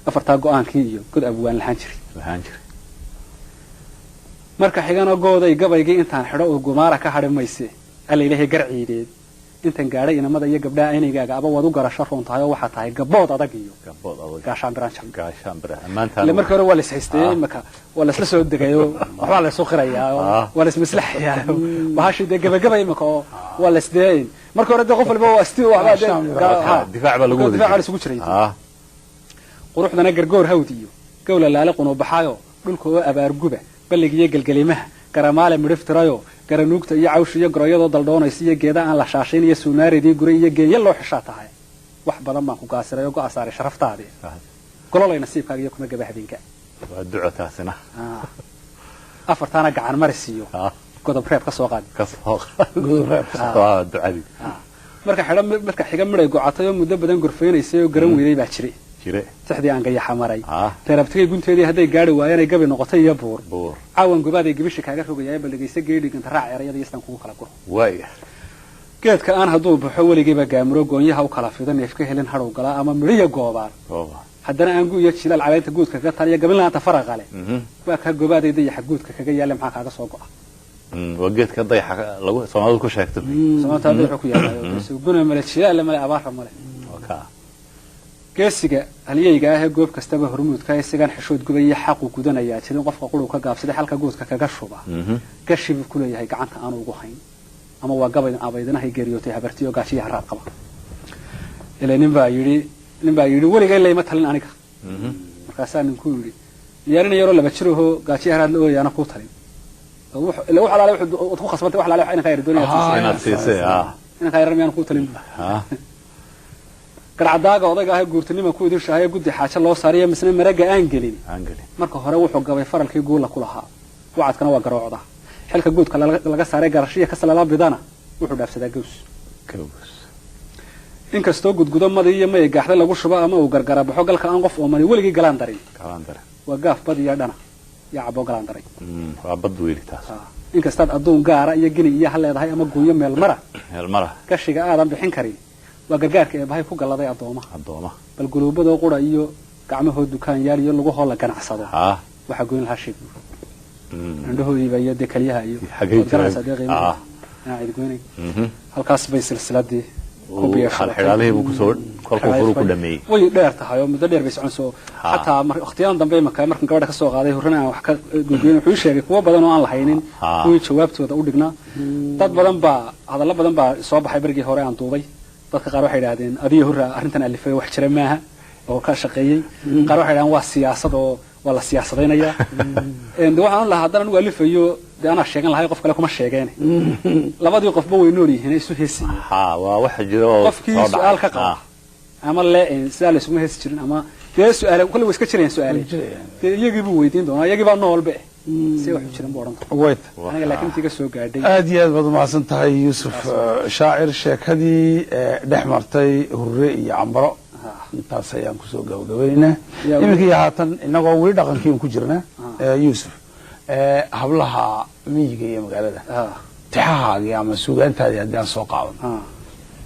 afarta go'aankii iyo god abwaan lahaan jiray marka xigana gooday gabaygii intaan xidho oo gumaara ka hadhay mayse alla ilaahay garciideed intan gaadhay inamada iyo gabdhaha aynigaaga aba wad u garasho runtahay oo waxaa tahay gabood adag iyo gaashaan biraan markii hore waa la ishaystay imaka waa la isla soo degayo waxbaa la isu qirayaa waa la ismaslaxayaa bahashii dee gabagaba imaka oo waa la isdeeyin markii hore dee qof walba waa isti difaac baa lagu wada isugu jiray quruxdana gargoor hawd iyo gowla laaliqun oo baxaayo dhulka oo abaarguba ballig iyo gelgelimaha garamaale midhiftirayo garanuugta iyo cawsh iyo goroyadoo daldhoonaysa iyo geeda aan la shaashayn iyo suunaaridii guray iyo geenya loo xishaa tahay wax badan baan ku gaasiray oo go'a saaray sharaftaadii gololay nasiibkaaga iyo kuma gaba habeenka waa duco taasina afartaana gacan maris iyo godob reeb ka soo qaad godob reeb waa ducadii marka xiga midhay gocatay oo muddo badan gorfeynaysay oo garan weeday baa jiray tixdii aan gayaxa maray reerabtigay gunteedii hadday gaari waayeen ay gabi noqotay iyo buur caawan gubaaday gabishi kaaga rogayaa balligaysa geedhiganta raac erayada istan kugu kala guro geedka aan hadduu baxo weligiiba gaamuro goonyaha u kala fido neef ka helin hadhow galaa ama midhiya goobaan haddana aan gu iyo jilaal caleynta guudka kaga taliya gabin laanta faraqa leh waa kaa gobaadey dayaxa guudka kaga yaalla maxaa kaaga soo go'a waa geedka dayaxa lagu Soomaalidu ku sheegto Soomaalidu dayaxa ku yaala guna male jilaal male abaar male geesiga haliyayga ah goob kastaba hormuudka isagan xishood gubay xaq u gudanaya sidoo qofka quru ka gaabsaday halka guudka kaga shuba gashibu ku leeyahay gacanta aan ugu hayn ama waa gabaydan abaydanaha geeriyootay habartiyo gaashiya haraad qaba ilaa nin baa yiri waligay leeyma talin aniga markaasaa ninku yidhi diyaarin yaroo laba jiroo gaajiya haraad la ooyaana ku talin ila wax alaale wuxuu ku khasbantay wax alaale wax inaan ka doonaya inaad siisay inaan ka yarmiyaan ku talin garcadaaga odayga ah guurtinimo ku idishahay guddi xaaja loo saariyo misna maraga aan gelin marka hore wuxuu gabay faralkii guula ku lahaa wacadkana waa garoocda xilka guudka laga saaray garashiya ka salala bidana wuxuu dhaafsadaa gows inkastoo gudgudo madi iyo may gaaxda lagu shuba ama uu gargara baxo galka aan qof oo mari weligii galaan darin waa gaaf bad iyo dhana yaa cabo galaan daray waa bad weeli taas inkastaad adduun gaara iyo gini iyo hal leedahay ama gooyo meel mara gashiga aadan bixin karin waa gargaarka ee bahay ku galaday adooma bal guluubada qura iyo gacmahooda dukaan yaal iyo lagu hoola ganacsado waxa goyn lahaa sheeg indhahoodiiba iyo dekaliyaha iyo halkaas bay silsiladii xidhaalihii buu kusoo kolkuu furu ku dhameeyey way dheer tahay oo muddo dheer bay soconayso xataa waqtiyadan dambe markan gabadha ka soo qaaday horena wax ka gogoyn wuxuu sheegay kuwa badan oo aan lahaynin kuwii jawaabtooda u dhignaa dad badan baa hadallo badan baa soo baxay barigii hore aan duubay dadka qaar waxay yidhaahdeen adiga hore arrintan alifay wax jira maaha oo ka shaqeeyey qaar waxay yidhahdeen waa siyaasad oo waa la siyaasadaynayaa de waxaan lahaa haddana anigu alifayo dee anaa sheegan lahay qof kale kuma sheegeene labadii qofba way nool yihiin isu heesi waa waxa jira oo qofkii su-aal ka qaba ama le sidaa la isuma heesi jirin ama dee su-aale kolle way iska jirayaan su-aale dee iyagii buu weydiin doonaa iyagii baa noolbe si wax jiran buu odhan doonaa aniga laakiin intii ka soo gaadhay aad iyo aad baad umahadsan tahay yuusuf shaacir sheekadii dhex martay hurre iyo cambaro intaas ayaan kusoo gabagabaynaynaa iminkii haatan inagoo weli dhaqankii un ku jirna yuusuf hablaha miyiga iyo magaalada tixahaagii ama suugaantaadii haddii aan soo qaadan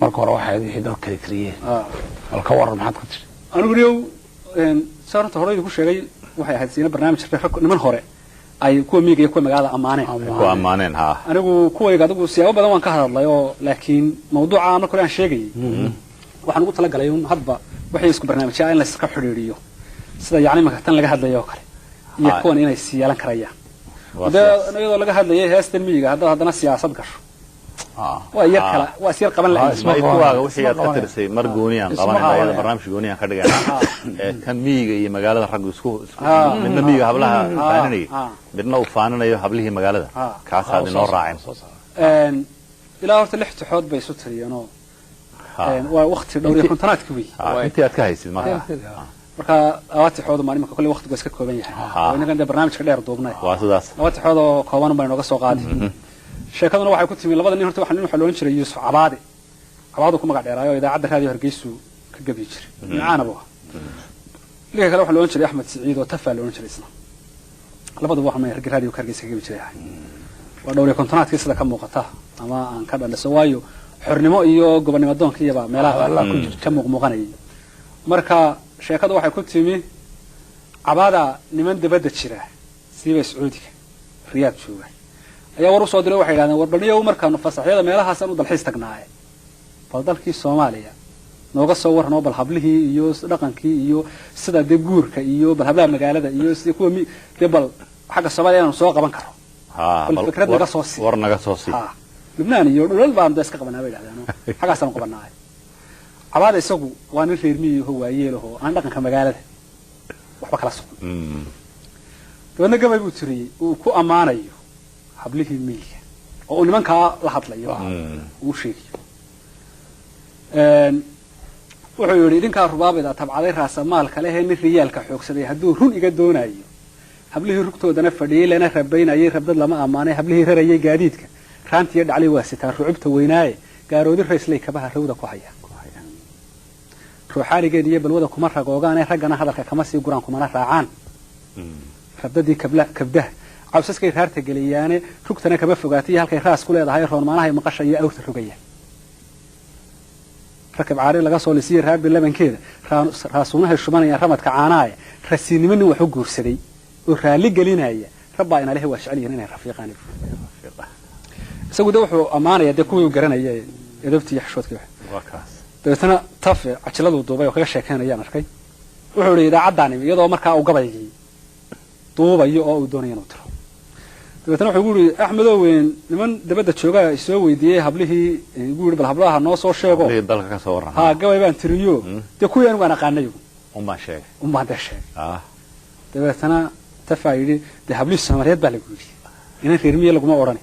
marka hore waxay wixii dad kale kariyeen bal ka waran maxaad ku tiri anigu niyow saarta hore idinku sheegay waxay ahayd siina barnaamij niman hore ay kuwa miyiga iyo kuwa magaalada ammaaneen anigu kuwayga adigu siyaabo badan waan ka hadlay oo laakiin mawduuca marka hore aan sheegayay waxaan ugu talagalay un hadba waxay isku barnaamijyaa in la iska xidhiidhiyo sida yacni marka tan laga hadlayo oo kale iyo kuwan inay sii yeelan karayaan iyadoo laga hadlayay heestan miyiga haddana siyaasad gasho waa yar kala waa siyar qaban lahayd kuwaaga wixii aad ka tirsay mar gooniyaan qabanayna barnaamij gooniyaan ka dhigayna kan miyiga iyo magaalada rag isku midna miyiga hablaha faaninay midna uu faaninayo hablihii magaalada kaas aad inoo raacin ilaa horta 6 tixood bay isu tiriyeen oo waa waqti dhowr iyo kontonaadkii wey intii aad ka haysid marka awaatixooda maalin marka kulli waqtigu iska kooban yahay oo inaga inta barnaamijka dheer duubnay waa sidaas awaatixooda oo kooban baan nooga soo qaaday sheekaduna waxay ku timi labada nin horta waxa loo jiray Yuusuf Cabaade ku magac dheeraayo idaacadda raadiyo Hargeysa ka gabi jiray macaana buu liga kale waxa loo jiray Axmed Siciid oo Tafa loo jiray isna labada waxa ma raadiyo Hargeysa ka gabi jiray waa dhowr iyo kontonaadkii sida ka muuqata ama aan ka dhaliso waayo xornimo iyo gobonimo doonkiiba meelaha ku jirta muuqanay marka sheekadu waxay ku timi Cabaada niman dibadda jira siiba Sacuudiga Riyaad jooga ayaa war u soo diray waxay yiraahdeen war baniyo markaan fasaxyada meelahaas aan u dalxiis tagnaa bal dalkii Soomaaliya nooga soo warno bal hablihii iyo dhaqankii iyo sida guurka iyo bal hablaha magaalada iyo sida kuwa bal xagga Soomaaliya aan soo qaban karo bal fikrad naga soo si war naga soo si Lubnaan iyo dhulal baan iska qabanaa bay yiraahdeen xaggaas aan qabanaa Cabaade isagu waa nin reer miyi oo waayeelaho aan dhaqanka magaalada waxba kala socon wadna gabay buu tiriyay uu ku amaanayo hablihii miyiga oo nimanka la hadlayo uu sheegay wuxuu yiri idinka rubaabada tabcaday raasamaalka leh in riyaalka xoogsaday haduu run iga doonayo hablihii rugtoodana fadhiyay lana rabaynayay rabdad lama amaanay hablihii rarayay gaadiidka raantiya dhaclay waa sitaa rucubta weynaaye gaaroodi rayslay kabaha rawda ku haya ruuxaanigeed iyo balwada kuma ragoogaan raggana hadalka kama sii guraan kuma raacaan rabdadii kabdah cawsaskay raarta galiyaane rugtana kaba fogaatay halkay raas ku leedahay roonmaanaha maqasha iyo awrta rugaya rakab caari laga soo lisiyay raabi labankeeda raasuunaha shubanaya ramadka caanaaye rasiinimani wax u guursaday oo raali gelinaya rabba ina leeyahay waa shacliyan inay rafiiqaan isagu wuxuu amaanaya de kuwii garanaya edabtii xishoodkii dabeetana tafe cajiladu duubay oo kaga sheekeynayaan arkay wuxuu yiri idaacadani iyadoo markaa uu gabayay duubayo oo uu doonayo inuu tiro dabeetana wuxuu yiri Axmedow niman dabada jooga soo weydiiyay hablihii ugu yiri bal hablaha noo soo sheego dalka ka soo waran gabay baan tiriyo de kuween waan aqaanayo uma sheeg uma dashay dabeetana tafaayiri de habli Soomaaliyeed baa lagu yiri inay reer miyi laguma oran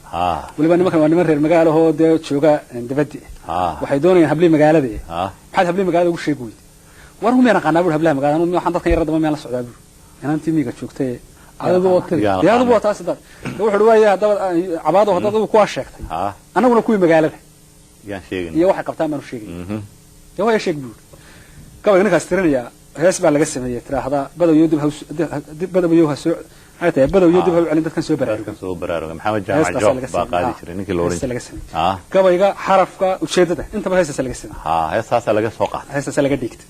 waliba nimankan waa niman reer magaalo oo de jooga dibadda waxay doonayaan habli magaalada maxay habli magaalada ugu sheegay war hum yana qanaabul hablaha magaalada waxaan dadkan yar daba meel la socdaa inantii miyiga joogtay adoo waa taas dad wuxuu dhawayaa cabaado hadda ku sheegtay anaguna kuwii magaalada yaan sheegin iyo waxa qabtaan baan u sheegay way sheeg buu gabay ninkaas tirinaya hees baa laga sameeyay tiraahda badawiyo dib ha celin dadkan soo baraaruga maxamed jaamac joob baa qaadi jiray ninkii loo oran jiray gabayga xarafka ujeedada intaba heesaas laga sameeyay heesaas laga soo qaatay heesaas laga dhigtay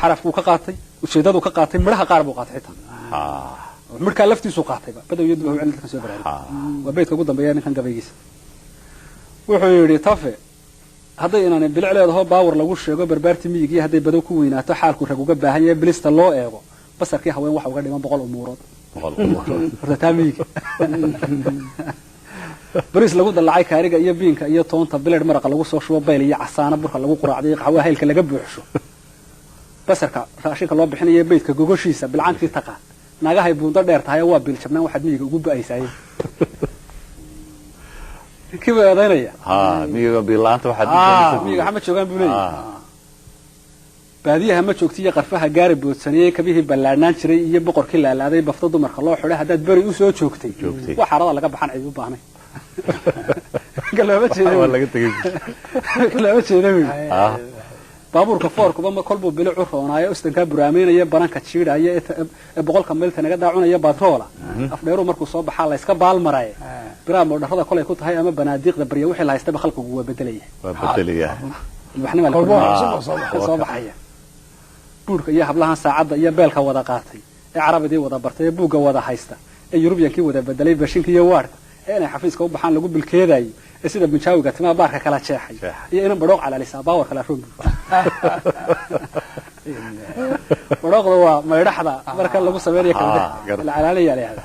xarafku ka qaatay ujeedadu ka qaatay midhaha qaar buu qaatay xitaa marka laftiisu qaatay badawiyo dib ha celin dadkan soo baraaruga waa beedka ugu dambeeya ninkan gabaygiisa wuxuu yiri tafe hadday inaan bilicleedaho baawar lagu sheego barbaarti miyiga hadday badow ku weynaato xaalku rag uga baahan yahay bilista loo eego basarkii haween waxa uga dhiman 100 umuurood horta taamiga baris lagu dalacay kaariga iyo biinka iyo toonta bileed maraqa lagu soo shubo bayl iyo casaana burka lagu quraacday qaxwa heelka laga buuxsho basarka raashinka loo bixinayo beedka gogoshiisa bilcaantii taqa nagahay buunda dheer tahay waa bil jabnaan waxaad miyiga ugu baaysay كيف أذنيا؟ ميجا بيلانت واحد. ميجا هم تشوفان بني. بعديها هم تشوفتي قرفها قارب بوتسنية كبيه بلعنان شري يبقر كله على هذا بفتض مرخلاه حوله هذا بري وسو تشوفتي. وحرض لك بحن عيوب بحني. قال له بتشي. والله قلت كذي. قال له بتشي نبي. بابور كفار كبما قلبه بلعه فانا يا استنكاب برامين يا بران كتشير يا بقول كملت انا قد عونا يا باترولا افديرو markuu soo baxaa la iska baal maray biraamo dhaxda kale ku tahay ama banaadiiqda bariya wixii la haystaba khalku waa bedelaya waxna la soo baxaya buurka iyo hablahan saacada iyo beelka wada qaatay ee carabadii wada bartay buuga wada haysta ee yurubiyankii wada bedelay bashinka iyo waarka ee inay xafiiska u baxaan lagu bilkeeday sida bijaawiga timaa baarka kala jeexay iyo inaan badhoq cala lisaa baawar kala roog badhoqda waa maydhaxda marka lagu sameeyo kala calaaliya leeyahay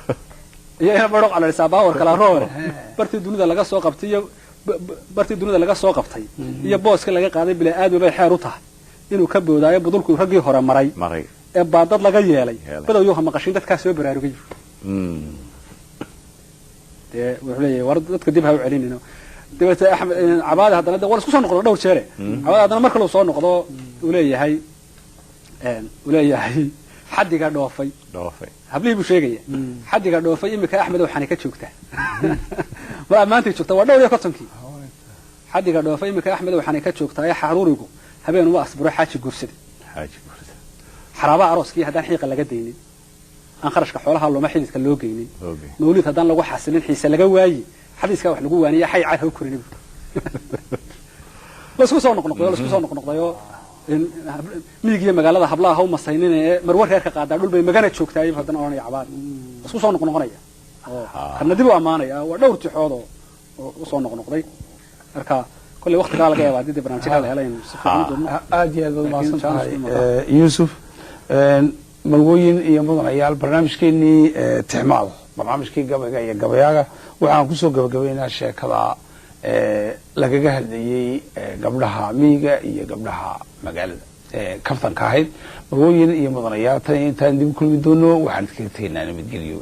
iyo inaan badhoq cala lisaa baawar kala roog bartii dunida laga soo qabtay iyo booska laga qaaday bilaa aad bay xeer u tahay inuu ka boodaayo budulku ragii hore maray ee baadad laga yeelay badow yoo maqashin dadka soo baraarugay wuxuu leeyahay war dadka dib ha u celinino dibata axmed cabaada hadana wala isku soo noqdo dhowr jeer cabaada hadana marka uu soo noqdo uu leeyahay xadiga dhoofay hablii buu sheegaya xadiga dhoofay imika axmed waxaan ka joogtaa ma maanta joogtaa waa dhowr iyo kontonkii xadiga dhoofay imika axmed waxaan ka joogtaa xaruurigu habeen uma asburo xaaji gursada xaraaba arooskii hadaan xiiqa laga deeynin aan qarashka xoolaha loo ma xididka loo geeynin mawlid hadaan lagu xasilin xiisa laga waayi xadiiska wax lagu waaniyo xay caad ha korin la isku soo noqnoqdayo miyiga magaalada hablaha u masayninee marwar reer ka qaada dhul bay magana joogtaayeen hadan oranay cabaad isku soo noqnoqonaya kana dib u amaanaya waa dhowr tixood oo soo noqnoqday marka kulli waqtiga laga yaabaa dib barnaamijka la helayeen aad iyo aad maasan tahay Yusuf marwooyin iyo mudanayaal barnaamijkeenii tixmaal barnaamijkii gabayga iyo gabayaaga waxaan ku soo gabagabeynaa sheekada lagaga hadlayay gabdhaha miyiga iyo gabdhaha magaalada kaftanka ahayd marwooyin iyo mudanayaal tan intaan dib kulmi doono waxaan iskaga tegaynaa nabadgelyo